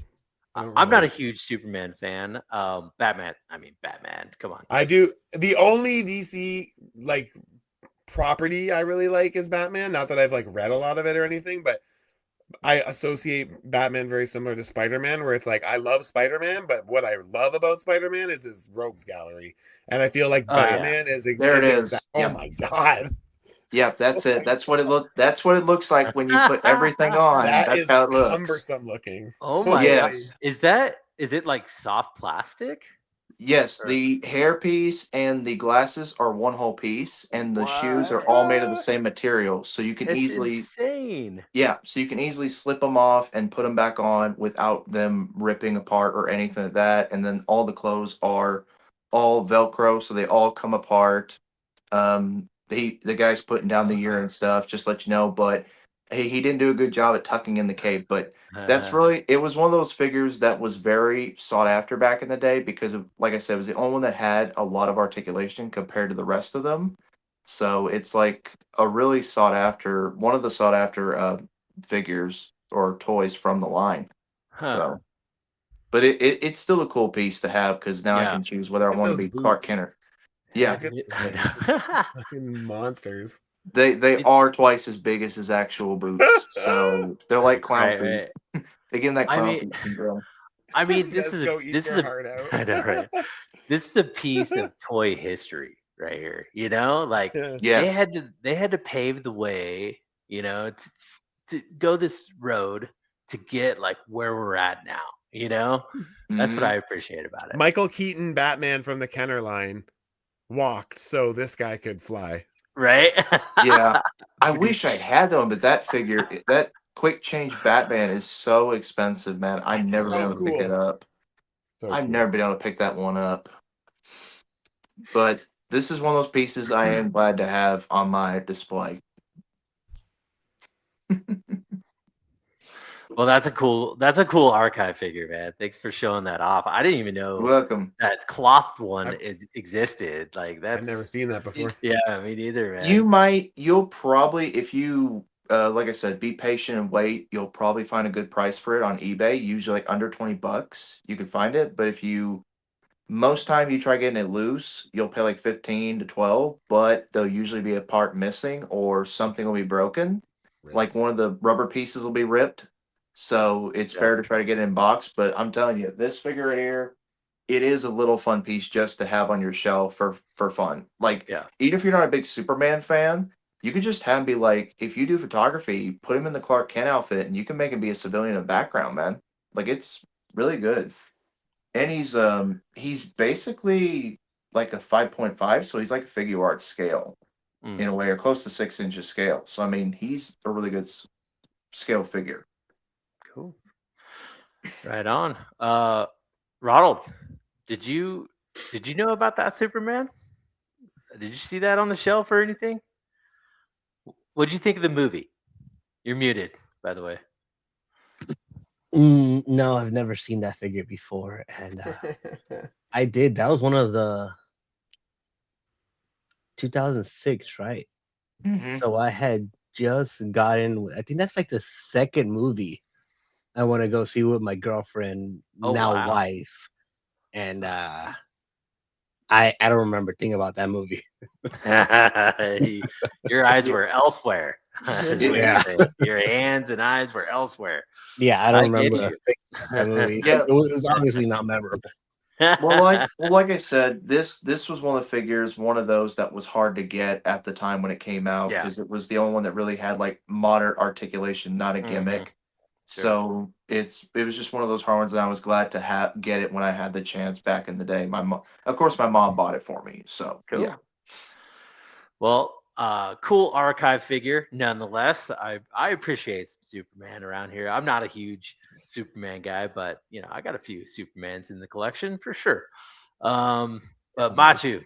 I'm not a huge Superman fan. Batman. I mean, Batman. Come on. I do. The only DC like property I really like is Batman. Not that I've like read a lot of it or anything, but I associate Batman very similar to Spider-Man, where it's like I love Spider-Man, but what I love about Spider-Man is his rogues gallery, and I feel like Oh, yeah. Batman is There it is. Oh Yep. my god, Yep, that's it. That's what it looks like when you put everything on. that That's is how it looks. cumbersome looking. Oh my Yes. god. Is it like soft plastic? Yes, Or- the hairpiece and the glasses are one whole piece, and the shoes are all made of the What? same material. So you can It's easily, insane. so you can easily slip them off and put them back on without them ripping apart or anything like that. And then all the clothes are all Velcro, so they all come apart. The guy's putting down the urine stuff, just to let you know, but he didn't do a good job at tucking in the cape. But it was one of those figures that was very sought after back in the day because of, like I said, it was the only one that had a lot of articulation compared to the rest of them. So it's like a really one of the sought after figures or toys from the line. Huh. So, but it's still a cool piece to have because now I Yeah. can choose whether I Look at want to those be Clark boots. Kent or yeah. Look at I those know. fucking monsters. They are twice as big as his actual boots, so they're like clown feet. Right. They give him that I clown mean, feet syndrome. this is Nesco, eat your heart out. I know, right? This is a piece of toy history right here. You know, like Yes. they had to pave the way, you know, to go this road to get like where we're at now. You know, that's what Mhm. I appreciate about it. Michael Keaton, Batman from the Kenner line, walked so this guy could fly. Right? Yeah. I wish I had them, but that quick change Batman is so expensive, man. I've It's never been so able to pick it cool. up. So I've cool. never been able to pick that one up. But this is one of those pieces I am glad to have on my display. Well, that's a cool archive figure, man. Thanks for showing that off. I didn't even You're know welcome. that cloth one existed. Like I've never that's seen that before. yeah, me neither, man. You'll probably, if you, like I said, be patient and wait, you'll probably find a good price for it on eBay. Usually like under $20, you can find it. But most time you try getting it loose, you'll pay like 15 to 12, but there'll usually be a part missing or something will be broken. Like one of the rubber pieces will be ripped. So it's fair to try to get it in box. But I'm telling you, this figure right here, it is a little fun piece just to have on your shelf for fun. Like, even if you're not a big Superman fan, you could just have him be like, if you do photography, put him in the Clark Kent outfit, and you can make him be a civilian in the background, man. Like, it's really good. And he's basically like a 5.5, so he's like a figure art scale in a way, or close to 6 inches scale. So I mean, he's a really good scale figure. Cool. Right on. Ronald, did you know about that Superman? Did you see that on the shelf or anything? What'd you think of the movie? You're muted, by the way. No, I've never seen that figure before, and I did. That was one of the 2006, right? Mhm. So I had just gotten. I think that's like the second movie I want to go see with my girlfriend, Oh, now wow. wife, and I don't remember thinking about that movie. Your eyes were elsewhere. Is what Yeah. you're saying. Your hands and eyes were elsewhere. Yeah, I don't I get remember you. that movie. Yeah. It was obviously not memorable. Well, like I said, this was one of the figures, one of those that was hard to get at the time when it came out Yeah. because it was the only one that really had like modern articulation, not a Mhm. gimmick. Sure. So it was just one of those hard ones, and I was glad to get it when I had the chance back in the day. Of course, my mom bought it for me. So Cool. yeah. Well, cool archive figure nonetheless. I appreciate some Superman around here. I'm not a huge Superman guy, but I got a few Supermans in the collection for sure. But Machu,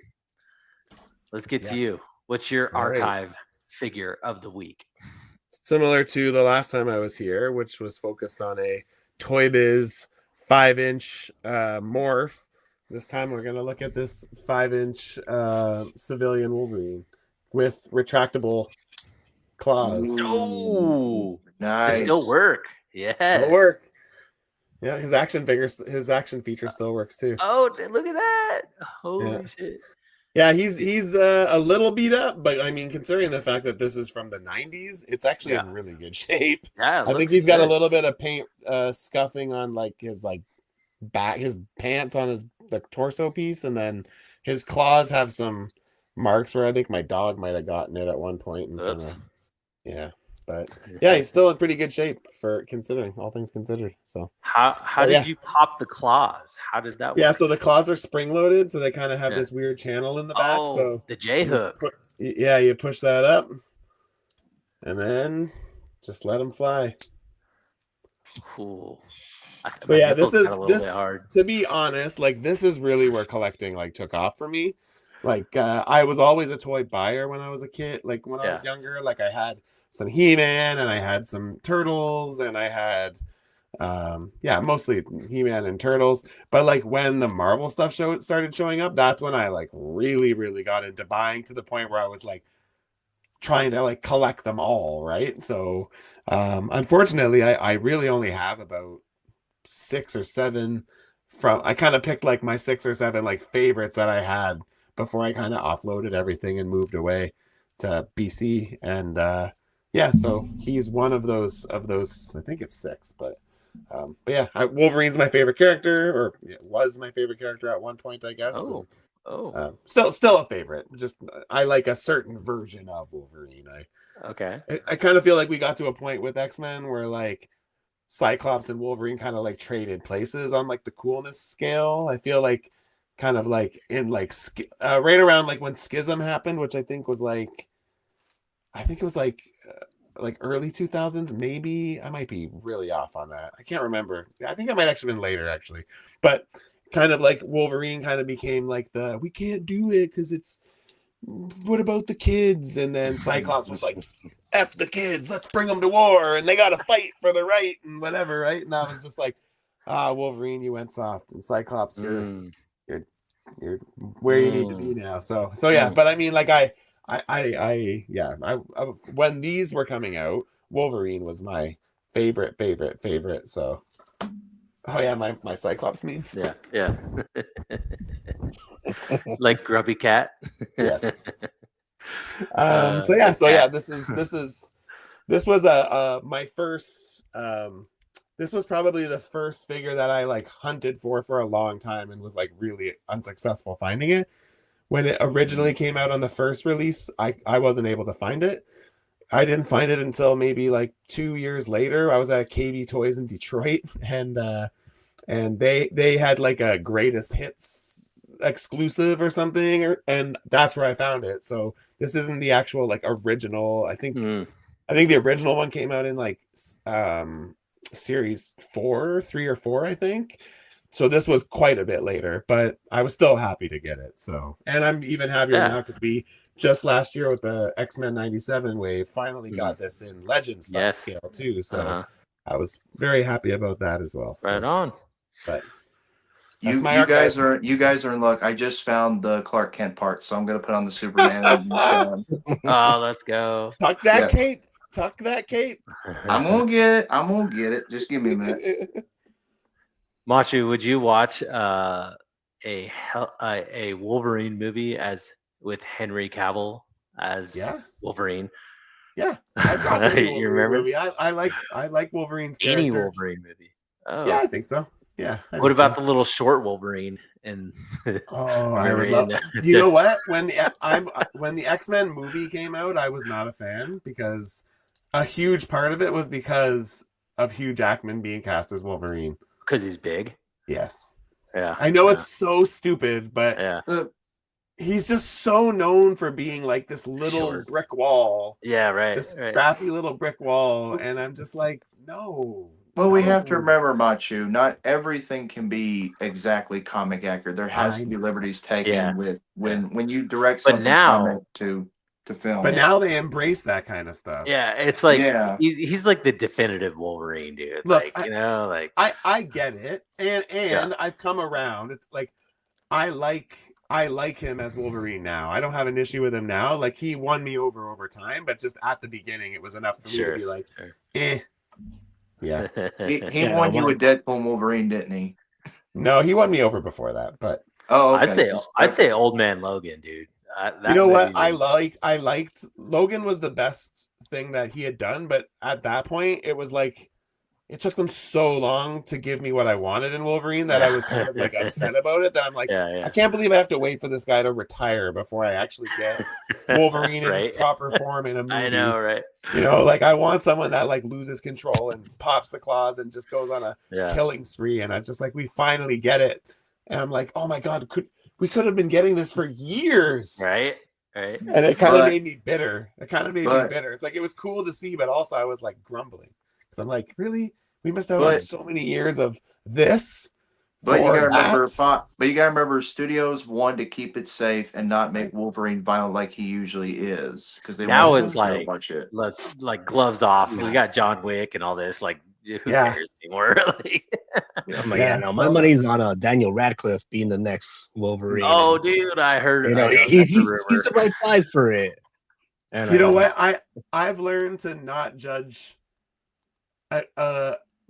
let's get to you. Yes. What's your All right. archive figure of the week? Similar to the last time I was here, which was focused on a Toy Biz 5-inch morph. This time we're going to look at this 5-inch civilian Wolverine with retractable claws. Oh, Nice. they still work. Yes. It'll work. Yeah, his action feature still works too. Oh, look at that. Holy shit. Yeah, he's a little beat up, but I mean, considering the fact that this is from the 90s, it's actually in really good shape. Yeah, I think he's got a little bit of paint scuffing on like his back, his pants on the torso piece, and then his claws have some marks where I think my dog might have gotten it at one point. And yeah, but yeah, he's still in pretty good shape for considering all things considered. So how did you pop the claws? How did that work? Yeah, so the claws are spring loaded, so they kind of have this weird channel in the back. Oh, so the J hook. You push that up, and then just let them fly. Cool. But yeah, this hard. To be honest, like this is really where collecting like took off for me. Like I was always a toy buyer when I was a kid. Like when I was younger, like I had some He-Man and I had some Turtles and I had mostly He-Man and Turtles. But like when the Marvel stuff started showing up, that's when I like really got into buying to the point where I was like trying to like collect them all, right? So unfortunately I really only have about 6 or 7 I kind of picked like my 6 or 7 like favorites that I had before I kind of offloaded everything and moved away to BC. And so he's one of those I think it's 6, but yeah, Wolverine's my favorite character, or it was my favorite character at one point, I guess. Still a favorite. Just I like a certain version of Wolverine. I kind of feel like we got to a point with X-Men where like Cyclops and Wolverine kind of like traded places on like the coolness scale. I feel like kind of like in like right around like when Schism happened, which I think was like early 2000s, maybe. I might be really off on that. I can't remember. I think it might actually been later actually. But kind of like Wolverine kind of became like we can't do it because it's what about the kids? And then Cyclops was like, F the kids, let's bring them to war, and they got to fight for the right and whatever, right? And I was just like, Wolverine, you went soft, and Cyclops, you're where you need to be now. So yeah, but I mean, like when these were coming out, Wolverine was my favorite. So, oh yeah, my Cyclops meme. Yeah. Like Grubby Cat. Yes. This was my first. This was probably the first figure that I like hunted for a long time and was like really unsuccessful finding it. When it originally came out on the first release, I wasn't able to find it. I didn't find it until maybe like 2 years later. I was at KB Toys in Detroit, and they had like a greatest hits exclusive or something, and that's where I found it. So this isn't the actual like original. I think the original one came out in like series 3 or 4, I think. so this was quite a bit later, but I was still happy to get it. So, and I'm even happier now because we just last year with the X-Men 97 wave finally got this in Legends Yes. scale too. So I was very happy about that as well. Right So, on. but You guys are in luck. I just found the Clark Kent part, so I'm gonna put on the Superman. Oh, let's go. Tuck that cape. Tuck that cape. I'm gonna get it. Just give me a minute. Machu, would you watch a Wolverine movie with Henry Cavill as Wolverine? Yeah, I'd watch any Wolverine You remember? movie. I like Wolverine's character. Any Wolverine movie. Oh. Yeah, I think so. Yeah. What about the little short Wolverine? And I would love. You know what? When the X-Men movie came out, I was not a fan because a huge part of it was because of Hugh Jackman being cast as Wolverine. Because he's big. Yes. Yeah. I know it's so stupid, but he's just so known for being like this little brick wall. Yeah, right. This scrappy little brick wall, and I'm just like, no. Well, we have to remember, Machu, not everything can be exactly comic accurate. There has to be liberties taken with when you direct something comic to film. But now they embrace that kind of stuff. Yeah, it's like he's like the definitive Wolverine, dude. Look, like I get it, and I've come around. It's like I like him as Wolverine now. I don't have an issue with him now. Like he won me over time, but just at the beginning, it was enough for me to be like, eh. Yeah, he won you with Deadpool and Wolverine, didn't he? No, he won me over before that. But okay. I'd say Old Man Logan, dude. You know what? I liked Logan was the best thing that he had done, but at that point, it was like it took them so long to give me what I wanted in Wolverine that I was kind of like upset about it. That I'm like, I can't believe I have to wait for this guy to retire before I actually get Wolverine in his proper form in a movie. I know, right? You know, like I want someone that like loses control and pops the claws and just goes on a killing spree. And I just like, we finally get it. And I'm like, oh my God, we could have been getting this for years. Right. And it kind of made me bitter. It's like, it was cool to see, but also I was like grumbling. I'm like, really? We missed out on so many years of this. But you gotta remember, studios wanted to keep it safe and not make Wolverine violent like he usually is, because they now it's like let's like gloves off. We got John Wick and all this. Like, who cares anymore? My money's on Daniel Radcliffe being the next Wolverine. Oh, dude, I heard. He's the right size for it. And you know what? I've learned to not judge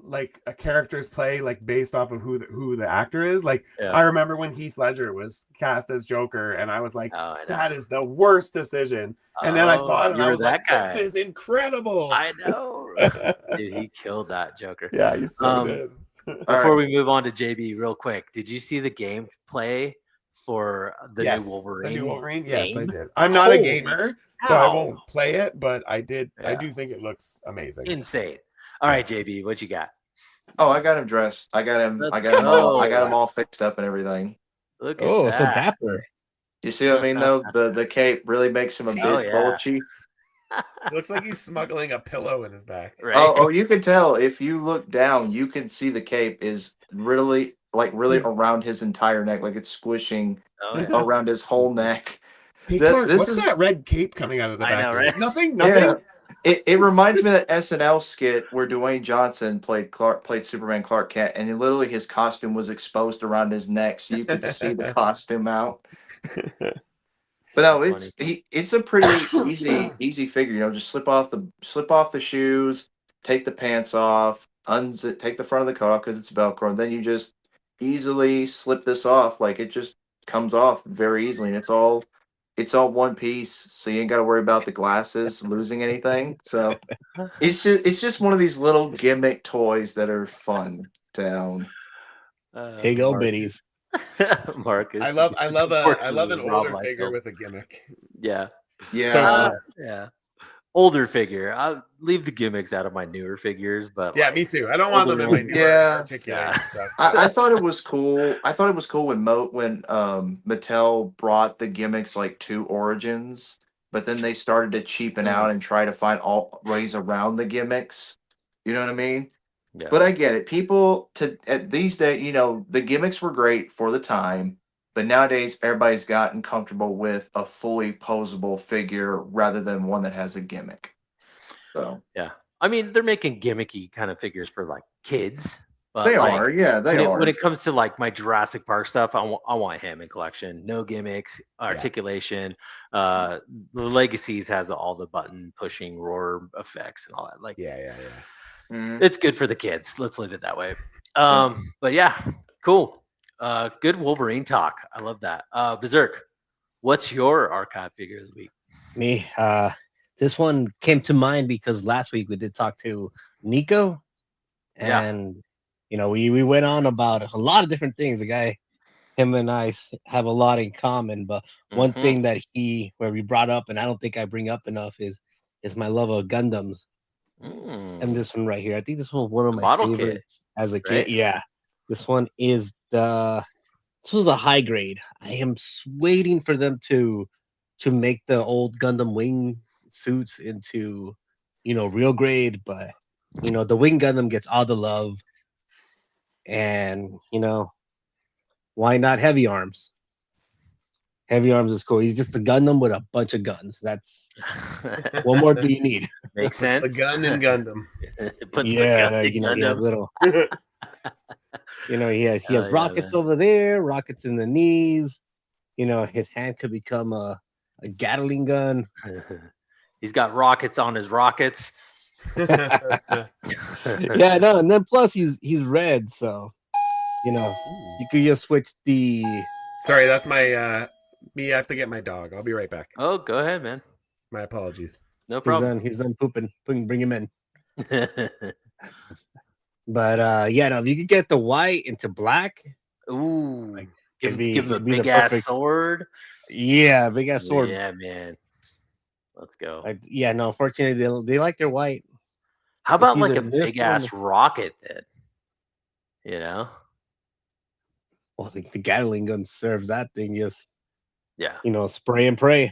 like a character's play like based off of who the actor is. Like I remember when Heath Ledger was cast as Joker, and I was like, that is the worst decision. And then I saw it, and I was like, this is incredible. I know, dude. He killed that Joker. Yeah, he's so good. Before we move on to JB, real quick, did you see the gameplay for the new Wolverine? The new Wolverine, yes, I did. I'm not a gamer, so I won't play it, but I did. I do think it looks amazing. Insane. All right, JB, what you got? Oh, I got him dressed. I got him all fixed up and everything. Look at that. So dapper. You see what I mean, though? The cape really makes him a bit bulgy. Looks like he's smuggling a pillow in his back. Right? Oh, you can tell if you look down, you can see the cape is really around his entire neck, like it's squishing around his whole neck. Hey, Clark, what's that red cape coming out of the back? I know, right? Nothing. Yeah. It reminds me of that SNL skit where Dwayne Johnson played Superman Clark Kent, and literally his costume was exposed around his neck, so you could see the costume out. But no, it's a pretty easy figure. You know, just slip off the shoes, take the pants off, unzip, take the front of the coat off because it's Velcro, and then you just easily slip this off. Like it just comes off very easily, and it's all one piece, so you ain't got to worry about the glasses losing anything. So it's just one of these little gimmick toys that are fun to own. Take old biddies. Marcus. I love an older figure with a gimmick. Yeah. So, older figure. I'll leave the gimmicks out of my newer figures, but me too. I don't want them in my newer articulated stuff. I thought it was cool. I thought it was cool when Mattel brought the gimmicks like to Origins, but then they started to cheapen out and try to find all ways around the gimmicks. You know what I mean? Yeah. But I get it. People at these days, you know, the gimmicks were great for the time, but nowadays everybody's gotten comfortable with a fully posable figure rather than one that has a gimmick. So Yeah. I mean, they're making gimmicky kind of figures for like kids, but they like are, yeah, they are. when it comes to like my Jurassic Park stuff, I want Hammond collection, no gimmicks, articulation. The Legacies has all the button pushing roar effects and all that. Like, Yeah. it's good for the kids. Let's leave it that way. But yeah, cool. Good Wolverine talk. I love that. Berserk, what's your archive figure of the week? Me, this one came to mind because last week we did talk to Nico, and you know we went on about a lot of different things. The guy, him and I have a lot in common, but one thing that where we brought up, and I don't think I bring up enough, is my love of Gundams. And this one right here, I think this was one of The my model favorites as a kid. right? Yeah, this one is this was a high grade. I am waiting for them to make the old Gundam wing suits into, you know, real grade, but you know, the wing Gundam gets all the love, and you know, why not Heavy Arms? Heavy Arms is cool. He's just a Gundam with a bunch of guns. That's what more do you need? Makes sense. The gun in Gundam. Puts Yeah, the gun in you know, he has Gundam. little. You know, he has Yeah, rockets man. over there, rockets in the knees. You know, his hand could become a Gatling gun. He's got rockets on his rockets. Yeah, no, and then plus he's red, so you know you could just switch the. Sorry, that's my me. I have to get my dog. I'll be right back. Oh, go ahead, man. My apologies. No problem. He's done pooping. Bring him in. But yeah, no, if you could get the white into black, Ooh, like, give him a it'd be the big ass perfect. sword. Yeah, big ass sword. Yeah, man. Let's go. Like, yeah, no, unfortunately they like their white. How about like either a this big ass rocket then? You know? Well, I think the Gatling gun serves that thing. Just Yeah. you know, spray and pray,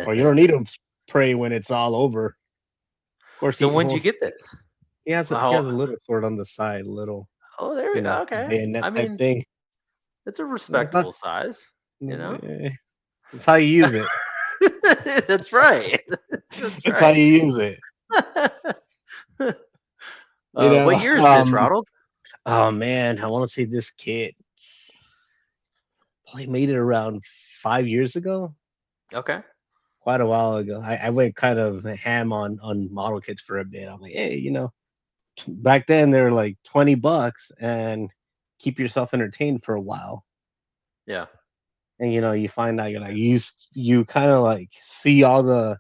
or you don't need to pray when it's all over. Of course. So when'd you get this? He has a little sword on the side, little. Oh, there we go. Okay. Bayonet I type mean, thing. it's a respectable size. You know? It's how you use it. That's right. That's how you use it. You know, what year is this, Ronald? Oh man, I want to say this kit probably made it around 5 years ago. Okay. Quite a while ago. I went kind of ham on model kits for a bit. I'm like, hey, you know, back then they were like $20 and keep yourself entertained for a while. Yeah. And you know, you find out you're like you kind of like see all the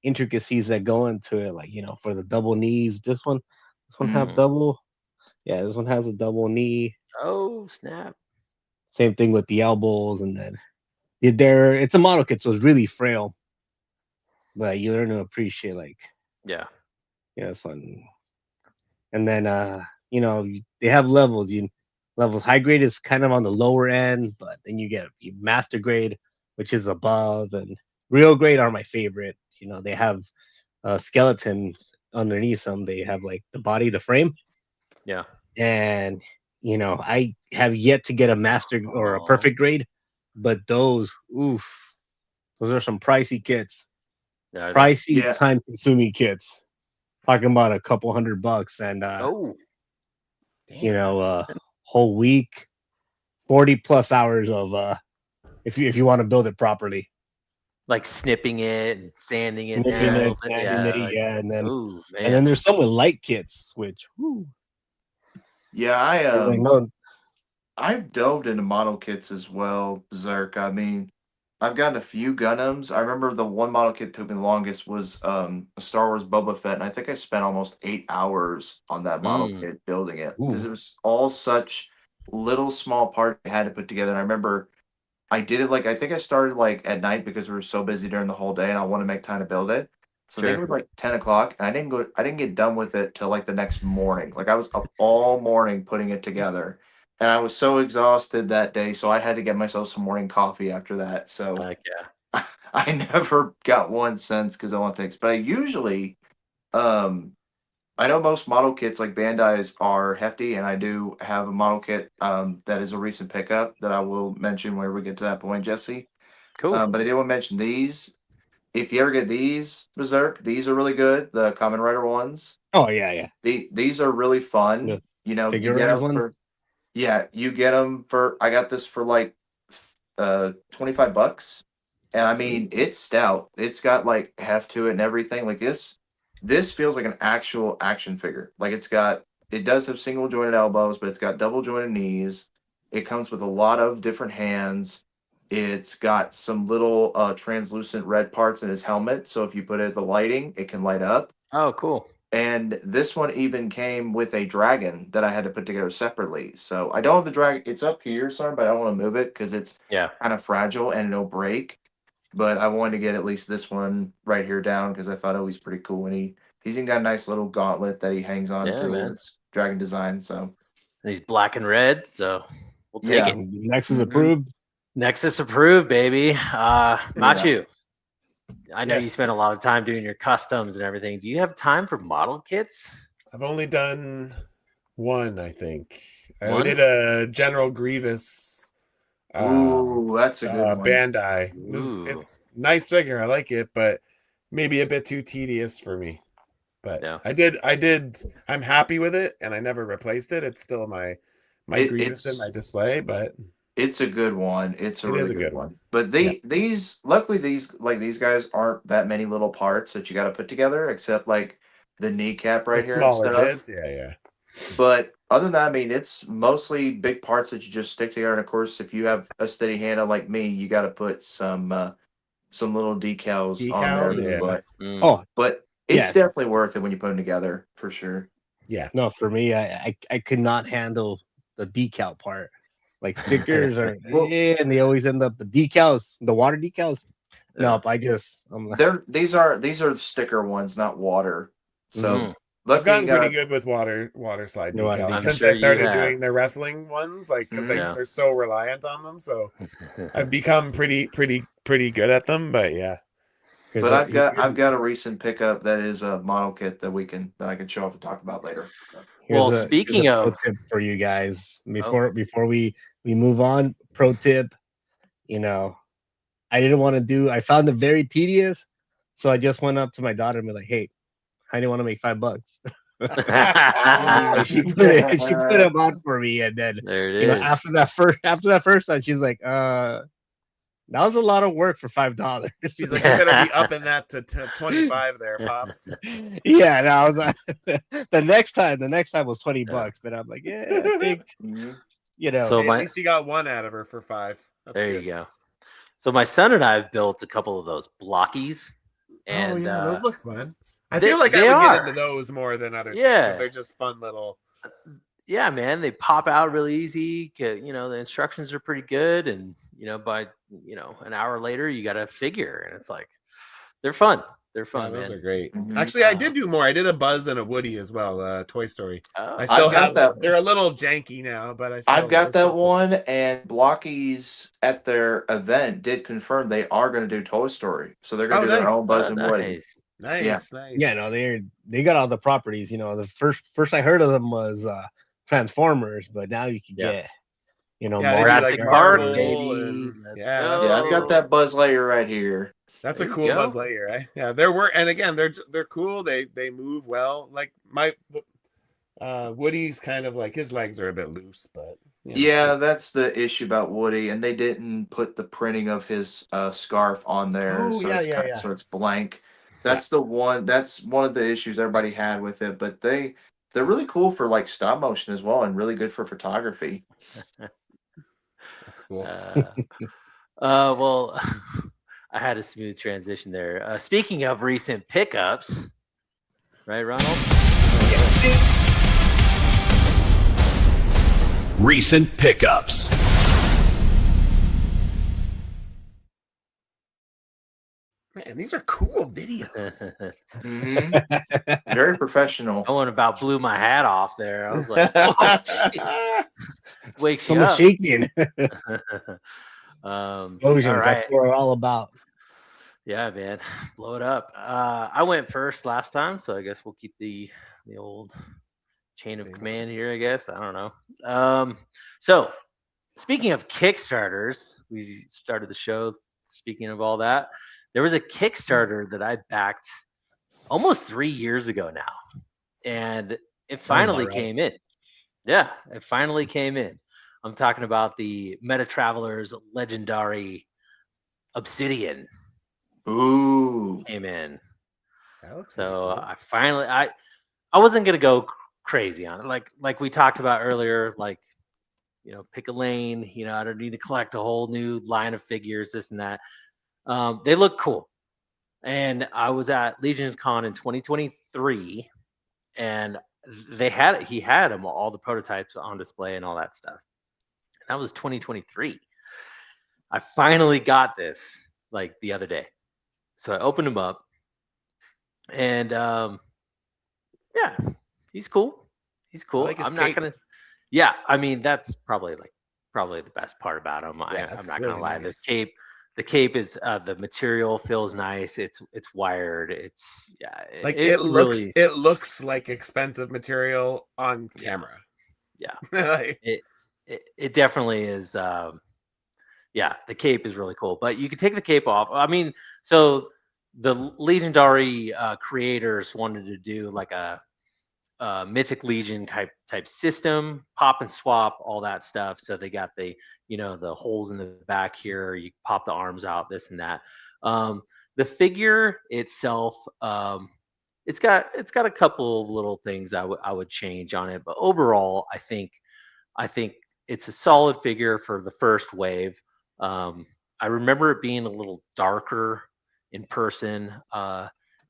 intricacies that go into it, like, you know, for the double knees. This one have double. Yeah, this one has a double knee. Oh, snap. Same thing with the elbows, and then it's a model kit, so it's really frail. But you learn to appreciate, like, Yeah. yeah, this one. And then you know, they have levels. Levels high grade is kind of on the lower end, but then you get master grade, which is above, and real grade are my favorite. You know, they have skeletons underneath them. They have like the body, the frame. Yeah. And you know, I have yet to get a master or a perfect grade, but those are some pricey kits. Yeah, Pricey, time-consuming kits. Talking about a couple $100, and you know, whole week, 40+ hours of if you want to build it properly. Like snipping it and sanding it. Yeah, and then ooh, man. and then there's some with light kits, which yeah, I've delved into model kits as well, Berserk. I mean, I've gotten a few Gundams. I remember the one model kit that took me the longest was a Star Wars Boba Fett, and I think I spent almost 8 hours on that model kit building it because it was all such little small parts I had to put together. And I remember I did it I think I started at night because we were so busy during the whole day, and I want to make time to build it. So I think it was like 10 o'clock, and I didn't get done with it till like the next morning. Like I was up all morning putting it together. And I was so exhausted that day, so I had to get myself some morning coffee after that. So I never got one since because of all it takes. But I usually I know most model kits like Bandai's are hefty, and I do have a model kit that is a recent pickup that I will mention where we get to that point, Jesse. Cool. But I did want to mention these. If you ever get these Berserk, these are really good. The Common Rider ones. Oh yeah, yeah. These are really fun. The You know, you get figurized them ones. for you get them for. I got this for like $25, and I mean it's stout. It's got like heft to it and everything. Like this feels like an actual action figure. Like it does have single jointed elbows, but it's got double jointed knees. It comes with a lot of different hands. It's got some little translucent red parts in his helmet, so if you put it at the lighting, it can light up. Oh, cool. And this one even came with a dragon that I had to put together separately. So I don't have the dragon. It's up here, sorry, but I don't want to move it because it's Yeah. kind of fragile and it'll break. But I wanted to get at least this one right here down because I thought it was pretty cool. And he's even got a nice little gauntlet that he hangs on Yeah, to. man. It's dragon design. So And he's black and red, so we'll take Yeah. it. Nexus Mhm. approved. Nexus approved, baby. Matchu, I know you Yes. spend a lot of time doing your customs and everything. Do you have time for model kits? I've only done one, I think. I One? did a General Grievous ooh, that's a good one. Bandai. Ooh. It's nice figure. I like it, but maybe a bit too tedious for me. But Yeah. I did. I'm happy with it, and I never replaced it. It's still my Grievous in my display, but It's a good one. It's a It is really a good good one. one. But these luckily these guys aren't that many little parts that you got to put together, except like the kneecap right the here and smaller stuff. bits. Yeah. But other than that, I mean, it's mostly big parts that you just stick together. And of course, if you have a steady hand like me, you got to put some little decals on there. Decals, yeah. Mm. Oh But it's yeah. definitely worth it when you put them together for sure. Yeah. No, for me, I could not handle the decal part. Like stickers are, Well- and they always end up the decals, the water decals. Yeah. Nope, I'm like, These are sticker ones, not water. So Mhm. I've luckily gotten you got pretty good with water slide Water decals decals. I'm since sure I you started have. doing the wrestling ones, like because Mhm. Yeah. they're so reliant on them. So I've become pretty good at them. But yeah, But I've got a recent pickup that is a model kit that I can show off and talk about later. Well, here's speaking a pro of- tip for you guys Oh. before we move on. Pro tip, I didn't want to do. I found it very tedious, so I just went up to my daughter and be like, "Hey, I didn't want to make $5." And she put it. She put them on for me, and then There it is. after that first time, she's like, that was a lot of work for $5." she's like, you better be upping that to 25 there, pops. Yeah, and I was like, the next time was $20, but I'm like, yeah, I think Mhm. So Hey, my- at least you got one out of her for 5. That's there good. you go. So my son and I have built a couple of those blockies. And Oh yeah, those look fun. I they- feel like they I would are. get into those more than other things. Yeah. 'Cause they're just fun little. yeah, man, they pop out really easy. The instructions are pretty good, and by an hour later, you got a figure, and it's like they're fun. They're fun, Yeah, those man. are great. Mhm. Actually, I did do more. I did a Buzz and a Woody as well. Toy Story. Oh, I still I've got have that. They're a little janky now, but I've got they're that still cool. one, and Blockies at their event did confirm they are going to do Toy Story, so they're going to Oh, do their nice. own Buzz and Woody. nice. Nice. yeah, no, they got all the properties. The first I heard of them was Transformers, but now you can Yeah. get Yeah, more they do, Jurassic like Park, Marvel baby. and- Let's yeah, go. that's Yeah, I've got that Buzz Lightyear right here. That's There a you cool go. Buzz Lightyear, right? Yeah, and again, they're cool. They move well. Like my Woody's kind of like his legs are a bit loose, but Yeah, that's the issue about Woody, and they didn't put the printing of his scarf on there, Oh, so yeah, it's yeah. so it's blank. That's one of the issues everybody had with it, but they're really cool for like stop motion as well, and really good for photography. that's cool. Well, I had a smooth transition there. Speaking of recent pickups, right, Ronald? Recent pickups. Man, these are cool videos. Mm-hmm. Very professional. I one about blew my hat off there. I was like, oh, jeez. Wakes you someone up. shaking. All Explosions. right. That's what we're all about. Yeah, man. Blow it up. I went first last time, so I guess we'll keep the the old chain of Same. command here, I guess. I don't know. So speaking of Kickstarters, we started the show. Speaking of all that, there was a Kickstarter that I backed almost 3 years ago now, and it finally right. came in. Yeah, it finally came in. I'm talking about the Meta Travelers Legendary Obsidian Ooh. came in. That looks pretty So cool. I finally I wasn't gonna go crazy on it. Like we talked about earlier, like pick a lane. I don't need to collect a whole new line of figures, this and that. They look cool. And I was at Legion's Con in 2023, and he had them all the prototypes on display and all that stuff. That was 2023. I finally got this like the other day, so I opened him up, and yeah, he's cool. He's I cool. like his I'm not cape. gonna. Yeah, I mean that's probably the best part about him. Yeah, I'm it's not really gonna lie. nice. The cape is the material feels nice. It's wired. It's Like it really it looks like expensive material on yeah camera. yeah Like, it definitely is. Yeah, the cape is really cool, but you can take the cape off. I mean, so the legendary creators wanted to do like a Mythic Legion type system, pop and swap, all that stuff. So they got the holes in the back here. You pop the arms out, this and that. The figure itself, it's got a couple of little things I would change on it, but overall, I think it's a solid figure for the first wave. I remember it being a little darker in person.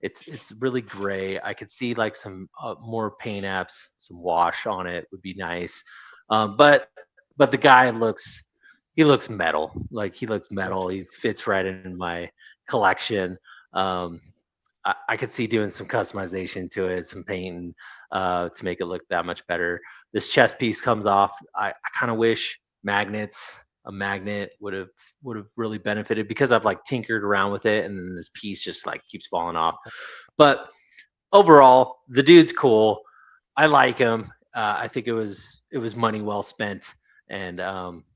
It's really gray. I could see like some more paint apps, some wash on it would be nice. But the guy looks metal. Like he looks metal. He fits right in my collection. I could see doing some customization to it, some painting to make it look that much better. This chest piece comes off. I kind of wish a magnet would have really benefited, because I've like tinkered around with it, and then this piece just like keeps falling off. But overall, the dude's cool. I like him. I think it was money well spent. And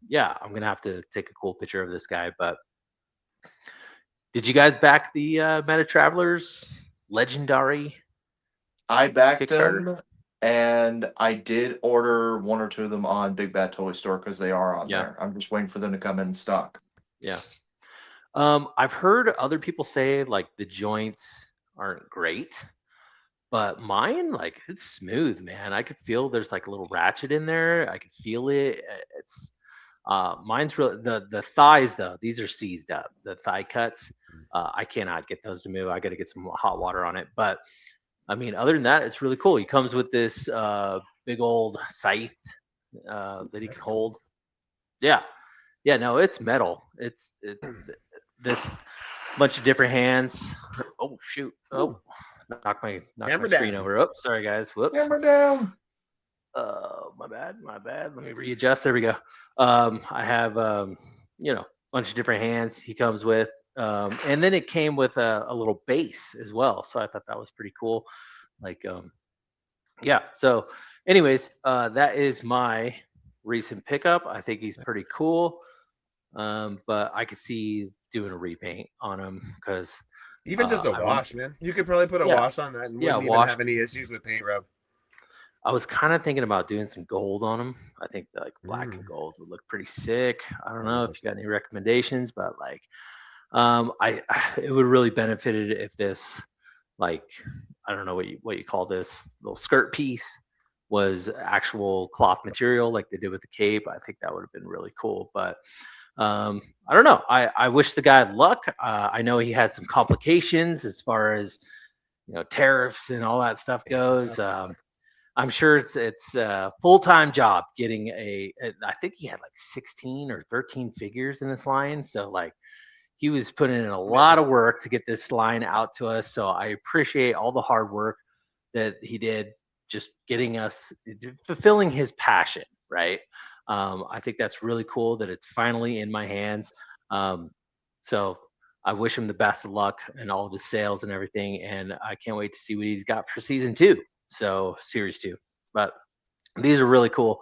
yeah, I'm gonna have to take a cool picture of this guy. But did you guys back the Meta Travelers Legendary I backed Kickstarter? them, and I did order one or two of them on Big Bad Toy Store because they are on Yeah, there. I'm just waiting for them to come in stock. yeah. I've heard other people say like the joints aren't great, but mine, like, it's smooth, man. I could feel there's like a little ratchet in there. I could feel it. It's mine's real. The thighs though, these are seized up. The thigh cuts, I cannot get those to move. I got to get some hot water on it. But I mean, other than that, it's really cool. He comes with this big old scythe that he can that's cool. hold. Yeah, yeah. No, it's metal. This bunch of different hands. Oh shoot! Oh, knock my Hammer screen down. over. Oh, sorry guys. Whoops. Hammer down. My bad. Let me readjust. There we go. I have bunch of different hands he comes with, and then it came with a little base as well. So I thought that was pretty cool. Like, yeah. So, anyways, that is my recent pickup. I think he's pretty cool. But I could see doing a repaint on him because Even just a I wash, man. You could probably put a yeah wash on that and yeah wouldn't even wash. have any issues with paint rub. I was kind of thinking about doing some gold on them. I think like black and Mm, gold would look pretty sick. I don't that would know if look you got good. any recommendations, but like, I it would really benefited if this, like, I don't know what you call this little skirt piece was actual cloth material like they did with the cape. I think that would have been really cool. But I don't know. I wish the guy luck. I know he had some complications as far as tariffs and all that stuff Yeah, goes. I'm sure it's a full-time job getting I think he had like 16 or 13 figures in this line. So like he was putting in a lot commitment. of work to get this line out to us. So I appreciate all the hard work that he did, just getting us, fulfilling his passion, right? I think that's really cool that it's finally in my hands. Um, so I wish him the best of luck in all of his sales and everything. And I can't wait to see what he's got for season 2. So series 2, but these are really cool.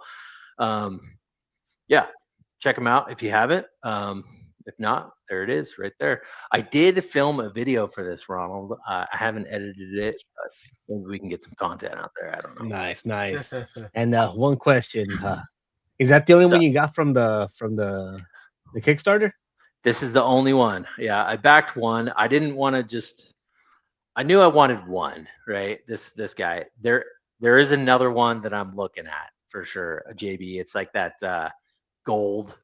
Yeah, check them out if you haven't. If not, there it is right there. I did film a video for this, Ronald. I haven't edited it, but maybe we can get some content out there. I don't know. Nice. And one question: is that the only So- one you got from the Kickstarter? This is the only one. Yeah, I backed one. I didn't want to just. I knew I wanted one, right? This guy. There is another one that I'm looking at for sure. A JB. It's like that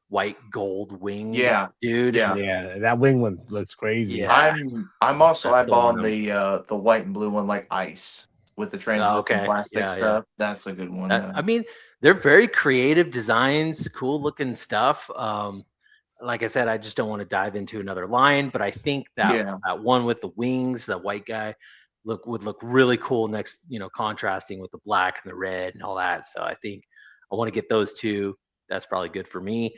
white gold wing. Yeah, dude. yeah. Yeah, that wing one looks crazy. Yeah. I'm also That's the one eyeballing the white and blue one like ice with the translucent okay. plastic Yeah, stuff. That's a good one. I mean, they're very creative designs, cool looking stuff. Like I said, I just don't want to dive into another line, but I think that that one with the wings, the white guy, would look really cool next, contrasting with the black and the red and all that. So I think I want to get those two. That's probably good for me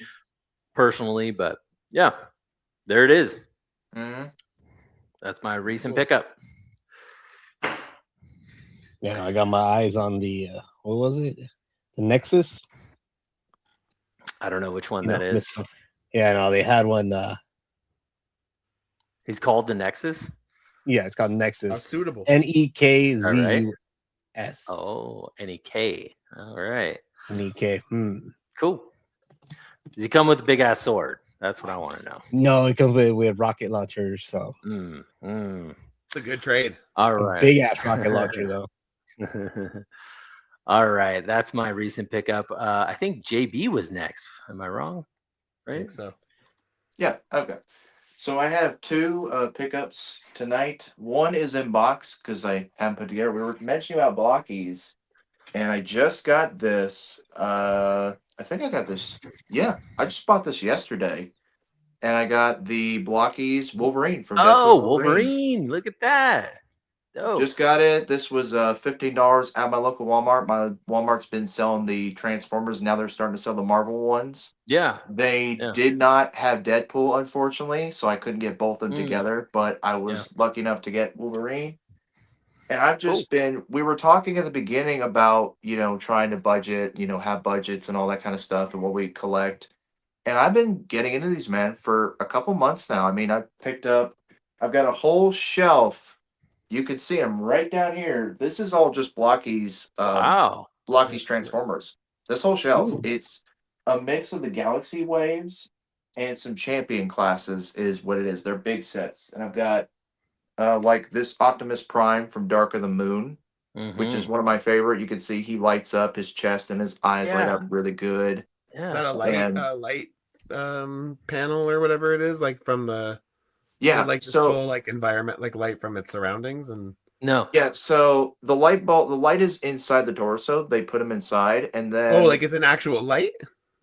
personally, but yeah, there it is. Mhm. That's my recent Cool. pickup. Yeah, I got my eyes on the what was it? The Nexus. I don't know which one You that know, is. Yeah, no, they had one. He's called the Nexus. Yeah, it's called How Nexus. suitable. NEKZUS. Oh, NEK. All right. NEK. Cool. Does he come with a big ass sword? That's what I want to know. No, it comes with rocket launchers. So It's a good trade. All a right. big ass rocket launcher though. All right. That's my recent pickup. I think JB was next. Am I wrong? I Right. think so. Yeah. Okay. So I have two pickups tonight. One is in box because I haven't put together. We were mentioning about blockies, and I just got this. I think I got this. Yeah, I just bought this yesterday, and I got the blockies Wolverine from Oh, Deadpool Wolverine. Wolverine. Look at that. Dope. Just got it. This was $15 at my local Walmart. My Walmart's been selling the Transformers. Now they're starting to sell the Marvel ones. Yeah. They Yeah. did not have Deadpool, unfortunately, so I couldn't get both of them together. But I was lucky enough to get Wolverine. And I've just been. We were talking at the beginning about trying to budget, have budgets and all that kind of stuff and what we collect. And I've been getting into these, man, for a couple months now. I mean, I've got a whole shelf. You can see them right down here. This is all just Blocky's Wow. Transformers. This whole shelf. Ooh. It's a mix of the Galaxy Waves and some Champion classes is what it is. They're big sets. And I've got like this Optimus Prime from Dark of the Moon, which is one of my favorite. You can see he lights up his chest and his eyes light up really good. Yeah. Is that a light panel or whatever it is, like from the this whole like environment, like light from its surroundings? And No. Yeah, so the light is inside the torso. They put them inside, and then like it's an actual light.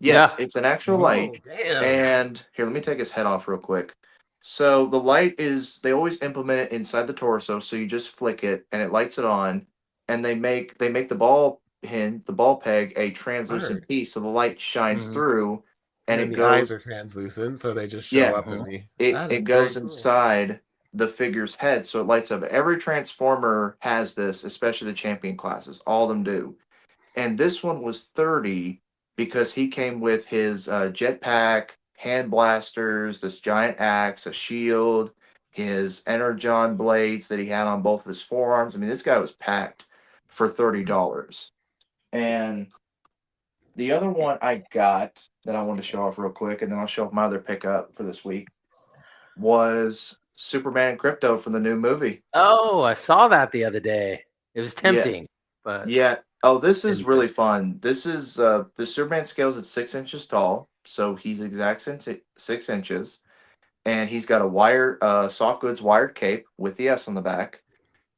yes, Yeah. it's an actual light. Damn. And here, let me take his head off real quick. So the light is they always implement it inside the torso, so you just flick it and it lights it on, and they make the ball peg a translucent piece, so the light shines through, and then it the goes. eyes are translucent, so they just show up in the. It goes inside the figure's head, so it lights up. Every Transformer has this, especially the Champion classes. All of them do. And this one was 30 because he came with his jetpack, hand blasters, this giant axe, a shield, his energon blades that he had on both of his forearms. I mean, this guy was packed for $30. And the other one I got that I wanted to show off real quick, and then I'll show off my other pickup for this week, was Superman and Crypto from the new movie. Oh, I saw that the other day. It was tempting, but Yeah. Oh, this is really fun. This is the Superman scales at 6 inches tall, so he's exact 6 inches, and he's got a soft goods wired cape with the S on the back,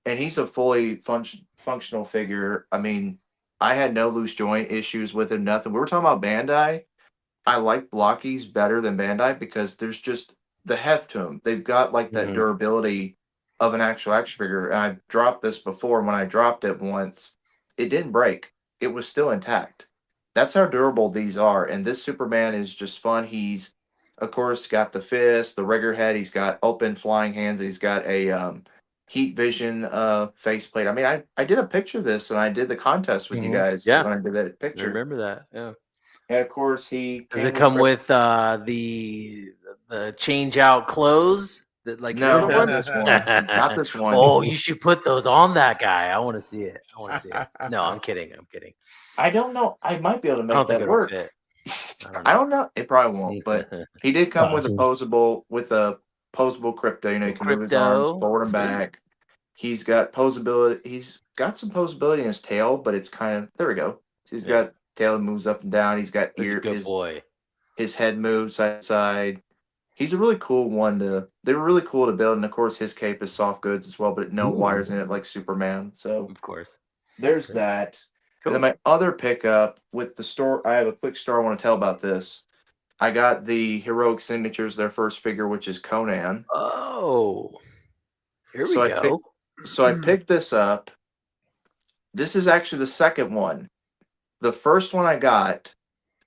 and he's a fully functional figure. I mean, I had no loose joint issues with him. Nothing. We were talking about Bandai. I like Blockies better than Bandai because there's just the heft to them. They've got like that durability of an actual action figure. And I've dropped this before. When I dropped it once, it didn't break. It was still intact. That's how durable these are. And this Superman is just fun. He's, of course, got the fist, the rigger head. He's got open flying hands. He's got a heat vision faceplate. I mean, I did a picture of this and I did the contest with you guys Yeah. when I did that I picture. remember that. Yeah. And of course, he Does it come with the change out clothes that like your No, other not one? this one. Not this one. Oh, you should put those on that guy. I want to see it. I want to see it. No, I'm kidding. I'm kidding. I don't know. I might be able to I make don't think that it'll work. fit. I don't know. It probably won't. But he did come with a posable crypto. You know, he can move his arms Crypto. forward and Sweet. back. He's got posability. He's got some posability in his tail, but it's kind of there we go. He's got tail that moves up and down. He's got He's a ear. good boy. His head moves side to side. He's a really cool one to. They were really cool to build, and of course, his cape is soft goods as well, but no wires in it like Superman. So Of course. there's that. Cool. And then my other pickup with the store, I have a quick story I want to tell about this. I got the Heroic Signatures, their first figure, which is Conan. Oh, here So we go. I picked this up. This is actually the second one. The first one I got,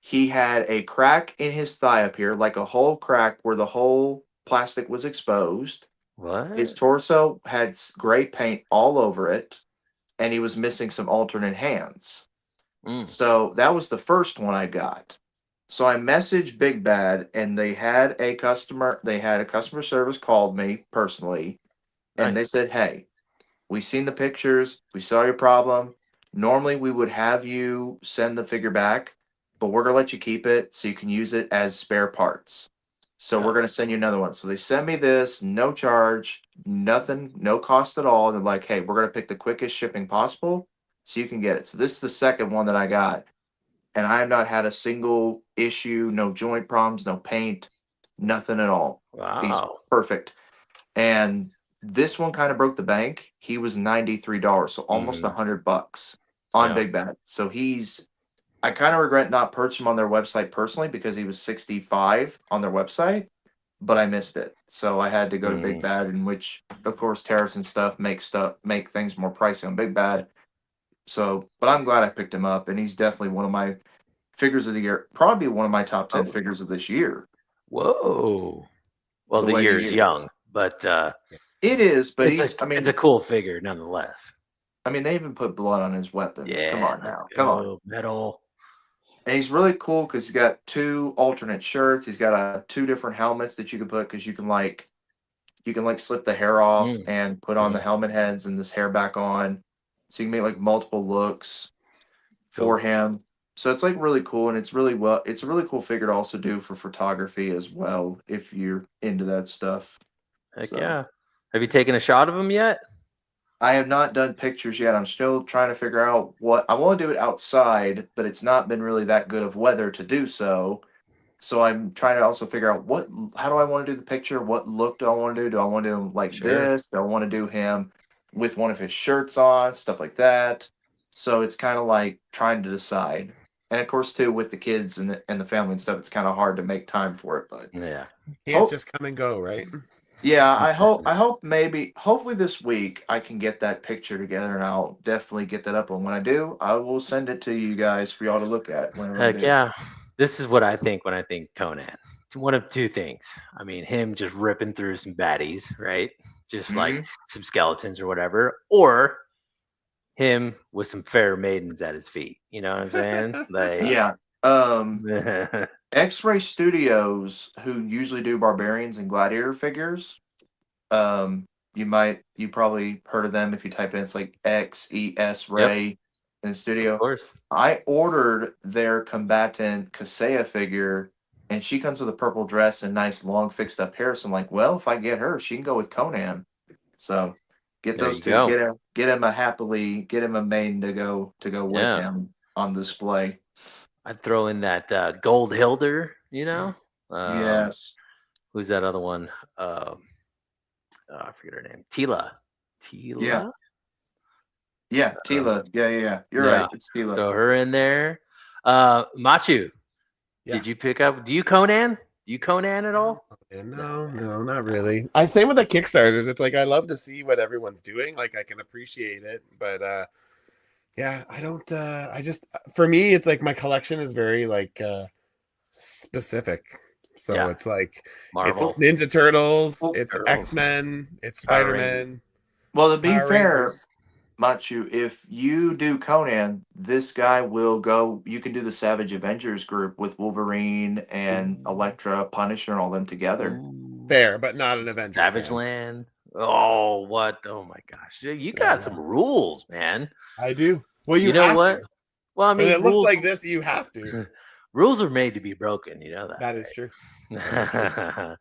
he had a crack in his thigh up here, like a whole crack where the whole plastic was exposed. What? His torso had gray paint all over it, and he was missing some alternate hands. So that was the first one I got. So I messaged Big Bad, and they had a customer service called me personally, and they said, "Hey, we seen the pictures, we saw your problem. Normally we would have you send the figure back, but we're gonna let you keep it so you can use it as spare parts. So we're gonna send you another one." So they sent me this, no charge, nothing, no cost at all. They're like, "Hey, we're gonna pick the quickest shipping possible so you can get it." So this is the second one that I got, and I have not had a single issue, no joint problems, no paint, nothing at all. He's Wow. perfect. And this one kind of broke the bank. He was $93, so almost $100 on Big Bad. So I kind of regret not purchasing him on their website personally because he was 65 on their website, but I missed it. So I had to go to Big Bad, in which of course tariffs and stuff make things more pricey on Big Bad. So, but I'm glad I picked him up, and he's definitely one of my figures of the year, probably one of my top 10 figures of this year. Whoa. Well, The the way he year's is. young, but It is, but it's a cool figure nonetheless. I mean, they even put blood on his weapons. Yeah, Come on let's now. Come on. go. Metal. And he's really cool because he's got two alternate shirts. He's got two different helmets that you can put because you can slip the hair off and put on the helmet heads and this hair back on. So you can make like multiple looks for him. So it's like really cool, and it's a really cool figure to also do for photography as well if you're into that stuff. Heck yeah. Have you taken a shot of him yet? I have not done pictures yet. I'm still trying to figure out what I want to do it outside, but it's not been really that good of weather to do so. So I'm trying to also figure out how do I want to do the picture? What look do I want to do? Do I want to do him like this? Do I want to do him with one of his shirts on, stuff like that? So it's kind of like trying to decide. And of course, too, with the kids and the family and stuff, it's kind of hard to make time for it. But yeah, can't just come and go, right? Yeah, hopefully this week I can get that picture together, and I'll definitely get that up. And when I do, I will send it to you guys for y'all to look at. Heck yeah. This is what I think when I think Conan. It's one of two things. I mean, him just ripping through some baddies, right? Just like some skeletons or whatever, or him with some fair maidens at his feet. You know what I'm saying? Like, yeah. X-Ray Studios, who usually do barbarians and gladiator figures, you probably heard of them if you type in. It's like XES Ray in studio. Of course. I ordered their combatant Kaseya figure, and she comes with a purple dress and nice long fixed up hair. So I'm like, well, if I get her, she can go with Conan. So get those two. Get him a maiden to go with him on display. I'd throw in that Gold Hilder, you know? Yes. Who's that other one? I forget her name. Tila. Yeah. Yeah, Tila. Yeah. You're right. It's Tila. Throw her in there. Matchu. Yeah. Did you pick up? Do you Conan? Do you Conan at all? No, not really. Same with the Kickstarters. It's like I love to see what everyone's doing. Like I can appreciate it, but yeah, I don't. For me, it's like my collection is very like specific. So it's like Marvel. it's Ninja Turtles, it's X-Men, it's Spider-Man. Well, to be Power fair, Rangers. Machu, if you do Conan, this guy will go. You can do the Savage Avengers group with Wolverine and Elektra, Punisher, and all them together. Ooh. Fair, but not an Avengers Savage fan. Land. Oh, what? Oh my gosh. You got some rules, man. I do. Well, you know have what? to. Well, I When mean, it looks rules like this, you have to. rules are made to be broken. You know that. That is true. That is true.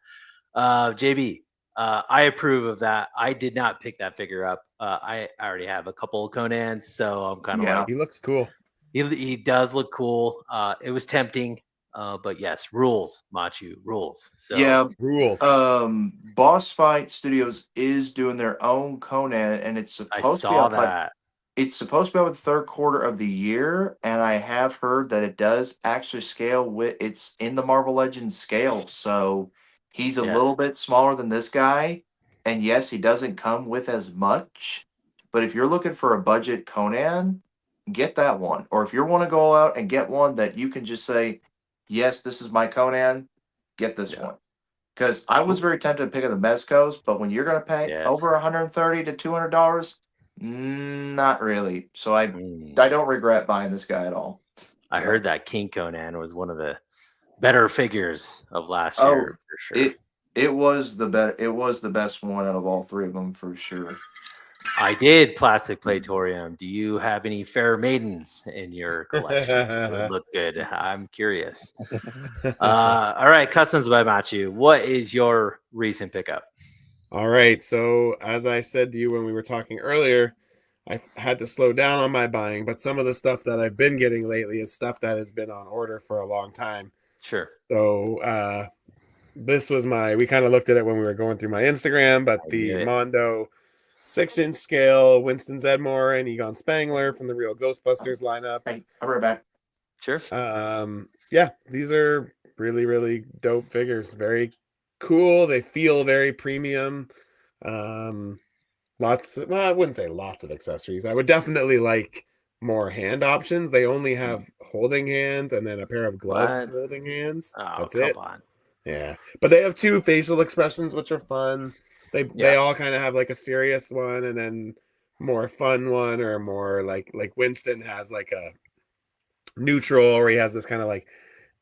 JB, I approve of that. I did not pick that figure up. I already have a couple of Conans, so I'm kind of Yeah. like, He looks cool. he does look cool. It was tempting, but yes, rules, Machu, rules. So Yeah. Rules. Boss Fight Studios is doing their own Conan, and it's I supposed to be saw out by that. It's supposed to be out the third quarter of the year, and I have heard that it does actually scale with it's in the Marvel Legends scale. So he's a Yes. little bit smaller than this guy, and yes, he doesn't come with as much. But if you're looking for a budget Conan, get that one. Or if you want to go out and get one that you can just say, "Yes, this is my Conan," get this Yeah. one. Because I was very tempted to pick up the Mezcos, but when you're going to pay Yes. over $130 to $200, not really. So I Mm. don't regret buying this guy at all. I So- heard that King Conan was one of the better figures of last Oh, year for sure. It was the best one out of all three of them for sure. I did plastic platorium. Do you have any fair maidens in your collection that would look good? I'm curious. All right, Customs by Matchu. What is your recent pickup? All right. So, as I said to you when we were talking earlier, I had to slow down on my buying, but some of the stuff that I've been getting lately is stuff that has been on order for a long time. Sure. So, this was we kind of looked at it when we were going through my Instagram, but I the knew it. Mondo 6-inch scale, Winston Zedmore and Egon Spangler from the Real Ghostbusters lineup. Hey, I'll be right back. Sure. Yeah, these are really, really dope figures. Very cool. They feel very premium. Well, I wouldn't say lots of accessories. I would definitely like more hand options. They only have holding hands and then a pair of gloved What? holding hands. Oh, That's come it. on. Yeah, but they have 2 facial expressions, which are fun. They Yeah. all kind of have like a serious one and then more fun one, or more like Winston has like a neutral, or he has this kind of like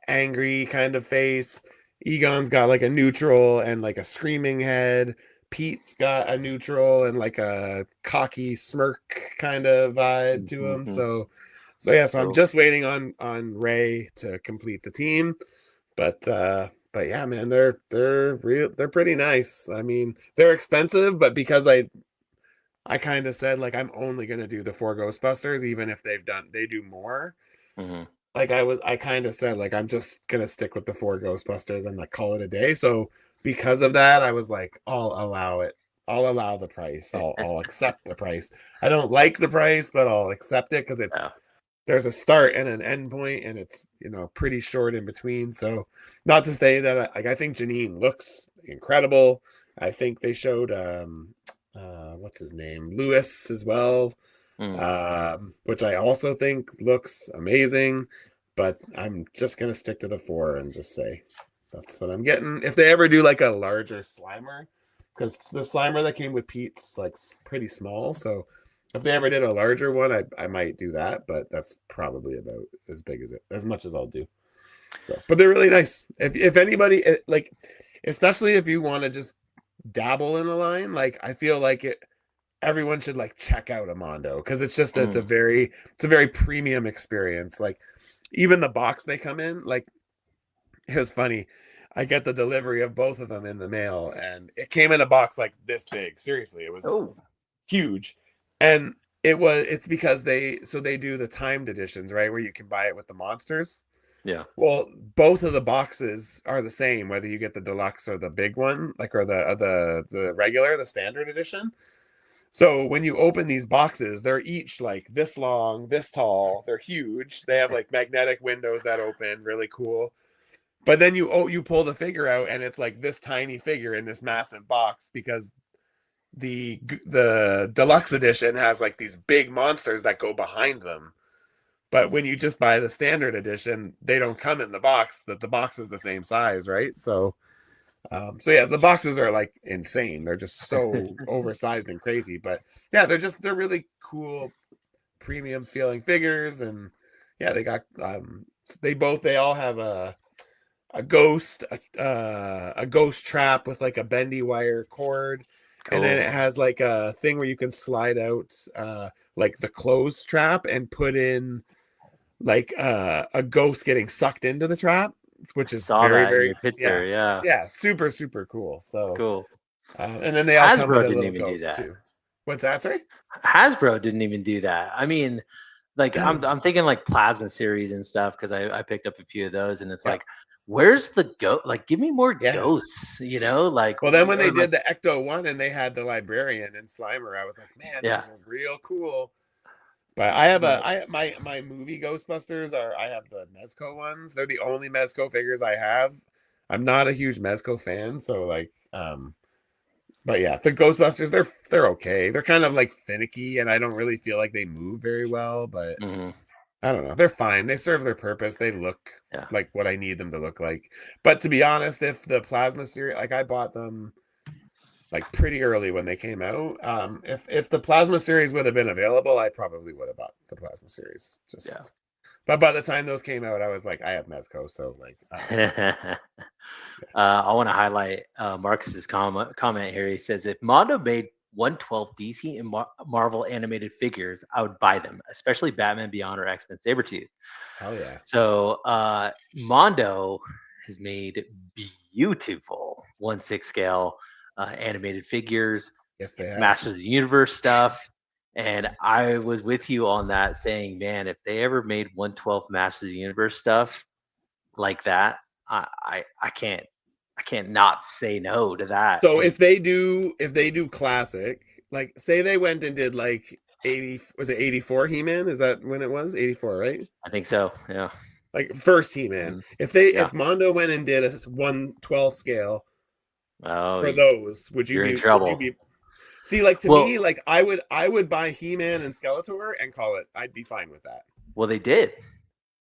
angry kind of face. Egon's got like a neutral and like a screaming head. Pete's got a neutral and like a cocky smirk kind of vibe to him. Mhm. So yeah, so I'm Cool. just waiting on Ray to complete the team. But yeah, man, they're pretty nice. I mean, they're expensive, but because I kind of said like I'm only gonna do the 4 Ghostbusters, even if they do more. Mhm. Like I kind of said like I'm just gonna stick with the 4 Ghostbusters and like call it a day. So because of that, I was like, I'll allow it. I'll allow the price. I'll accept the price. I don't like the price, but I'll accept it because Yeah. there's a start and an end point, and it's pretty short in between. So not to say that I think Janine looks incredible. I think they showed what's his name, Lewis, as well, which I also think looks amazing. But I'm just gonna stick to the 4 and just say that's what I'm getting. If they ever do like a larger Slimer, because the Slimer that came with Pete's like pretty small, so if they ever did a larger one, I might do that. But that's probably about as much as I'll do. So, but they're really nice. If anybody like, especially if you want to just dabble in a line, like I feel like everyone should like check out a Mondo, because it's a very premium experience. Like even the box they come in, like it was funny. I get the delivery of both of them in the mail, and it came in a box like this big. Seriously, it was huge. And it's because they do the timed editions, right, where you can buy it with the monsters. Yeah. Well, both of the boxes are the same, whether you get the deluxe or the big one, like, or the regular, the standard edition. So when you open these boxes, they're each like this long, this tall. They're huge. They have like magnetic windows that open, really cool. But then you pull the figure out, and it's like this tiny figure in this massive box, because the deluxe edition has like these big monsters that go behind them. But when you just buy the standard edition, they don't come in the box. That the box is the same size, right? So So yeah, the boxes are like insane. They're just so oversized and crazy. But yeah, they're really cool, premium feeling figures, and yeah, they got they all have a ghost a ghost trap with like a bendy wire cord, and then it has like a thing where you can slide out like the closed trap and put in like a ghost getting sucked into the trap, which is Saw very that in very your picture. Yeah. super cool. So Cool. and then they all come with Hasbro a didn't little even do ghost that. too. What's that, sorry? Hasbro didn't even do that. I mean, like I'm thinking like plasma series and stuff because I picked up a few of those, and it's like, where's the ghost? Like, give me more ghosts, you know? Like, well, then when they or like, did the Ecto one and they had the librarian and Slimer, I was like, man, Yeah. those are real cool. But I have my movie Ghostbusters I have the Mezco ones. They're the only Mezco figures I have. I'm not a huge Mezco fan, so like but yeah, the Ghostbusters they're okay. They're kind of like finicky, and I don't really feel like they move very well, but I don't know. They're fine. They serve their purpose. They look like what I need them to look like. But to be honest, if the plasma series, like I bought them like pretty early when they came out. If the plasma series would have been available, I probably would have bought the plasma series. But by the time those came out, I was like, I have Mezco, so like. I want to highlight Marcus's comment here. He says, if Mondo made 112 DC and Marvel animated figures, I would buy them, especially Batman Beyond or X-Men Sabretooth. Hell yeah. So Mondo has made beautiful 1/6 scale animated figures. Yes, they have. Masters of the Universe stuff. And I was with you on that, saying, man, if they ever made 112 Masters of the Universe stuff like that, I can't not say no to that. So if they do classic, like say they went and did like 84 He-Man? Is that when it was? 84, right? I think so. Yeah. Like first He-Man. If Mondo went and did a 1/12 scale for those, would you be in trouble? Would you be, see, like to me, like I would buy He-Man and Skeletor and call it. I'd be fine with that. Well, they did.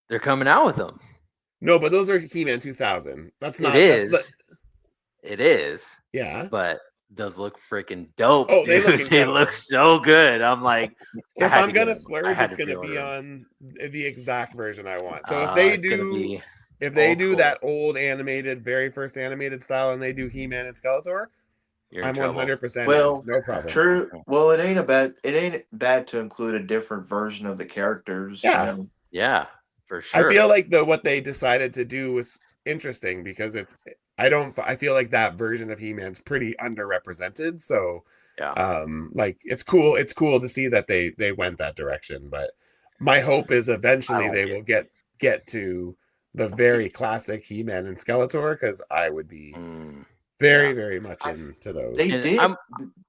They're coming out with them. No, but those are He-Man 2000. That's not. It is. Yeah. But those look freaking dope. Oh, they look so good. I'm like, if I'm gonna splurge, it's gonna be on the exact version I want. So if they do that old animated, very first animated style, and they do He-Man and Skeletor, I'm 100%. Well, no problem. True. Well, it ain't bad to include a different version of the characters. Yeah. Yeah, for sure. I feel like what they decided to do was interesting because I feel like that version of He-Man's pretty underrepresented. So like it's cool to see that they went that direction. But my hope is eventually they will get to the very classic He-Man and Skeletor, because I would be very, very much into those.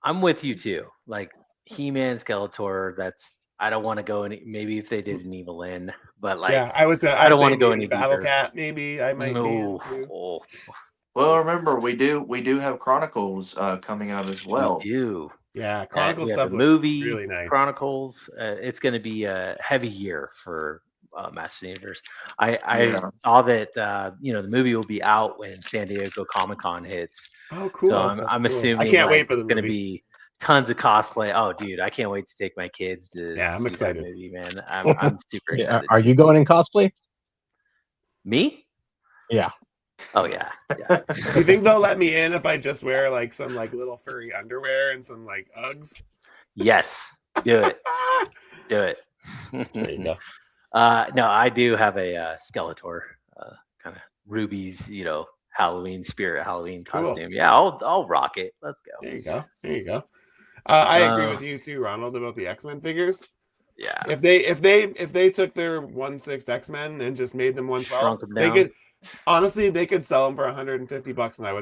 I'm with you too. Like He-Man, Skeletor, I don't want to go any. Maybe if they did an Evil In, but like I don't want to go any Battle Cat. Maybe I might be into. Well, remember we do have Chronicles coming out as well. We do. Yeah, Chronicles stuff looks movie really nice. Chronicles. It's going to be a heavy year for Masters of the Universe. I saw that the movie will be out when San Diego Comic-Con hits. Oh, cool! So I'm assuming I can't wait for the movie. Going to be tons of cosplay. Oh, dude, I can't wait to take my kids to. Yeah, I'm excited. That movie, man. I'm super excited. Are you going in cosplay? Me? Yeah. Oh yeah. You think they'll let me in if I just wear like some like little furry underwear and some like Uggs? Yes. Do it. Do it. There you go. No, I do have a Skeletor, kind of Ruby's, Halloween costume. Cool. Yeah, I'll rock it. Let's go. There you go. I agree with you too, Ronald, about the X-Men figures. Yeah. If they took their 1/6 X-Men and just made them 112, they could honestly sell them for $150, and I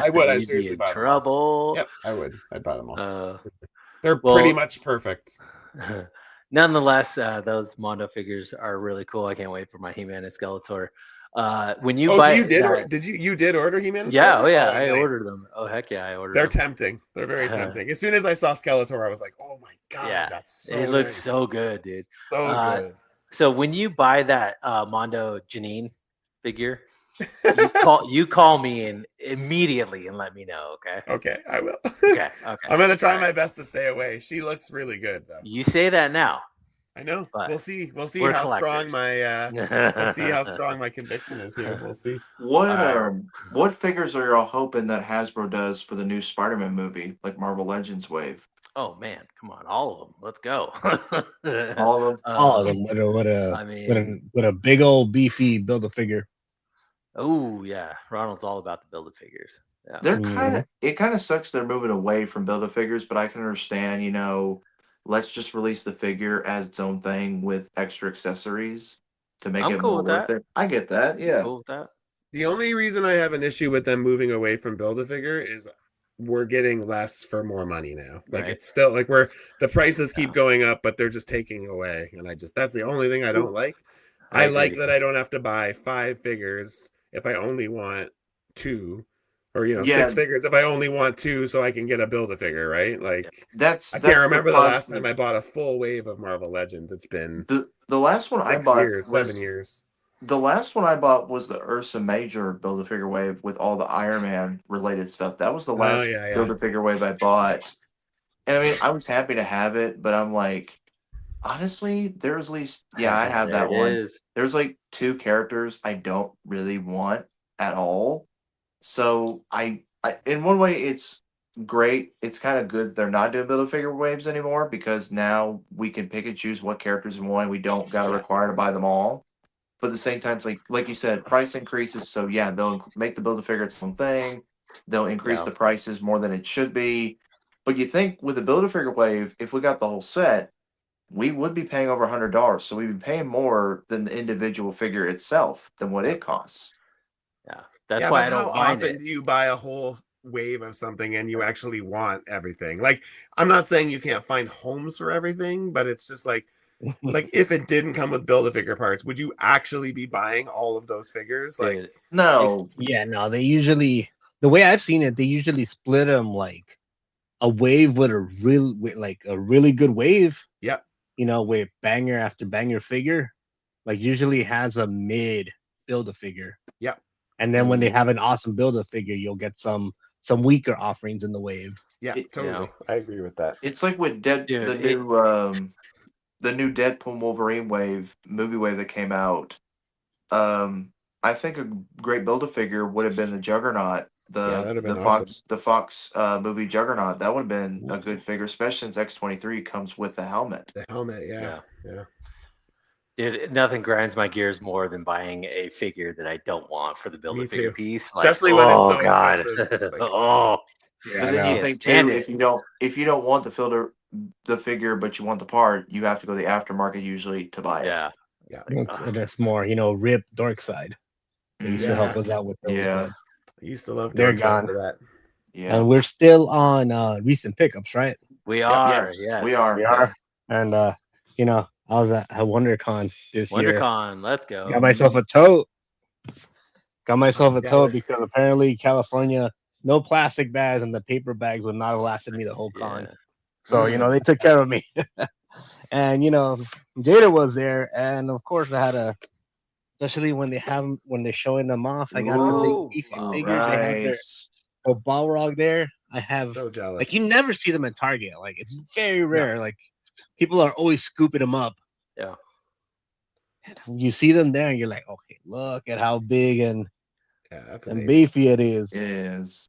would seriously buy them. Trouble. Yep, I would. I'd buy them all. They're pretty much perfect. Nonetheless, those Mondo figures are really cool. I can't wait for my He-Man and Skeletor. When you buy, you did order He-Man? Yeah, I ordered them. Oh heck yeah, I ordered them. They're tempting. They're very tempting. As soon as I saw Skeletor, I was like, oh my god, that's so it looks so good, dude. So good. So when you buy that Mondo Janine figure, You call me in immediately and let me know. Okay. Okay, I will. Okay. I'm gonna try All my right. best to stay away. She looks really good though. You say that now, I know. but We'll see. We'll see we're how strong collectors. my we'll see how strong my conviction is here. We'll see. What figures are y'all hoping that Hasbro does for the new Spider-Man movie, like Marvel Legends Wave? Oh man, come on, all of them. Let's go. All of them. All of them. I mean, With a big old beefy Build-A-Figure. oh yeah, Ronald's all about the build figures. Yeah. They're Mhm. it kind of sucks they're moving away from Build-A-Figures, but I can understand, let's just release the figure as its own thing with extra accessories to make I'm it cool more with worth that. it. I get that, yeah. Cool with that. The only reason I have an issue with them moving away from Build-A-Figure is we're getting less for more money now. Like Right. it's still like the prices keep going up, but they're just taking away. And that's the only thing I don't like. I I like agree. that I don't have to buy 5 figures if I only want 2. Or Yeah. 6 figures if I only want 2 so I can get a Build-A-Figure, right? Like That's I can't the remember the last time positive. I bought a full wave of Marvel Legends. It's been The last one I 6 bought years, 7 was years. the last one I bought was the Ursa Major Build-A-Figure wave with all the Iron Man related stuff. That was the Oh last yeah, yeah. Build-A-Figure wave I bought. And I mean, I was happy to have it, but I'm like, honestly, there's at least I have There that it one. is. There's like 2 characters I don't really want at all. So I in one way it's great. It's kind of good they're not doing Build-A-Figure waves anymore because now we can pick and choose what characters we want. We don't gotta Yeah. require to buy them all. But at the same time, it's like you said, price increases. So yeah, they'll make the Build-A-Figure its own thing. They'll increase Yeah. the prices more than it should be. But you think with the Build-A-Figure wave, if we got the whole set, we would be paying over $100. So we'd be paying more than the individual figure itself than what it costs. Yeah. That's Yeah, why but I don't how mind often it. do you buy a whole wave of something and you actually want everything? Like, I'm not saying you can't find homes for everything, but it's just like if it didn't come with Build-A-Figure parts, would you actually be buying all of those figures? Like, Dude, No, Yeah, no, they usually, the way I've seen it, they usually split them like a wave with a really good wave, yep, with banger after banger figure, like usually has a mid Build-A-Figure. yep, And then when they have an awesome Build-A-Figure, you'll get some weaker offerings in the wave. yeah, It- totally. I agree with that. it's like with Dude, the new Deadpool Wolverine movie wave that came out. I think a great Build-A-Figure would have been the Juggernaut, Yeah, that'd have been the Fox movie Juggernaut. That would have been a good figure, especially since X-23 comes with the helmet. The helmet, yeah. dude, nothing grinds my gears more than buying a figure that I don't want for the Me Build-A-Figure too. piece. Especially like, when it's oh so god, expensive. Like, oh, But then you can't think stand too, it. if you don't want the figure, but you want the part, you have to go to the aftermarket usually to buy it. Yeah, yeah, It's more, Rip Dark Side. They used to help us out with those. Yeah. But I used to love they're Darkseid gone. for that. Yeah. And we're still on recent pickups, right? we are. Yes, we are. We are. And I was at WonderCon this year. WonderCon, let's go. Got myself a tote. I'm jealous. Because apparently California, no plastic bags, and the paper bags would not have lasted me the whole con. Yeah. So they took care of me. And Jada was there, and of course I had especially when they're showing them off. I got the Ooh, big beefy wow. figures. They have their Nice. Balrog there. I have So jealous. like you never see them at Target. Like it's very rare. Like people are always scooping them up. Yeah. You see them there, and you're like, okay, look at how big and that's and amazing. beefy it is. It is.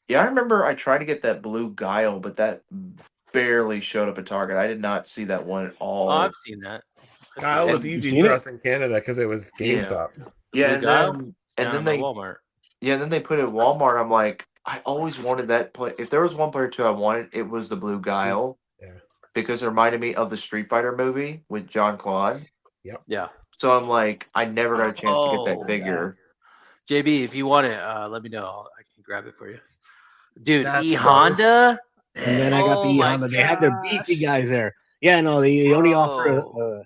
Yeah, I remember I tried to get that blue Guile, but that barely showed up at Target. I did not see that one at all. Oh, I've seen that. Kyle was And easy seen for it? us in Canada because it was GameStop. Yeah, Blue Guile? and Down then by they Walmart. then they put it at Walmart. I'm like, I always wanted that play. If there was one player two I wanted, it was the Blue Guile. Yeah. Because it reminded me of the Street Fighter movie with John Claude. Yeah. So I'm like, I never got a chance to get that Oh, figure. JB, if you want it, let me know. I can grab it for you. Dude, That's E so Honda. And then I got the Oh E my Honda. They had their beefy gosh. guys there. Yeah, no, they only offer Bro.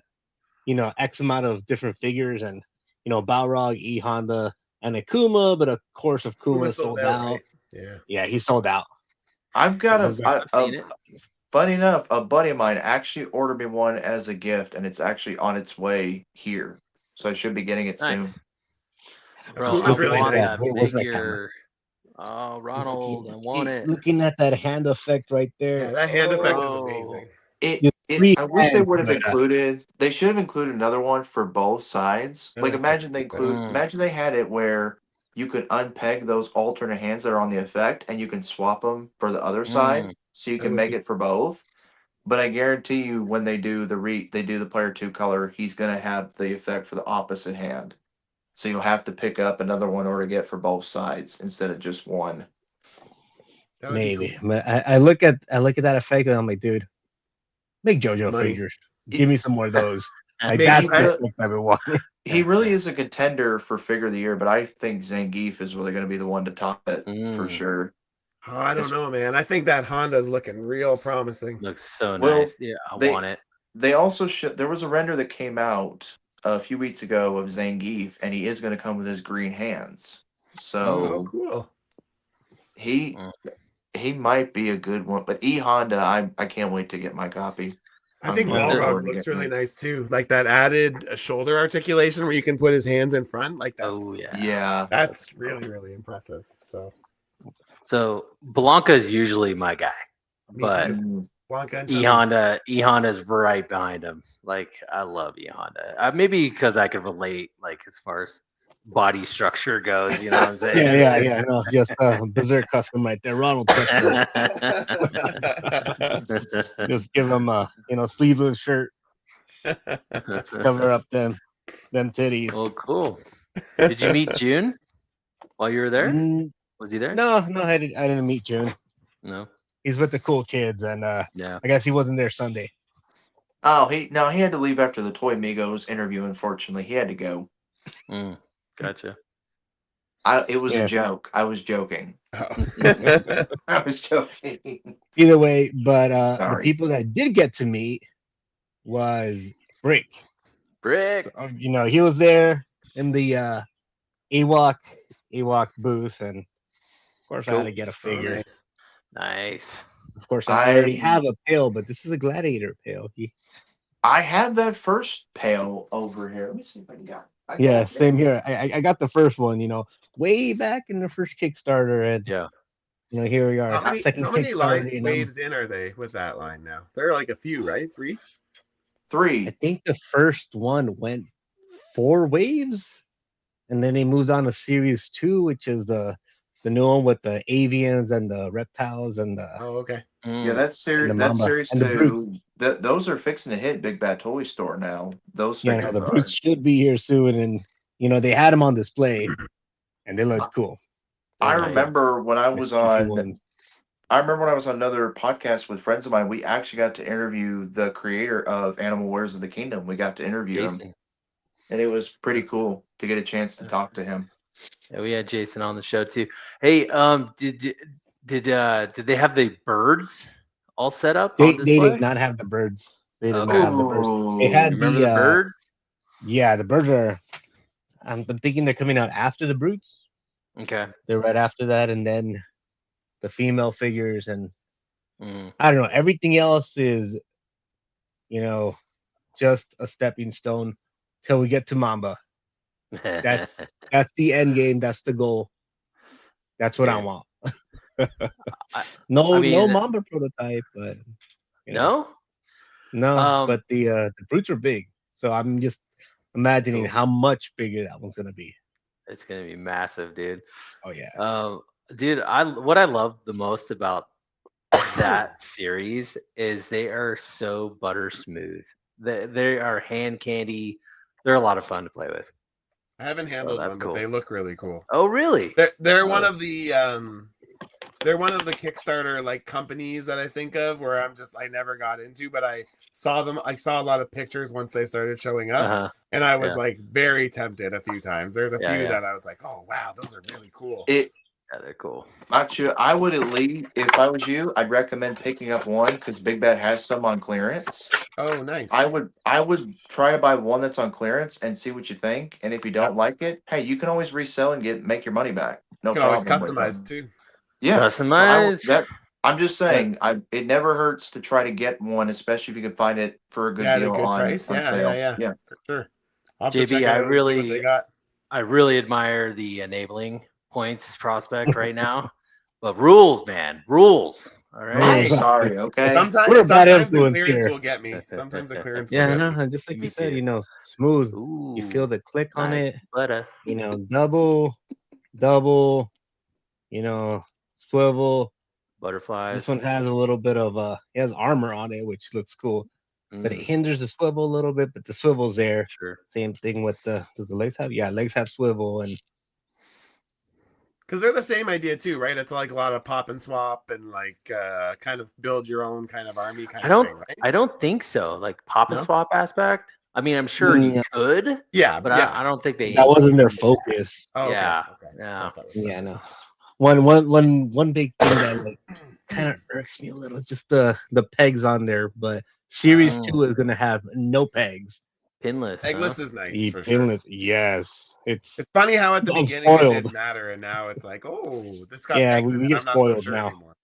X amount of different figures, and Balrog, E Honda, and Akuma. But of course, if Kuma sold out, right? Yeah. yeah, he sold out. I've got I've seen it. Funny enough, a buddy of mine actually ordered me one as a gift, and it's actually on its way here. So I should be getting it soon. Nice. Bro, Cool I is really want nice. that Where's my camera? figure. Oh, Ronald, I want it. Looking at that hand effect right there. Yeah, that hand effect is Oh. amazing. Three I wish they hands, would have but, included. They should have included another one for both sides. Like Uh, imagine they include. Mm. Imagine they had it where you could unpeg those alternate hands that are on the effect, and you can swap them for the other side, so you That can would make be- it for both. But I guarantee you, when they do the player 2 color, he's gonna have the effect for the opposite hand. So you'll have to pick up another one or to get for both sides instead of just one. that would be maybe. cool. But I look at that effect and I'm like, dude, make JoJo Money. figures. Give me some more of those. Like Make that's it the good. effect I've been wanting. He really is a contender for figure of the year, but I think Zangief is really going to be the one to top it for Mm. sure. Oh, I don't know, man. I think that Honda's looking real promising. Looks so Well, nice. Yeah, I they- want it. They also there was a render that came out a few weeks ago of Zangief, and he is going to come with his green hands. Oh, So cool. he might be a good one. But Honda, I can't wait to get my copy. I think I'm looking forward Walrog to looks getting really it. nice too. Like that added shoulder articulation where you can put his hands in front. Like that's Oh yeah. Yeah, that's really, really impressive. So So Blanca is usually my guy, me but too. Mm, Blanca and E Chun-Li. Honda's right behind him. Like I love E Honda. Maybe because I could relate, like as far as body structure goes. You know what I'm saying? Yeah. No, just Berserk custom right there. Ronald custom. Just give him a sleeveless shirt, cover up them titties. Well, cool. Did you meet June while you were there? Mm, Was he there? no, I didn't meet June. No. He's with the cool kids, and Yeah. I guess he wasn't there Sunday. Oh, he had to leave after the Toy Migos interview. Unfortunately, he had to go. Mm, gotcha. It was Yeah. a joke. I was joking. Oh. I was joking. Either way, but the Sorry. people that did get to meet was Brick. Brick. So, he was there in the AWOC booth, and of course I had to get a Oh, figure. nice. Nice. Of course, I already have a pail, but this is a gladiator pail. I have that first pail over here. Let me see if I can get. Yeah, same here. I got the first one, way back in the first Kickstarter, and Yeah. here we are. How many Kickstarter. waves in are they with that line now? There are like a few, right? 3? 3. I think the first one went 4 waves, and then they moved on to Series 2, which is the new one with the avians and the reptiles and the Oh, okay. Yeah, that's series. the That's Mamba series and the 2. Those are fixing to hit Big Bad Toy Store now. Those Yeah, figures the are. brutes should be here soon, and they had them on display, and they looked cool. I Nice. remember when I was Spicy on. ones. I remember when I was on another podcast with friends of mine. We actually got to interview the creator of Animal Warriors of the Kingdom. We got to interview him, Jason. and it was pretty cool to get a chance to talk to him. Yeah, we had Jason on the show too. Hey, did they have the birds all set up They on display? did not have the birds. They did Okay. not have the birds. They had Remember the the birds? Yeah, the birds are. I'm thinking they're coming out after the brutes. Okay. They're right after that, and then the female figures, and Mm. I don't know. Everything else is, just a stepping stone till we get to Mamba. That's the end game. That's the goal. That's what I Yeah. want. I no mean- Mamba prototype, but No? no. But the brutes are big, so I'm just imagining Cool. how much bigger that one's gonna be. It's gonna be massive, dude. Oh yeah. Dude, what I love the most about that series is they are so butter smooth. They are hand candy. They're a lot of fun to play with. I haven't handled that's one, cool. but they look really cool. Oh, really? They're one Oh. of the they're one of the Kickstarter like companies that I think of where I never got into, but I saw a lot of pictures once they started showing up, Uh-huh. and I was Yeah. like very tempted a few times. There's a Yeah, few yeah. that I was like, oh wow, those are really cool. Yeah, they're cool. Matchu, I would at least, if I was you, I'd recommend picking up one because Big Bad has some on clearance. Oh, nice. I would try to buy one that's on clearance and see what you think. And if you don't like it, hey, you can always resell and make your money back. No You can always problem. with customize them. too. Yeah, Customize. I'm just saying, it never hurts to try to get one, especially if you can find it for a good Yeah, at a deal good on price. on Yeah, sale. yeah, for sure. I'll have to JB, check it I out and see what really- they got. I really admire the enabling points prospect right now. But rules, man, rules. All right. Rules. Sorry, okay. We're a bad Sometimes the influence clearance here. will get me. Sometimes the clearance will Yeah, get no, me. just like Me you said, too. smooth. Ooh, You feel the click on nice it. butter. Double, swivel. Butterflies. This one has a little bit of it has armor on it, which looks cool, but it hinders the swivel a little bit. But the swivel's there. Sure. Same thing with does the legs have? Yeah, legs have swivel, and Because they're the same idea too, right? It's like a lot of pop and swap and like kind of build your own kind of army kind of thing, right? I don't think so. Like pop and No? swap aspect. I mean, I'm sure you Yeah. could, Yeah, but yeah. I don't think they. that wasn't their included that. focus. Oh, Yeah, okay. yeah. I thought that was Yeah, something. no. One big thing that like kind of irks me a little is just the pegs on there. But Series 2 is gonna have no pegs. Pinless. Eggless Huh? is nice for sure. Pinless, yes. It's funny how at the I'm beginning it spoiled. didn't matter, and now it's like, oh, this got Yeah, pegs in we it. get I'm not so spoiled sure now. anymore.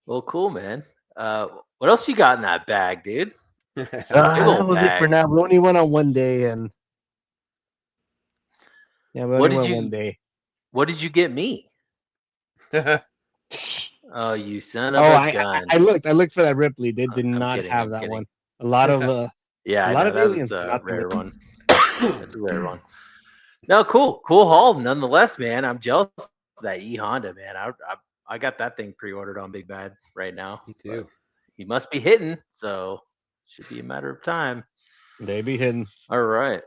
Well, cool, man. What else you got in that bag, dude? Big That old was it for bag. now. We only went on one day, and yeah, we What only did went you? one day. What did you get me? Oh, you son Oh, of a I gun! looked for that Ripley. They did I'm not kidding. have I'm that kidding. one. A lot of Yeah, a I lot know of that was aliens, a not the rare Ripley. one. That's a rare one. No, cool haul nonetheless, man. I'm jealous of that E Honda, man. I got that thing pre-ordered on Big Bad right now. Me too. He must be hitting, so should be a matter of time. They be hidden. All right,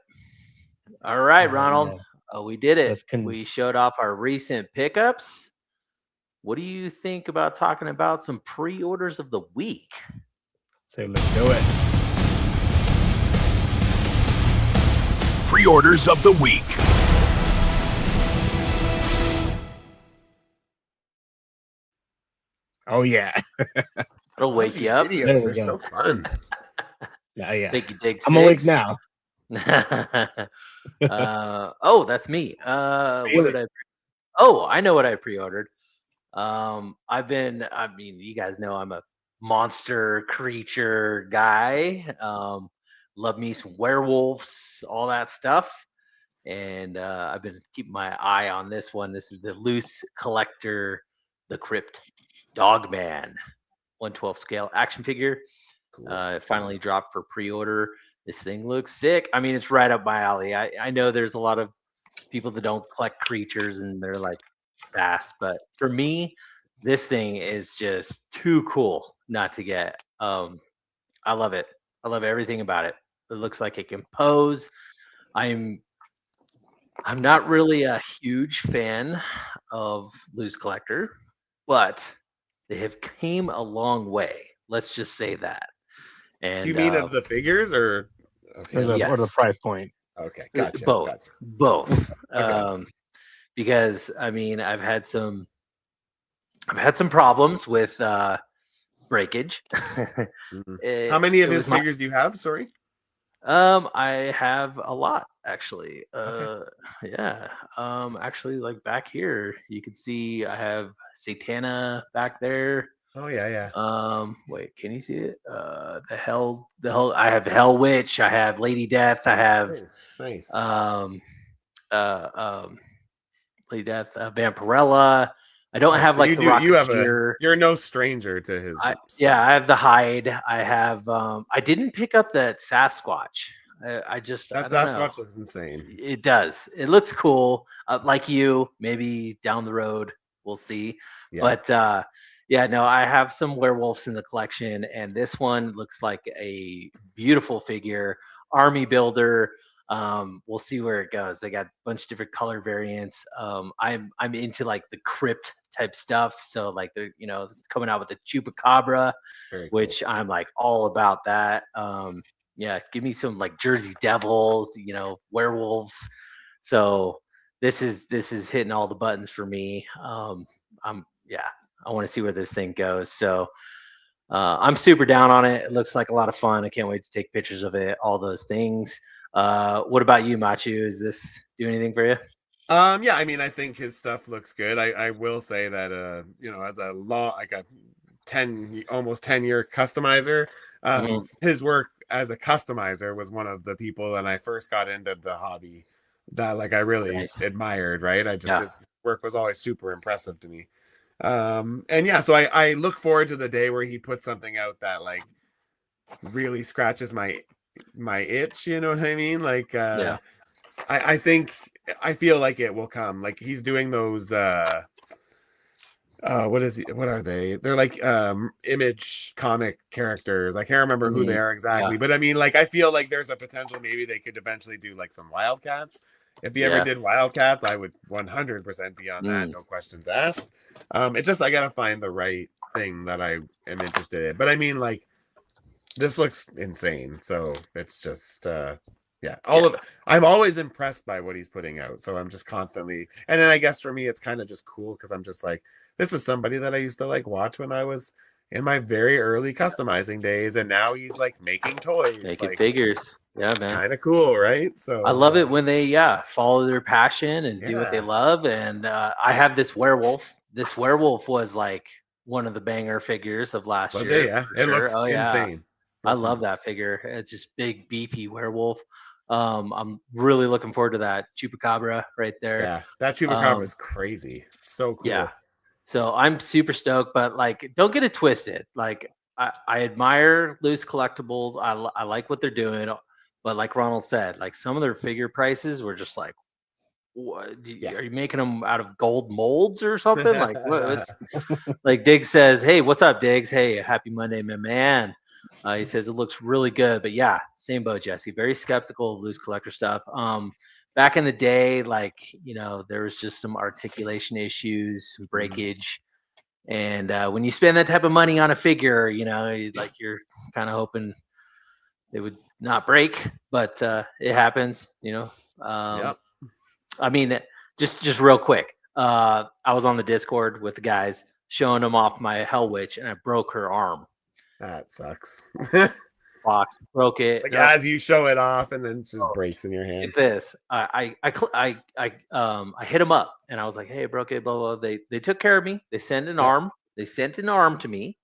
Ronald. Yeah. We did it. Let's We showed off our recent pickups. What do you think about talking about some pre-orders of the week? say let's do it. Pre-orders of the week. Oh yeah. It'll wake you up. Videos, There we they're go. so fun. Yeah. Make you dig I'm awake sticks. now. Oh, that's me. What Really? did I? Oh, I know what I pre-ordered. I mean, you guys know I'm a monster creature guy. Love me some werewolves, all that stuff. And I've been keeping my eye on this one. This is the Loose Collector, the Crypt Dogman 1/12 scale action figure. It finally dropped for pre-order. This thing looks sick. I mean, it's right up my alley. I know there's a lot of people that don't collect creatures and they're like fast, but for me, this thing is just too cool not to get. I love it. I love everything about it. It looks like it can pose. I'm not really a huge fan of Loose Collector, but they have came a long way. Let's just say that. And Do you mean of the figures or? Okay, Or the Yes. price point. okay, gotcha. both, Gotcha. both. Okay. Because I mean, I've had some problems with breakage. Mhm. How many of his figures do you have? Sorry. I have a lot actually. Yeah. Actually, like back here, you can see I have Satana back there. Oh yeah. Wait, can you see it? The hell. I have Hell Witch. I have Lady Death. I have Nice. Lady Death, Vampirella. I don't have So like the Rocketeer. you're no stranger to his Yeah, stuff. I have the Hide. I have. I didn't pick up that Sasquatch. I just. That I don't know. Sasquatch looks insane. It does. It looks cool. Like you, maybe down the road we'll see. Yeah. But yeah, no, I have some werewolves in the collection, and this one looks like a beautiful figure, army builder. We'll see where it goes. They got a bunch of different color variants. I'm into like the crypt type stuff. So like they're coming out with the Chupacabra, Very cool. which I'm like all about that. Yeah, give me some like Jersey Devils, werewolves. So this is hitting all the buttons for me. I want to see where this thing goes. So I'm super down on it. It looks like a lot of fun. I can't wait to take pictures of it. All those things. What about you, Matchu? Is this do anything for you? Yeah, I mean, I think his stuff looks good. I will say that as a almost 10-year customizer, his work as a customizer was one of the people when I first got into the hobby that like I really admired, right? I just his work was always super impressive to me. And yeah, so I look forward to the day where he puts something out that like really scratches my itch, you know what I mean? Like I think I feel like it will come. Like he's doing those what are they? They're like image comic characters. I can't remember who they are exactly, but I mean like I feel like there's a potential maybe they could eventually do like some Wildcats. If he ever did Wildcats, I would 100% be on that, no questions asked. It's just I gotta find the right thing that I am interested in. But I mean like this looks insane, so it's just all of it. I'm always impressed by what he's putting out, so I'm just constantly, and then I guess for me it's kind of just cool because I'm just like, this is somebody that I used to like watch when I was in my very early customizing days, and now he's like making toys, making like, figures. Yeah, man, kind of cool, right? So I love it when they follow their passion and do what they love. And I have this werewolf. This werewolf was like one of the banger figures of last year. It looks insane. I love that figure. It's just big, beefy werewolf. I'm really looking forward to that chupacabra right there. Yeah, that chupacabra is crazy. So cool. Yeah. So I'm super stoked, but like, don't get it twisted. Like, I admire loose collectibles. I like what they're doing, but like Ronald said, like some of their figure prices were just like, what? Are you making them out of gold molds or something? Like, what's like Diggs says, hey, what's up, Diggs? Hey, happy Monday, my man. He says it looks really good, but yeah, same boat, Jesse. Very skeptical of loose collector stuff. Back in the day, like, you know, there was just some articulation issues, some breakage. And when you spend that type of money on a figure, you know, like you're kind of hoping it would not break, but it happens, you know. I mean, just real quick. I was on the Discord with the guys showing them off my Hell Witch, and I broke her arm. That sucks. Box broke it. Like as you show it off, and then it just breaks in your hand. Get this, I hit him up, and I was like, "Hey, broke it." Blah blah. They took care of me. They sent an arm. They sent an arm to me.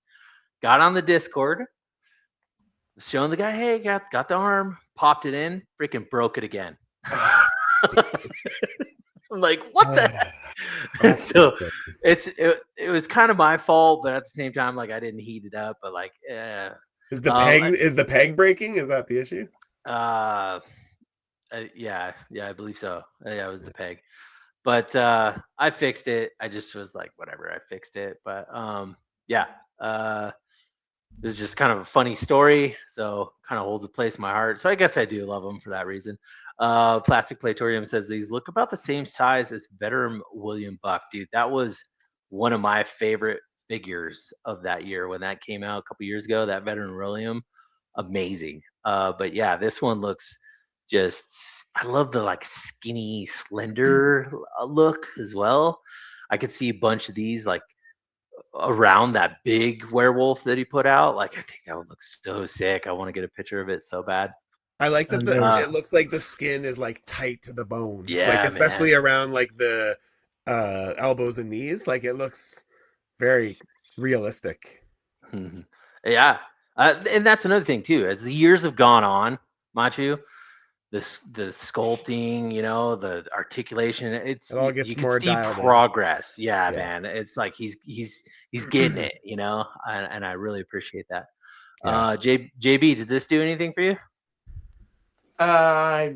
Got on the Discord, showing the guy, "Hey, got the arm." Popped it in. Freaking broke it again. I'm like, what the heck? So it was kind of my fault, but at the same time, like I didn't heat it up. But like, is the peg breaking? Is that the issue? Yeah, I believe so. Yeah, it was the peg. But I fixed it. I just was like, whatever, I fixed it. But it was just kind of a funny story, so kind of holds a place in my heart. So I guess I do love them for that reason. Plastic Platorium says these look about the same size as veteran William Buck. Dude, that was one of my favorite figures of that year when that came out a couple years ago. That veteran William, amazing. But yeah, this one looks just, I love the like skinny, slender look as well. I could see a bunch of these like around that big werewolf that he put out. Like, I think that would look so sick. I want to get a picture of it so bad. I like that it looks like the skin is like tight to the bones. Yeah, like especially around like the elbows and knees. Like it looks very realistic. Yeah. And that's another thing too. As the years have gone on, Matchu, the sculpting, you know, the articulation, it all gets more dialed in. Progress. Yeah, man. It's like he's getting it, you know, and I really appreciate that. JB, does this do anything for you? I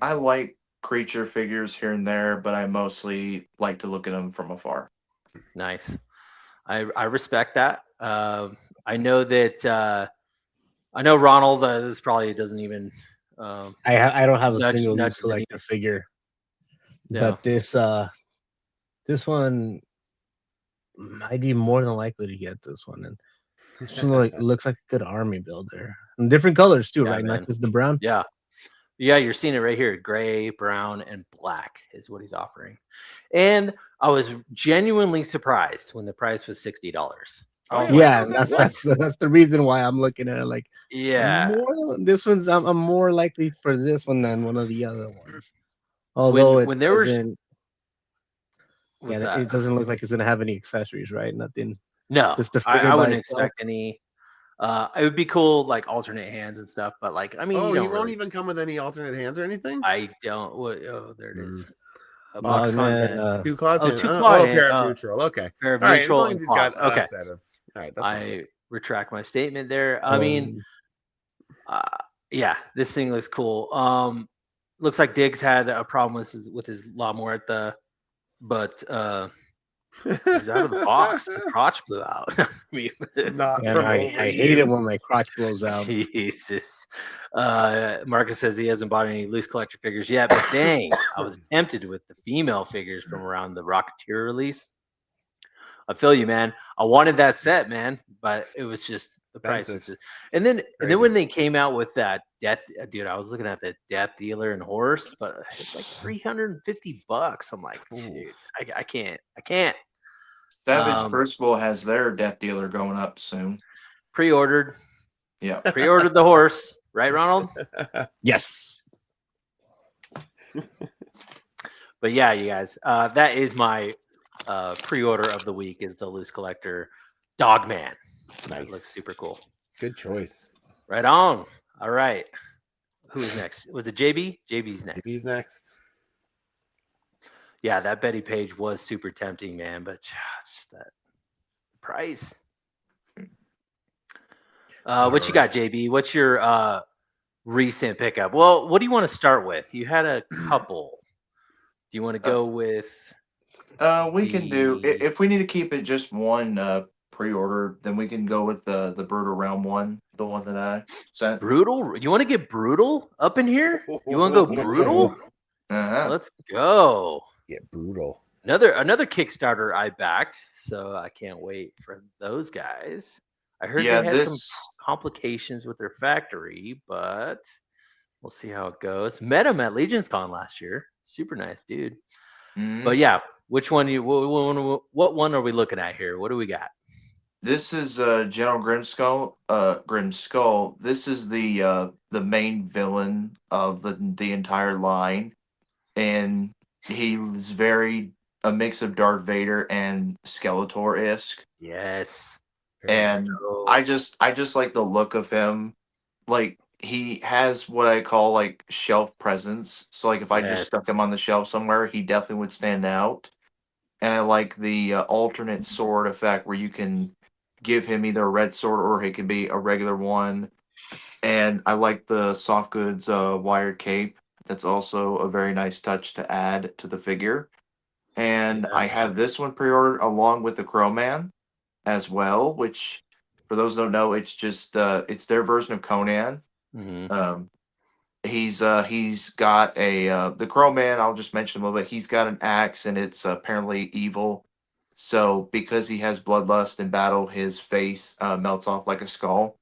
like creature figures here and there, but I mostly like to look at them from afar. Nice. I respect that. I know that I know Ronald. This probably doesn't even. I don't have a single loose collector figure, but this one might be more than likely to get this one, and this one looks like a good army builder. And different colors too, right? Man. Not just the brown. Yeah, you're seeing it right here. Gray, brown, and black is what he's offering. And I was genuinely surprised when the price was $60. That's the reason why I'm looking at it. Like, this one's I'm more likely for this one than one of the other ones. Although when there was, it doesn't look like it's gonna have any accessories, right? Nothing. No, I wouldn't expect any. It would be cool, like alternate hands and stuff. But like, I mean, Oh, you he don't won't really. even come with any alternate hands or anything. I don't. Oh, there it is. Box and then, content. 2 claws hand. 2 claw hand. Pair of neutral. Okay. Pair of All right. As neutral long as and he's claws. got a Okay. set of. All right. I retract my statement there. I mean, yeah, this thing looks cool. Looks like Diggs had a problem with his lawnmower but he's out of the box. The crotch blew out. I mean, Not and from I hate it when overuse. my crotch blows out. Jesus. Marcus says he hasn't bought any loose collector figures yet, but dang, I was tempted with the female figures from around the Rocketeer release. I feel you, man. I wanted that set, man, but it was just the price was just. And then when they came out with that death, dude, I was looking at the Death Dealer and Horse, but it's like $350. I'm like, dude, I can't. Savage Crucible has their Death Dealer going up soon. Pre-ordered. Yeah. Pre-ordered the horse, right, Ronald? Yes. But yeah, you guys, that is my pre-order of the week is the loose collector Dogman. Nice. It looks super cool. Good choice. Right on. All right. Who's next? Was it JB? JB's next. JB's next. Yeah, that Betty Page was super tempting, man, but just that price. What you got, JB? What's your recent pickup? Well, what do you want to start with? You had a couple. Do you want to go with? We can do if we need to keep it just one pre-order, then we can go with the Brutal Realm one, the one that I sent. Brutal? You want to get brutal up in here? You want to go brutal? Let's go. Get brutal. Another Kickstarter I backed, so I can't wait for those guys. I heard they had some complications with their factory, but we'll see how it goes. Met him at Legion's Con last year. Super nice dude. But yeah, which one what one are we looking at here? What do we got? This is General Grimskull. Grimskull. This is the main villain of the entire line, and he's very a mix of Darth Vader and Skeletor-esque. Yes. And I just like the look of him. Like he has what I call like shelf presence. So like if I just stuck him on the shelf somewhere, he definitely would stand out. And I like the alternate sword effect where you can give him either a red sword or it can be a regular one. And I like the soft goods wired cape. That's also a very nice touch to add to the figure. And I have this one pre-ordered along with the Crow Man as well, which for those who don't know, it's just it's their version of Conan. He's got a the Crow Man, I'll just mention a little bit. He's got an axe and it's apparently evil. So because he has bloodlust in battle, his face melts off like a skull.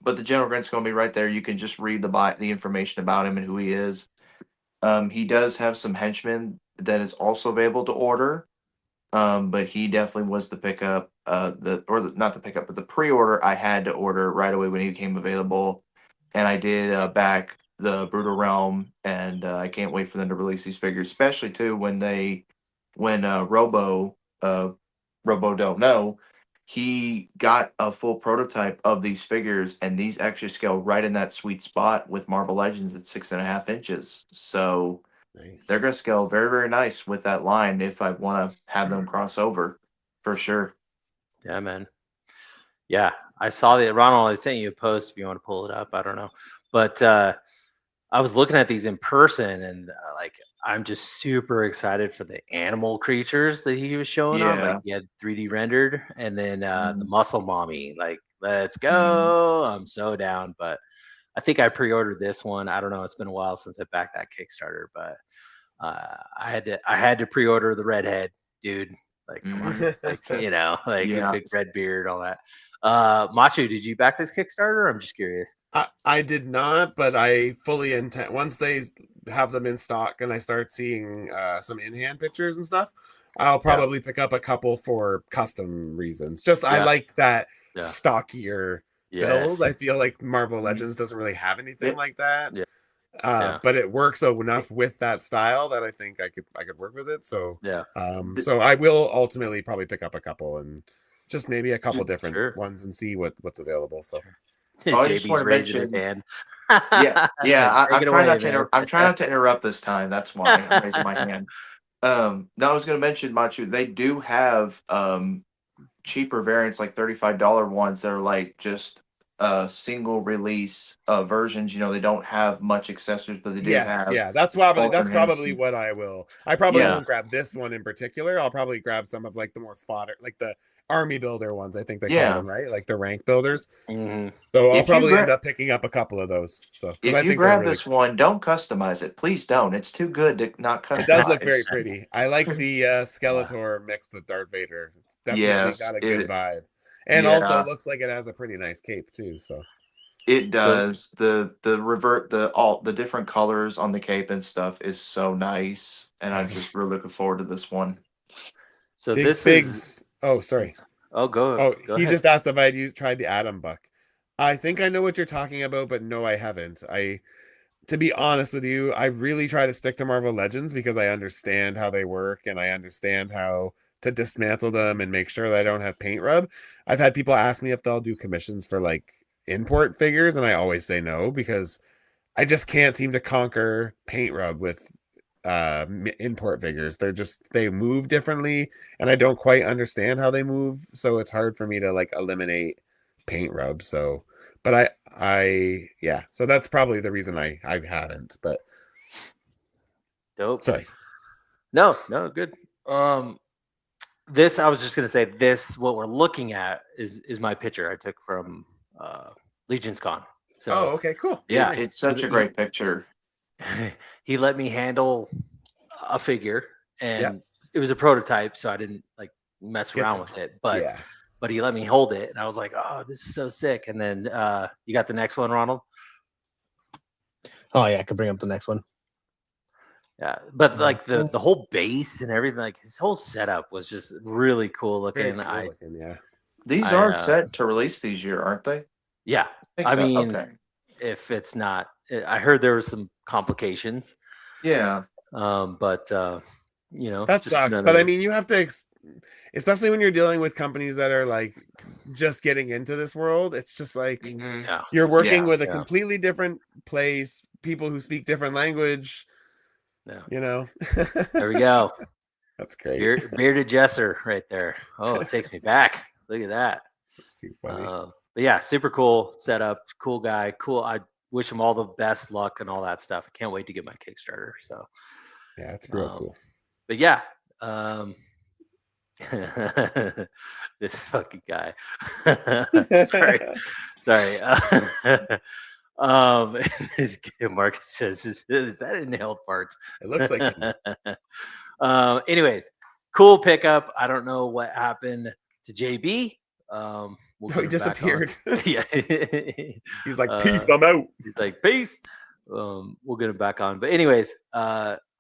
But the General Grant's going to be right there. You can just read the information about him and who he is. He does have some henchmen that is also available to order. But he definitely was the pickup, not the pickup, but the pre-order I had to order right away when he became available. And I did back the Brutal Realm, and I can't wait for them to release these figures, especially too when Robo don't know, he got a full prototype of these figures, and these actually scale right in that sweet spot with Marvel Legends at 6.5 inches. So they're going to scale very, very nice with that line if I want to have them cross over, for sure. Yeah, man. Yeah, I saw that. Ronald, I sent you a post if you want to pull it up. I don't know. But I was looking at these in person, and like I'm just super excited for the animal creatures that he was showing off. Like he had 3D rendered, and then the muscle mommy. Like, let's go. I'm so down. But I think I pre-ordered this one. I don't know. It's been a while since I backed that Kickstarter, but I had to pre-order the redhead, dude. Like, come on, like a big red beard, all that. Matchu, did you back this Kickstarter? I'm just curious. I did not, but I fully intend once they have them in stock and I start seeing some in-hand pictures and stuff, I'll probably pick up a couple for custom reasons. Just I like that stockier build. I feel like Marvel Legends doesn't really have anything like that. But it works enough with that style that I think I could work with it. So so I will ultimately probably pick up a couple and just maybe a couple different Sure. ones and see what's available. So I just JB's wanna raising his mention- hand. Yeah. Take I'm it trying away, not to man. I'm trying not to interrupt this time. That's why I'm raising my hand. No, I was going to mention Machu. They do have cheaper variants, like $35 ones that are like just single release versions. You know, they don't have much accessories, but they do yes, have yeah, that's probably alternatives. what I will. I probably Yeah. won't grab this one in particular. I'll probably grab some of like the more fodder, like the army builder ones. I think they call Yeah. them, right? Like the rank builders. Mhm. So I'll If you probably end gra- up picking up a couple of those. So 'cause If I you think they're grab really this one, don't customize it. Please don't. It's too good to not customize. It does look very pretty. I like the Skeletor mixed with Darth Vader. It's definitely Yes, got a good it, vibe. And also yeah, looks like it has a pretty nice cape too. So it So does. The different colors on the cape and stuff is so nice, and I'm just really looking forward to this one. so Diggs this is Figs. Oh, sorry. go Oh, he ahead. just asked if I'd tried the Atom Buck. I think I know what you're talking about, but no, I haven't. To be honest with you, I really try to stick to Marvel Legends because I understand how they work and I understand how to dismantle them and make sure that I don't have paint rub. I've had people ask me if they'll do commissions for like import figures, and I always say no because I just can't seem to conquer paint rub with import figures. They move differently and I don't quite understand how they move, so it's hard for me to like eliminate paint rub. So but I yeah, so that's probably the reason I haven't. But Dope. sorry. No, good. This I was just gonna say this. What we're looking at is my picture I took from Legion's Con. So Oh, okay, cool. yeah, Nice. It's such a great picture. he let me handle a figure, Yeah. and it was a prototype, so I didn't like mess Get around to- with it. But yeah. he let me hold it, and I was like, oh, this is so sick. And then you got the next one, Ronald. Oh yeah, I could bring up the next one. Yeah, but like the whole base and everything, like his whole setup was just really cool looking. Very cool looking, yeah. These I, are set to release these year, aren't they? yeah, think I so. mean, Okay. if it's not, I heard there was some complications. Yeah. But you know, That just sucks. But I mean, you have to, especially when you're dealing with companies that are like just getting into this world. It's just like Mhm. yeah, you're working with a yeah. completely different place, people who speak different language. Yeah. You know. There we go. That's great. Bearded Jesser right there. Oh, it takes me back. Look at that. That's too funny. But yeah, super cool setup. Cool guy. Cool. I wish him all the best luck and all that stuff. I can't wait to get my Kickstarter. So yeah, it's real cool. But yeah, this fucking guy. sorry. Marcus says, "Is that inhaled farts?" It looks like. Anyways, cool pickup. I don't know what happened to JB. We'll No, he disappeared. Yeah, He's like, "Peace, I'm out." He's like, "Peace." We'll get him back on. But anyways,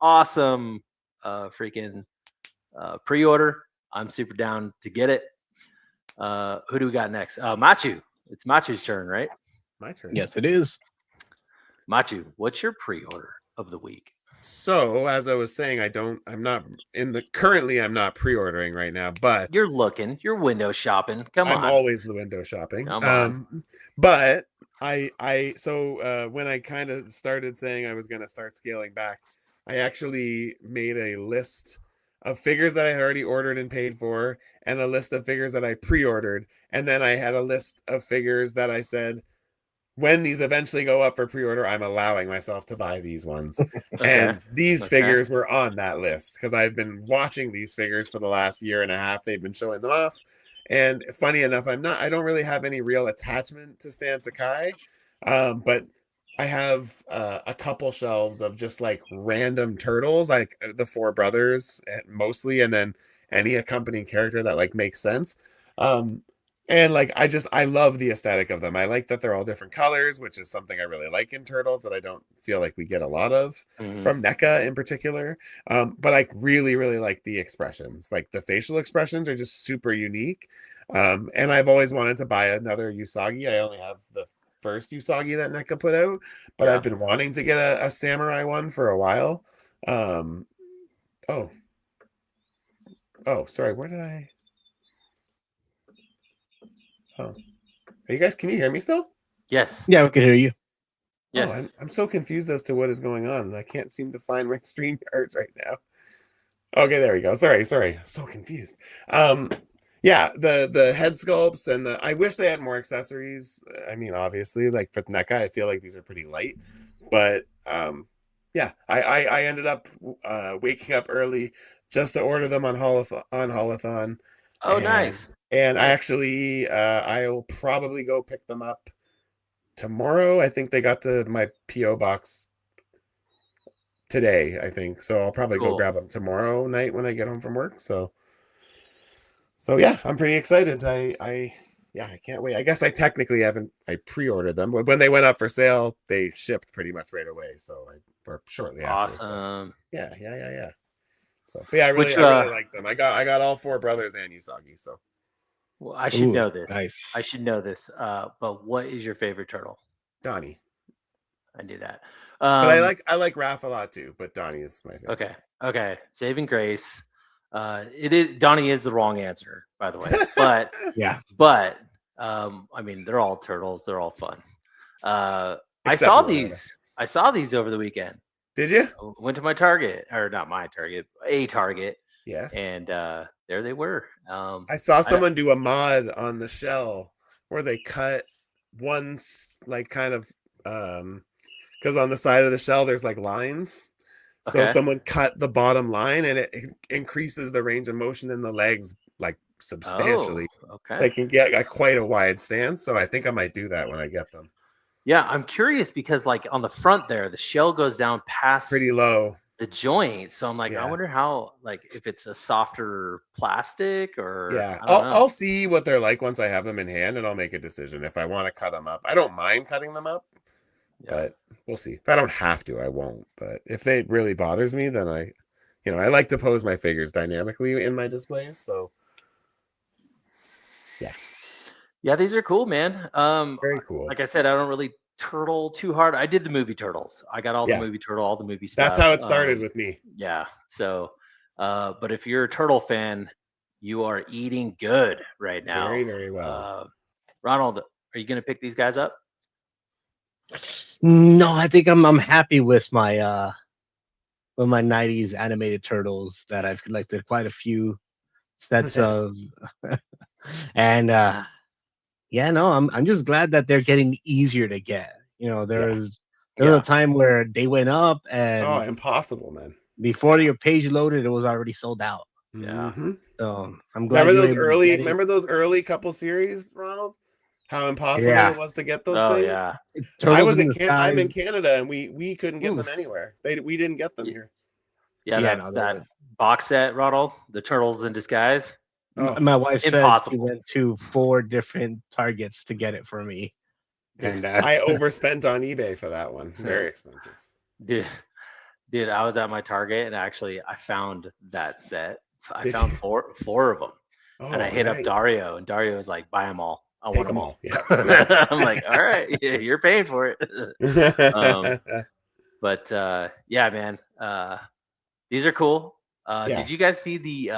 awesome, freaking pre-order. I'm super down to get it. Who do we got next? Matchu. It's Matchu's turn, right? My turn. Yes, it is. Matchu, what's your pre-order of the week? So as I was saying, I'm not pre-ordering right now, but You're window shopping. Come on. I'm always the window shopping. Come on. But so when I kind of started saying I was going to start scaling back, I actually made a list of figures that I had already ordered and paid for, and a list of figures that I pre-ordered, and then I had a list of figures that I said, when these eventually go up for pre-order, I'm allowing myself to buy these ones. And these figures were on that list because I've been watching these figures for the last year and a half. They've been showing them off. And funny enough, I don't really have any real attachment to Stan Sakai. But I have a couple shelves of just like random turtles, like the Four Brothers mostly, and then any accompanying character that like makes sense. And like I love the aesthetic of them. I like that they're all different colors, which is something I really like in turtles that I don't feel like we get a lot of from NECA in particular. But I really, really like the expressions. Like the facial expressions are just super unique. And I've always wanted to buy another Usagi. I only have the first Usagi that NECA put out, but I've been wanting to get a samurai one for a while. Oh, sorry. Where did I? Oh, are you guys? Can you hear me still? Yes. Yeah, we can hear you. Yes. Oh, I'm so confused as to what is going on, and I can't seem to find my stream cards right now. Okay, there we go. Sorry. So confused. Yeah, the head sculpts and I wish they had more accessories. I mean, obviously, like for NECA, I feel like these are pretty light, but yeah, I ended up waking up early just to order them on Holothon. Oh, nice. And I Nice. actually I will probably go pick them up tomorrow. I think they got to my PO box today, I think. So I'll probably go Cool. grab them tomorrow night when I get home from work. So yeah, I'm pretty excited. I can't wait. I guess I technically haven't. I pre-ordered them, but when they went up for sale, they shipped pretty much right away. So or shortly after. Awesome. So, yeah. So, but yeah, I really like them. I got all 4 brothers and Usagi. So, well, I should know this. Nice. I should know this. But what is your favorite turtle? Donnie. I knew that. But I like Raph a lot too. But Donnie is my favorite. Okay. Saving grace. It is Donnie is the wrong answer, by the way. But Yeah. But I mean, they're all turtles. They're all fun. I Except saw Loretta. these. I saw these over the weekend. Did you? I went to my Target, or not my Target, a Target, Yes. and there they were. I saw someone do a mod on the shell where they cut one like kind of because on the side of the shell there's like lines. So Okay. someone cut the bottom line and it increases the range of motion in the legs like substantially. Oh, okay. They can get quite a wide stance. So I think I might do that when I get them. Yeah, I'm curious because like on the front there, the shell goes down past Pretty low. the joint. So I'm like, Yeah. I wonder how, like, if it's a softer plastic or Yeah, I don't know. I'll see what they're like once I have them in hand, and I'll make a decision if I want to cut them up. I don't mind cutting them up, but we'll see. If I don't have to, I won't. But if it really bothers me, then I like to pose my figures dynamically in my displays. So Yeah, these are cool, man. very cool. Like I said, I don't really turtle too hard. I did the movie Turtles. I got all the movie turtle, all the movie stuff. That's how it started with me. Yeah. So, but if you're a turtle fan, you are eating good right now. Very, very well. Ronald, are you going to pick these guys up? No, I think I'm happy with my 90s animated turtles that I've collected quite a few sets of, and yeah, no, I'm just glad that they're getting easier to get. There was a time where they went up and impossible, man. Before your page loaded, it was already sold out. Yeah. Mm-hmm. So I'm glad. Remember those early couple series, Ronald? How impossible it was to get those things. Yeah. I'm in Canada and we couldn't get them anywhere. We didn't get them here. Yeah, that box set, Ronald, the Turtles in Disguise. Oh, my wife impossible. said she went to 4 different Targets to get it for me. And I overspent on eBay for that one. Very expensive. Dude, I was at my Target and actually I found that set. I found four of them. Oh, and I hit up Dario, and Dario was like, buy them all. I want them all. Yeah. I'm like, all right, you're paying for it. But yeah, man, these are cool. Did you guys see the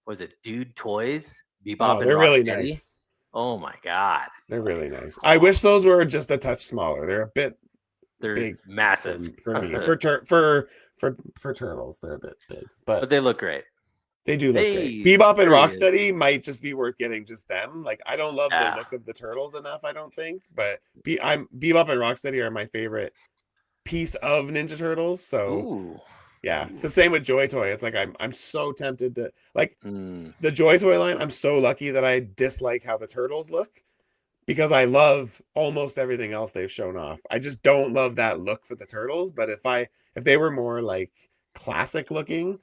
what was it, Dude Toys? Bebop and they're really Rocksteady? nice. Oh my god, they're really nice. I wish those were just a touch smaller. They're a bit big, massive for me. For turtles, they're a bit big, but they look great. They do look great. Bebop and Rocksteady might just be worth getting just them. Like I don't love the look of the turtles enough, I don't think. But Bebop and Rocksteady are my favorite piece of Ninja Turtles. So yeah, it's the same with Joy Toy. It's like I'm so tempted to like the Joy Toy line. I'm so lucky that I dislike how the turtles look because I love almost everything else they've shown off. I just don't love that look for the turtles. But if they were more like classic looking,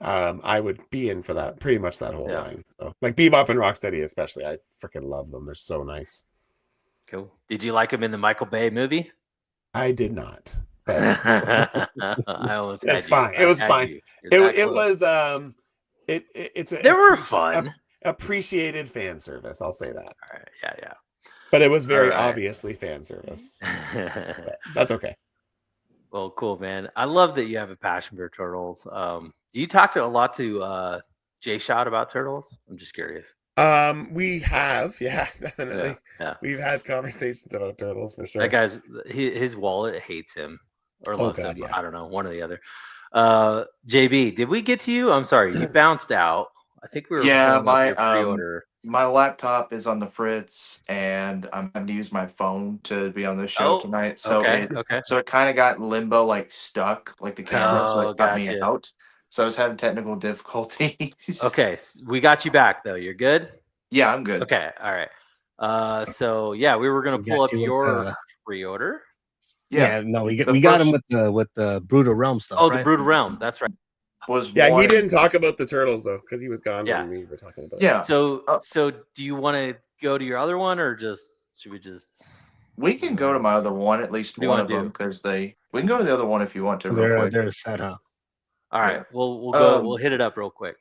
I would be in for that, pretty much that whole line. So like Bebop and Rocksteady especially, I freaking love them. They're so nice. Cool. Did you like them in the Michael Bay movie? I did not. But I almost it's fine. It was fine. It was they were fun. Appreciated fan service. I'll say that. All right. Yeah. But it was very obviously fan service. But that's okay. Well, cool, man. I love that you have a passion for turtles. Do you talk a lot to Jay Shot about turtles? I'm just curious. We have, yeah, definitely. Yeah. We've had conversations about turtles for sure. That guy's his wallet hates him or loves God, him. yeah. I don't know, one or the other. JB, did we get to you? I'm sorry, you bounced out. I think we were Yeah, pulling up your pre-order. my laptop is on the fritz, and I'm having to use my phone to be on the show Oh, tonight. So okay, it okay. so it kind of got in limbo, like stuck, like the camera, so Oh, it cut me gotcha. out. So I was having technical difficulties. Okay, we got you back though. You're good. Yeah, I'm good. Okay, all right. So yeah, we were gonna We pull got up you with your the pre-order. yeah. No, The we got him first with the Brutal Realm stuff, Oh, the right? Brood Realm. That's right. was Yeah, he one. didn't talk about the turtles though, because he was gone Yeah. when we were talking about it. Yeah, So do you want to go to your other one, or should we just? we can go to my other one, at least What do you one wanna of them, do? because we can go to the other one if you want to, real quick. They're set, huh? All right, Yeah. we'll go. We'll hit it up real quick.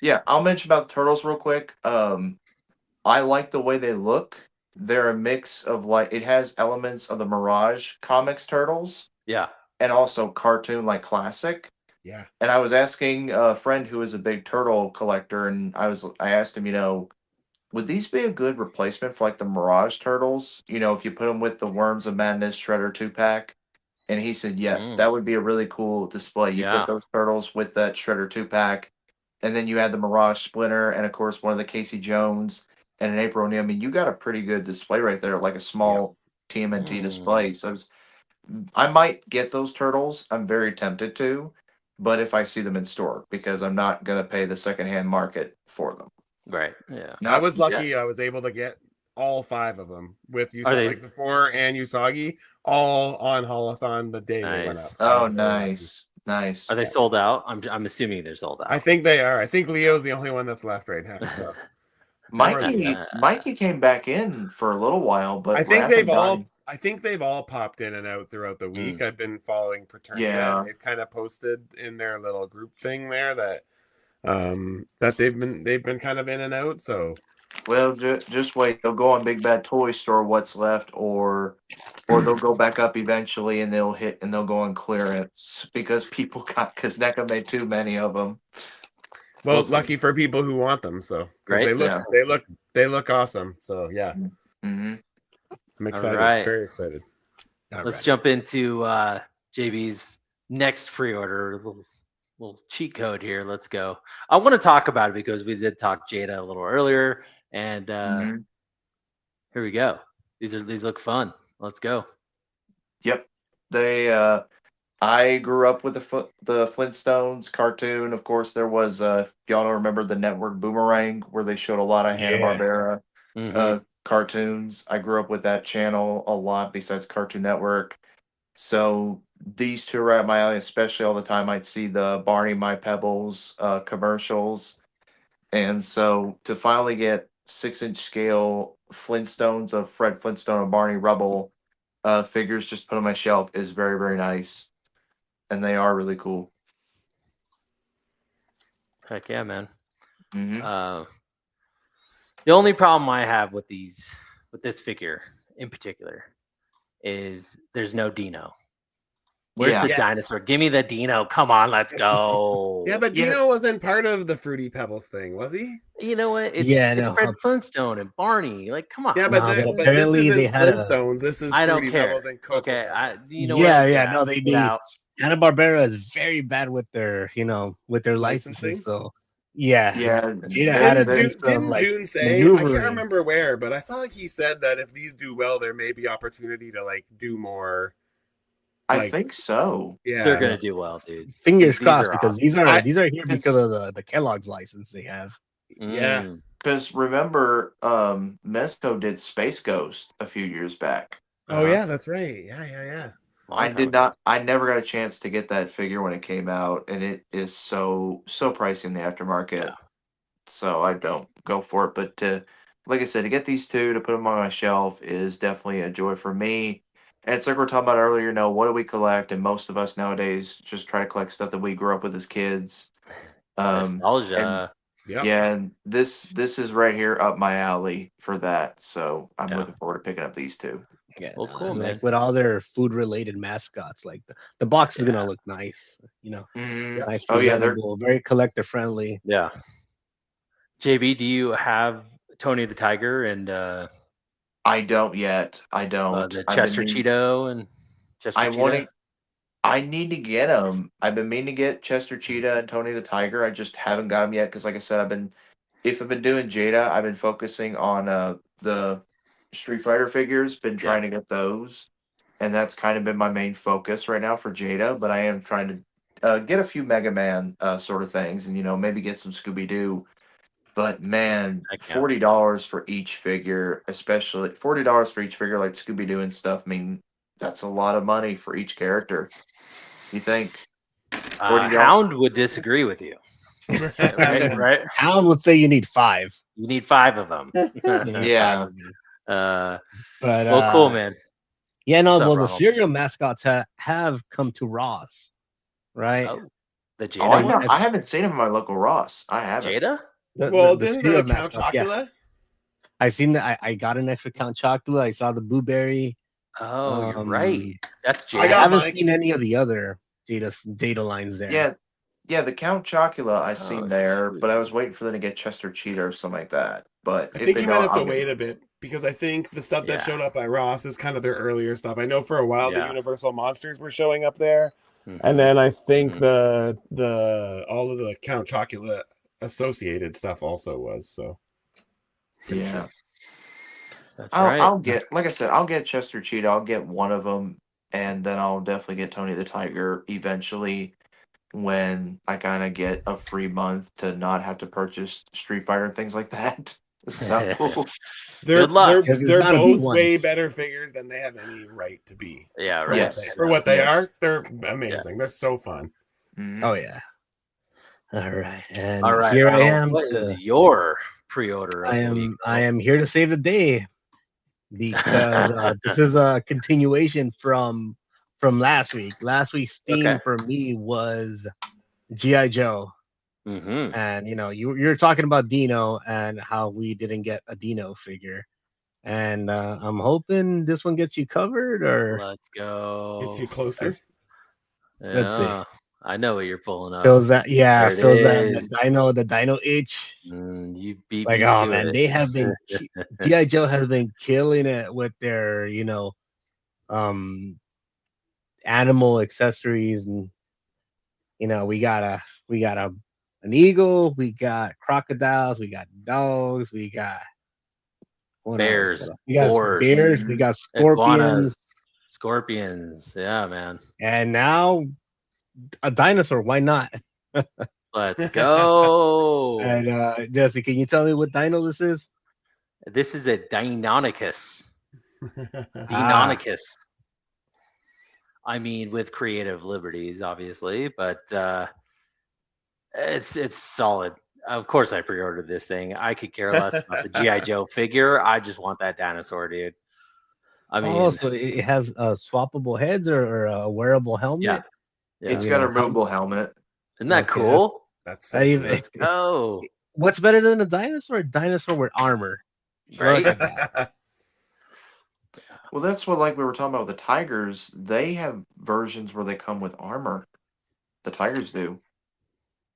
Yeah, I'll mention about the turtles real quick. I like the way they look. They're a mix of, like, it has elements of the Mirage Comics turtles Yeah. and also cartoon, like, classic. Yeah. And I was asking a friend who is a big turtle collector, and I asked him, would these be a good replacement for, like, the Mirage turtles? If you put them with the Worms of Madness Shredder 2-pack. And he said, yes, that would be a really cool display. You Yeah. put those turtles with that Shredder 2-pack, and then you had the Mirage Splinter, and of course, one of the Casey Jones and an April O'Neil. I mean, you got a pretty good display right there, like a small TMNT display. So I might get those turtles. I'm very tempted to, but if I see them in store, because I'm not going to pay the secondhand market for them. Right. Yeah. I was lucky. I was able to get all 5 of them with Usagi, like the 4 and Usagi, all on Holothon the day they went up. Oh, nice. Nice. Are they sold out? I'm assuming they're sold out. I think they are. I think Leo's the only one that's left right now. So Mikey came back in for a little while, but I think they've all popped in and out throughout the week. I've been following Paternia, and they've kind of posted in their little group thing there that they've been kind of in and out. So well, just wait. They'll go on Big Bad Toy Store, what's left, or they'll go back up eventually, and they'll go on clearance because NECA made too many of them. Well, lucky for people who want them. So right, they look awesome. So yeah, I'm excited. Right. Very excited. Let's jump into JB's next pre-order. Little cheat code here. Let's go. I want to talk about it because we did talk Jada a little earlier, and here we go. These look fun. Let's go. Yep, I grew up with the Flintstones cartoon. Of course, there was if y'all don't remember the network Boomerang, where they showed a lot of Hanna-Barbera cartoons. I grew up with that channel a lot besides Cartoon Network. So these two are at my alley, especially all the time. I'd see the Barney My Pebbles commercials. And so to finally get 6-inch scale Flintstones of Fred Flintstone and Barney Rubble figures just put on my shelf is very, very nice. And they are really cool. Heck yeah, man. Mm-hmm. The only problem I have with this figure in particular is there's no Dino. Where's the dinosaur? Give me the Dino. Come on, let's go. Yeah, but Dino wasn't part of the Fruity Pebbles thing, was he? You know what? It's Fred Flintstone and Barney. Like, come on. Yeah, but apparently this isn't Flintstones. This is I Fruity don't care. Pebbles and Cocoa Pebbles. You know what? No, they need. Hanna-Barbera is very bad with their, with their licensing. So yeah. Didn't June say? I can't remember where, but I thought he said that if these do well, there may be opportunity to do more. I think so. Yeah, they're gonna do well, dude. Fingers crossed, because these are here because of the Kellogg's license they have. Yeah, because remember, Mezco did Space Ghost a few years back. Oh yeah, that's right. Yeah. I never got a chance to get that figure when it came out, and it is so pricey in the aftermarket. Yeah. So I don't go for it. But like I said, to get these two to put them on my shelf is definitely a joy for me. And it's like we were talking about earlier, what do we collect? And most of us nowadays just try to collect stuff that we grew up with as kids. Nostalgia. And this is right here up my alley for that. So I'm looking forward to picking up these two. Yeah, well, cool, man. Like with all their food-related mascots, like the box is gonna look nice. Mm-hmm. Nice, they're very collector friendly. Yeah. JB, do you have Tony the Tiger and I don't yet. I don't. the I've been Chester meaning- Cheeto and Chester I want to. Cheetah. I need to get them. I've been meaning to get Chester Cheetah and Tony the Tiger. I just haven't got them yet because, like I said, if I've been doing Jada, I've been focusing on the Street Fighter figures. Been trying to get those, and that's kind of been my main focus right now for Jada. But I am trying to get a few Mega Man sort of things, and maybe get some Scooby Doo. But man, $40 for each figure, especially $40 for each figure like Scooby Doo and stuff. I mean, that's a lot of money for each character. You think? Hound would disagree with you. right? Hound would say you need 5. You need 5 of them. Yeah. But well, cool, man. Yeah, no. What's up, Well, the Ronald? cereal mascots have come to Ross, right? Oh, the Jada one? I haven't seen him in my local Ross. I haven't. Jada? Well, didn't the cereal Count mascots, yeah. Chocula? I've seen that. I got an extra Count Chocula. I saw the Blueberry. Oh, you're right. That's Jada. I got haven't mine. seen any of the other Jada lines there. Yeah, the Count Chocula I seen there, shoot. but I was waiting for them to get Chester Cheetah or something like that. But I if think they you might don't, have to I'll get wait it. a bit because I think the stuff that Yeah. showed up at Ross is kind of their earlier stuff. I know for a while the Yeah. Universal Monsters were showing up there, Mhm. and then I think Mhm. the all of the Count Chocula associated stuff also was so. Pretty Yeah. sure. That's I'll get, like I said, I'll get Chester Cheetah. I'll get one of them, and then I'll definitely get Tony the Tiger eventually when I kind of get a free month to not have to purchase Street Fighter and things like that. So They're Good luck. There's they're bound to be both one. way better figures than they have any right to be. Yeah, For right. what Yes. for what they Yes. are, they're amazing. They're so fun. mhm. Oh yeah. All right, and All right, here Ronald, I am. What is your pre-order of I the week? am here to save the day because this is a continuation from last week. Last week's theme Okay. for me was G.I. Joe, Mm-hmm. and you're talking about Dino and how we didn't get a Dino figure, and I'm hoping this one gets you covered, or Let's go. Gets you closer. let's see. Yeah, I know what you're pulling up. Feels that, yeah, There it feels that is. the Dino itch. You beat Like, me oh to man, it. they have been G.I. Joe has been killing it with their animal accessories, and we got an eagle, we got crocodiles, we got dogs, we got what else? Bears, We got boars, bears, we got scorpions, iguanas, scorpions. Yeah, man. and now a dinosaur. Why not? Let's go. And Jesse, can you tell me what dino this is? This is a Deinonychus. Ah, Deinonychus. I mean, with creative liberties, obviously, but it's solid. Of course, I pre-ordered this thing. I could care less about the G.I. Joe figure. I just want that dinosaur, dude. I mean, oh, so it has swappable heads or a wearable helmet. yeah. It's got a removable helmet. Isn't that Okay, cool? That's so I cool. even- Let's go. What's better than a dinosaur? A dinosaur with armor. Right? Look at that. Well, that's what, like we were talking about with the Tigers. They have versions where they come with armor. The Tigers do.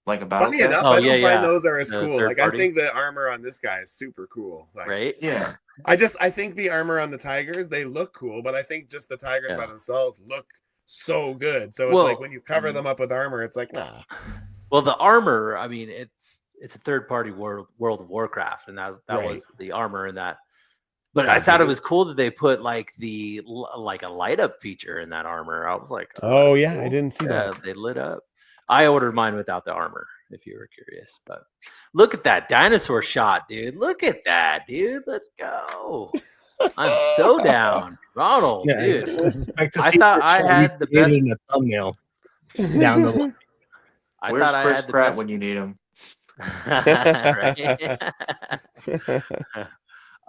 Like a battle Funny cat. enough, Oh, I don't yeah, find those are as The cool. third Like party. I think the armor on this guy is super cool. Like, Right? Yeah. I think the armor on the Tigers, they look cool, but I think just the Tigers by Yeah. themselves look so good. So it's Well, like when you cover them up with armor, it's like, nah. Well, the armor, I mean, it's a third-party World of Warcraft, and that Right. was the armor in that. But Yeah, I thought it dude. was cool that they put like like a light up feature in that armor. I was like, Oh that's yeah, cool. I didn't see Yeah, that. they lit up. I ordered mine without the armor, if you were curious. But look at that dinosaur shot, dude. Look at that, dude. Let's go. I'm so down, Ronald, Yeah, dude. I suspect to I see thought your I show had the recreated best. in the thumbnail down the line. I Where's thought I Chris had the Pratt best. when you need him? Right?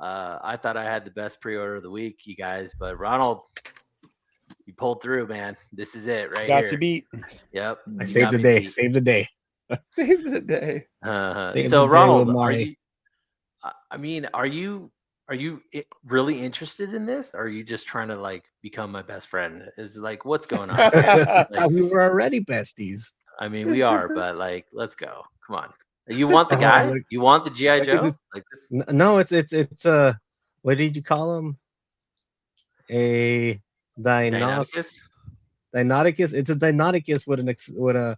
I thought I had the best pre-order of the week, you guys, but Ronald, you pulled through, man. This is it right Got here. you beat. Yep. I you saved got the me day. beat. Saved the day. Save the day. Saved So the day Ronald, with are my- you? I mean, are you really interested in this? Or are you just trying to like become my best friend? Is like what's going on? here? Like, we were already besties. I mean, we are, but like, let's go. Come on. You want the Oh, guy? look, You want the GI look at Joe? this. Like this? No, it's what did you call him? A dinos Deinonychus? Deinonychus. It's a Deinonychus with with a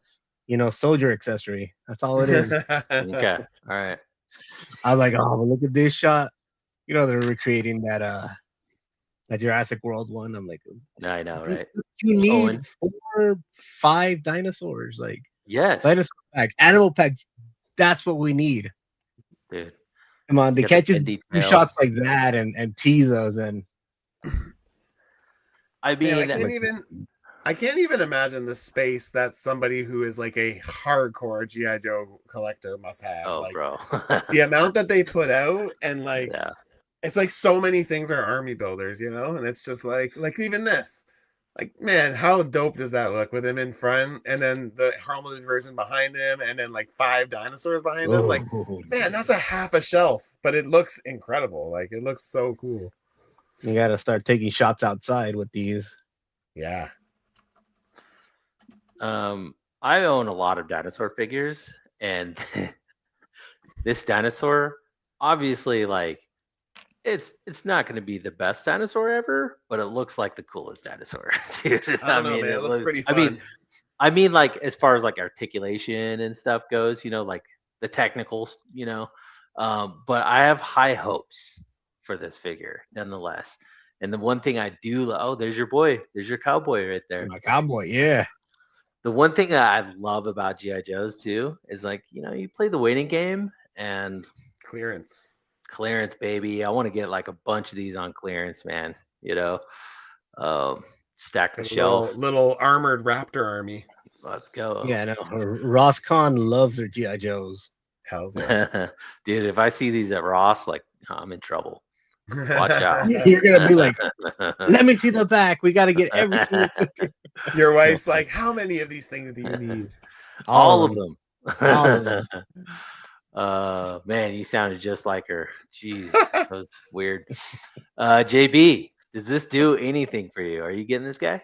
soldier accessory. That's all it is. Okay. All right. I was like, oh, well, look at this shot. They're recreating that Jurassic World one. I'm like, I know, dude, right? you need Owen. 4, 5 dinosaurs, like Yes, dinosaur pack, animal packs. That's what we need. dude. Come on, they Get the can't just kid do detail. shots like that and tease us. And I Man, mean, I can't even imagine the space that somebody who is like a hardcore GI Joe collector must have. oh, Like bro. the amount that they put out, and like Yeah. it's like so many things are army builders, and it's just like even this. Like, man, how dope does that look with him in front and then the helmeted version behind him and then like 5 dinosaurs behind him? Like, man, that's a half a shelf, but it looks incredible. Like, it looks so cool. you got to start taking shots outside with these. Yeah. I own a lot of dinosaur figures, and this dinosaur, obviously, like, it's not going to be the best dinosaur ever, but it looks like the coolest dinosaur, dude. I don't know, man. It looks pretty fun. I mean, like, as far as like articulation and stuff goes, like the technicals, but I have high hopes for this figure nonetheless. And the one thing I do, oh, there's your boy, there's your cowboy right there. My cowboy, yeah. The one thing that I love about GI Joes too is, like, you play the waiting game and clearance, baby. I want to get like a bunch of these on clearance, man. Stack the shelf. Little armored raptor army. Let's go. Yeah, no. Ross Con loves their GI Joes. Hell's yeah. Dude, if I see these at Ross, like, I'm in trouble. Watch out. You're gonna be like, let me see the back. We got to get every single figure. Your wife's like, how many of these things do you need? All of them. All of them. Man, you sounded just like her. Jeez, that was weird. JB, does this do anything for you? Are you getting this guy?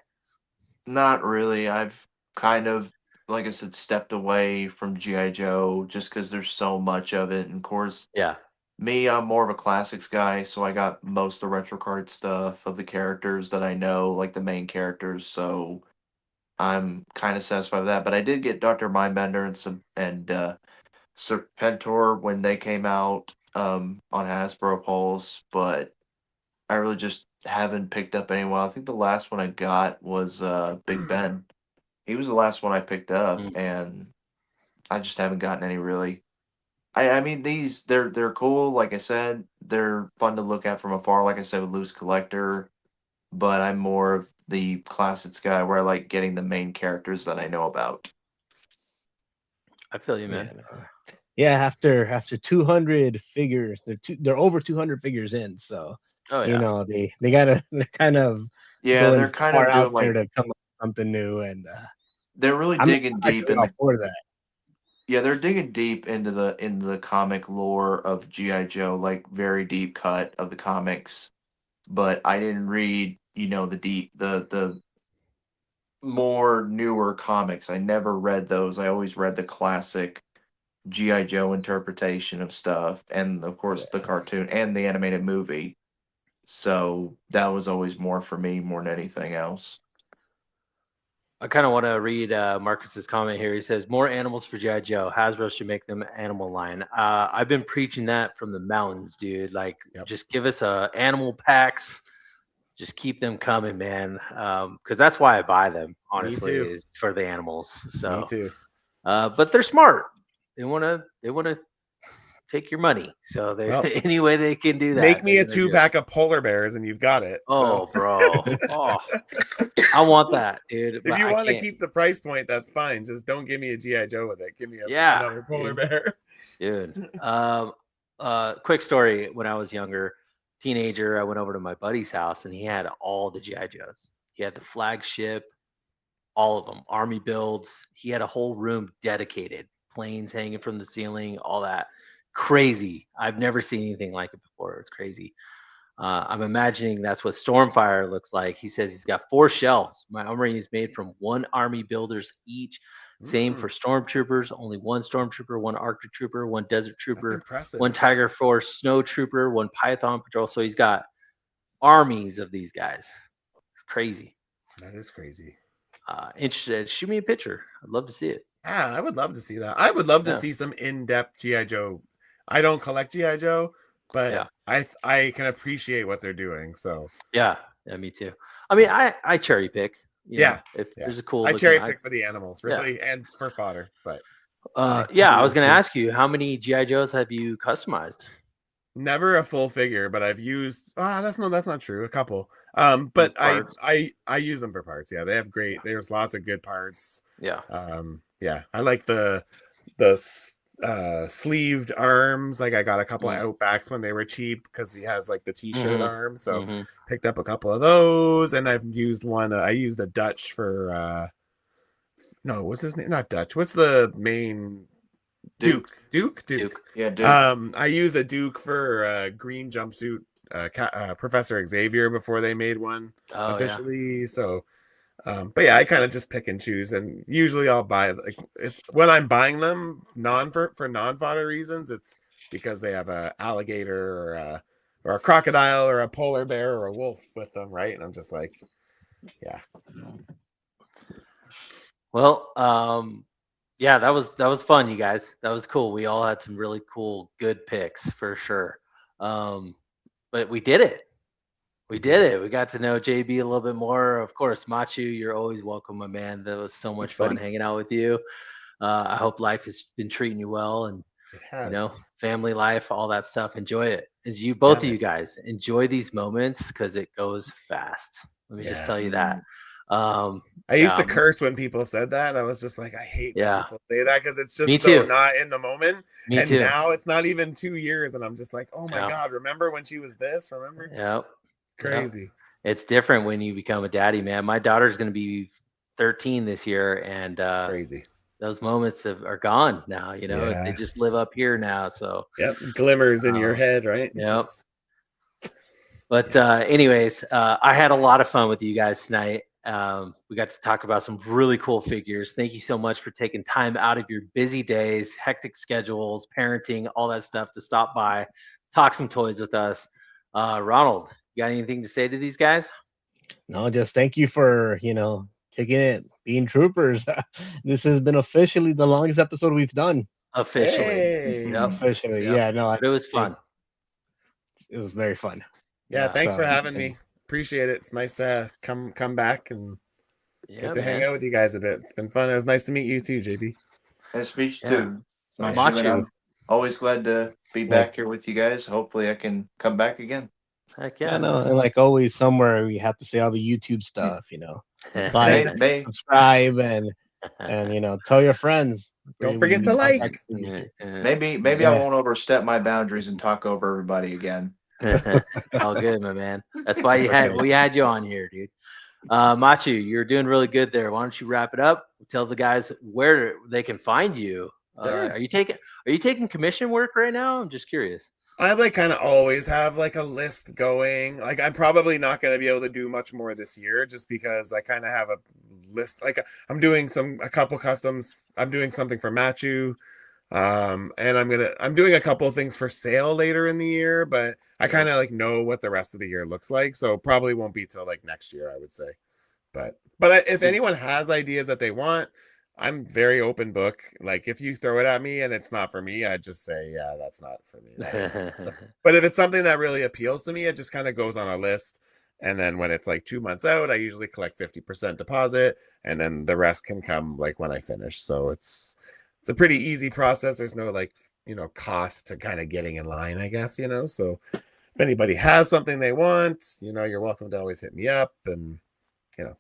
Not really. I've kind of, like I said, stepped away from GI Joe just because there's so much of it. And of course, Yeah. me, I'm more of a classics guy, so I got most of the retro card stuff of the characters that I know, like the main characters. So I'm kind of satisfied with that. But I did get Dr. Mindbender and Serpentor when they came out on Hasbro Pulse, but I really just haven't picked up any. Well, I think the last one I got was Big Ben. He was the last one I picked up, and I just haven't gotten any really. I mean, these they're cool. Like I said, they're fun to look at from afar. Like I said, with Loose Collector, but I'm more of the classics guy where I like getting the main characters that I know about. I feel you, man. Yeah, after 200 figures, they're over 200 figures in. So they gotta they're kind of they're kind of doing out there to come up with something new, and they're really digging deep in that. Yeah, they're digging deep into the comic lore of GI Joe, like very deep cut of the comics. But I didn't read, the more newer comics. I never read those. I always read the classic GI Joe interpretation of stuff, and of course the cartoon and the animated movie. So that was always more for me more than anything else. I kind of want to read Marcus's comment here. He says, more animals for G.I. Joe. Hasbro should make them animal line. I've been preaching that from the mountains, dude. Like, just give us animal packs. Just keep them coming, man. Because that's why I buy them, honestly, is for the animals. So, Me too. But they're smart. They want to take your money. So any way they can do that. Make me a 2-pack of polar bears and you've got it. Oh, bro. Oh, I want that, dude. If you want to keep the price point, that's fine. Just don't give me a GI Joe with it. Give me another polar bear. Dude. Quick story. When I was younger, teenager, I went over to my buddy's house and he had all the GI Joes. He had the flagship, all of them, army builds. He had a whole room dedicated, planes hanging from the ceiling, all that. Crazy. I've never seen anything like it before. It's crazy. I'm imagining that's what Stormfire looks like. He says he's got 4 shelves. My armory is made from 1 army builders each. Same for stormtroopers. Only one stormtrooper, one Arctic trooper, one desert That's trooper, impressive. one Tiger Force snow trooper, one Python patrol. So he's got armies of these guys. It's crazy. That is crazy. Interested? Shoot me a picture. I'd love to see it. Yeah, I would love to see that. I would love to Yeah. see some in-depth GI Joe. I don't collect GI Joe, but Yeah. I can appreciate what they're doing. So Yeah, me too. I mean, I cherry pick. You know, if there's a cool, I looking- cherry pick for the animals, really, and for fodder. But I was going to ask you, how many GI Joes have you customized? never a full figure, but I've used. That's not true. A couple. But I use them for parts. Yeah, they have great. There's lots of good parts. Yeah. Yeah, I like the sleeved arms. Like I got a couple of Outbacks when they were cheap because he has like the t-shirt arms. So picked up a couple of those, and I've used one. I used a Dutch for. No, what's his name? Not Dutch. What's the main? Duke. Yeah, Duke. I used a Duke for green jumpsuit. Professor Xavier before they made one officially. Yeah. So, but yeah, I kind of just pick and choose, and usually I'll buy when I'm buying them for non-fodder reasons. It's because they have a alligator or a crocodile or a polar bear or a wolf with them, right? And I'm just like, yeah. Well, yeah, that was fun, you guys. That was cool. We all had some really cool, good picks for sure. But we did it. We got to know JB a little bit more. Of course, Matchu, you're always welcome, my man. That was so much fun hanging out with you. I hope life has been treating you well, and family life, all that stuff. Enjoy it. As you, both of you guys, enjoy these moments because it goes fast. Let me just tell you that. I used to curse when people said that. I was just like, I hate that people say that because it's just not in the moment. Now it's not even 2 years, and I'm just like, oh my god, remember when she was this? Remember? Yeah, crazy. It's different when you become a daddy, man. My daughter's going to be 13 this year, and crazy. Those moments are gone now. You know, they just live up here now. So glimmers in your head, right? But anyways, I had a lot of fun with you guys tonight. We got to talk about some really cool figures. Thank you so much for taking time out of your busy days, hectic schedules, parenting, all that stuff to stop by, talk some toys with us. Ronald, you got anything to say to these guys? No, just thank you for, kicking it, being troopers. This has been officially the longest episode we've done. Officially. Hey. Officially. Yep. Yeah, no, but it was fun. It was very fun. Yeah, thanks for having me. Appreciate it. It's nice to come back and get to hang out with you guys a bit. It's been fun. It was nice to meet you too, JB. Nice to meet you too. I'm always glad to be back here with you guys. Hopefully I can come back again. Heck yeah. I know. And like always, somewhere we have to say all the YouTube stuff, like, subscribe, and tell your friends. Don't forget to like. Maybe I won't overstep my boundaries and talk over everybody again. All good, my man. That's why we had you on here, dude. Matchu, you're doing really good there. Why don't you wrap it up? Tell the guys where they can find you. Are you taking commission work right now? I'm just curious. I kind of always have a list going. I'm probably not going to be able to do much more this year just because I kind of have a list. I'm doing a couple customs. I'm doing something for Matchu. And I'm doing a couple of things for sale later in the year, but I kind of know what the rest of the year looks like. So probably won't be till next year, I would say. But if anyone has ideas that they want, I'm very open book. If you throw it at me and it's not for me, I just say, yeah, that's not for me. But if it's something that really appeals to me, it just kind of goes on a list. And then when it's 2 months out, I usually collect 50% deposit, and then the rest can come when I finish. So it's a pretty easy process. There's no cost to kind of getting in line, I guess, So if anybody has something they want, you're welcome to always hit me up, and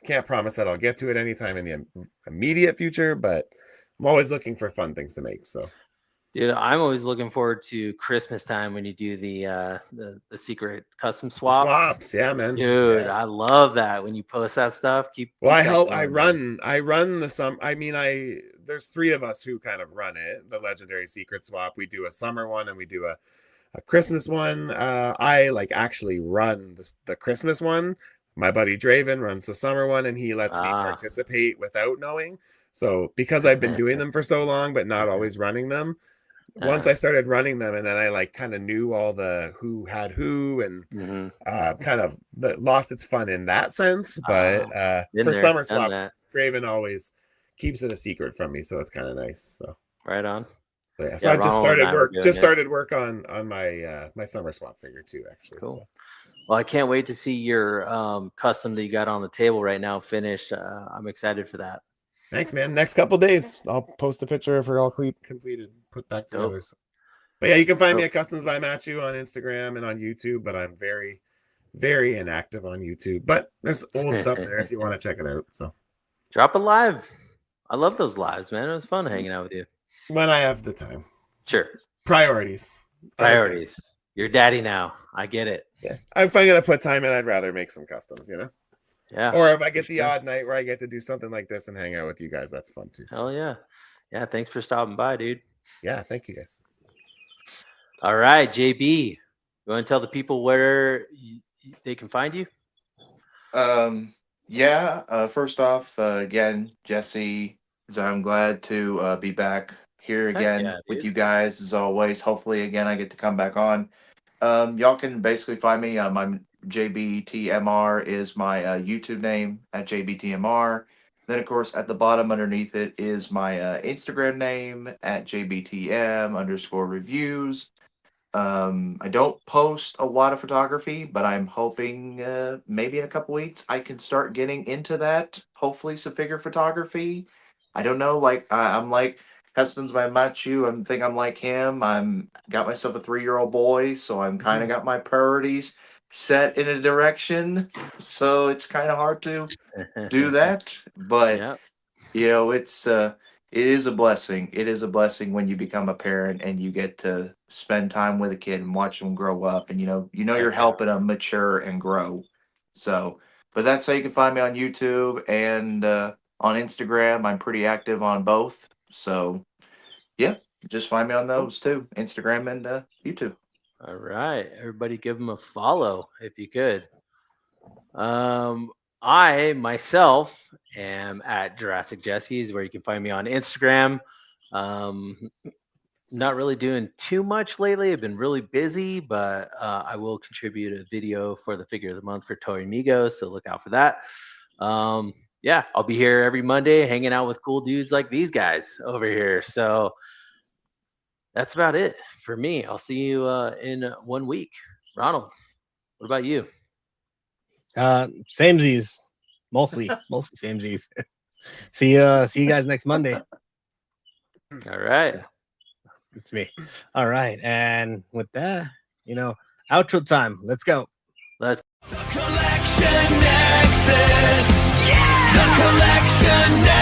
can't promise that I'll get to it anytime in the immediate future, but I'm always looking for fun things to make. So, dude, I'm always looking forward to Christmas time when you do the secret custom swaps. Yeah, man. Dude, I love that when you post that stuff. I run the sum. I mean, there's 3 of us who kind of run it. The legendary secret swap. We do a summer one and we do a Christmas one. I actually run the Christmas one. My buddy Draven runs the summer one, and he lets me participate without knowing. So because I've been doing them for so long, but not always running them, once I started running them, and then I like kind of knew all the who had who, and kind of lost its fun in that sense. But for Summer Swap, Draven always keeps it a secret from me, so it's kind of nice. So right on. So, yeah, so I just started work on my my Summer Swap figure too, actually. Cool. So. Well, I can't wait to see your custom that you got on the table right now finished. I'm excited for that. Thanks, man. Next couple days, I'll post a picture of her all completed, put back together. So. But yeah, you can find me at Customs by Matchu on Instagram and on YouTube, but I'm very, very inactive on YouTube. But there's old stuff there if you want to check it out. So drop a live. I love those lives, man. It was fun hanging out with you. When I have the time. Sure. Priorities. You're daddy now. I get it. Yeah. If I'm gonna put time in, I'd rather make some customs, you know? Yeah. Or if I get the odd night where I get to do something like this and hang out with you guys, that's fun too. Hell yeah. Yeah, thanks for stopping by, dude. Yeah, thank you guys. All right, JB. You want to tell the people where they can find you? First off, again, Jesse, I'm glad to be back here again with you guys as always. Hopefully, again, I get to come back on. Y'all can basically find me. My JBTMR is my YouTube name at JBTMR. Then, of course, at the bottom underneath it is my Instagram name at JBTM_reviews. I don't post a lot of photography, but I'm hoping maybe in a couple weeks I can start getting into that. Hopefully, some figure photography. I don't know. I'm like Customs by Matchu. I'm like him. Got myself a 3-year-old boy, so I'm kind of got my priorities set in a direction. So it's kind of hard to do that, but it is a blessing. It is a blessing when you become a parent and you get to spend time with a kid and watch them grow up, and you're helping them mature and grow. So, but that's how you can find me on YouTube and on Instagram. I'm pretty active on both. So, yeah, just find me on those too, Instagram and YouTube. All right, everybody, give them a follow if you could. I myself am at Jurassic Jesse's, where you can find me on Instagram. Not really doing too much lately. I've been really busy, but I will contribute a video for the figure of the month for Toy Amigos, so look out for that. Yeah, I'll be here every Monday hanging out with cool dudes like these guys over here. So that's about it for me. I'll see you in 1 week. Ronald, what about you? Samesies, mostly samesies. See you guys next Monday. All right. It's me. All right, and with that, outro time. Let's go. Let's. The Collection Nexus. Yeah. The Collection Nexus.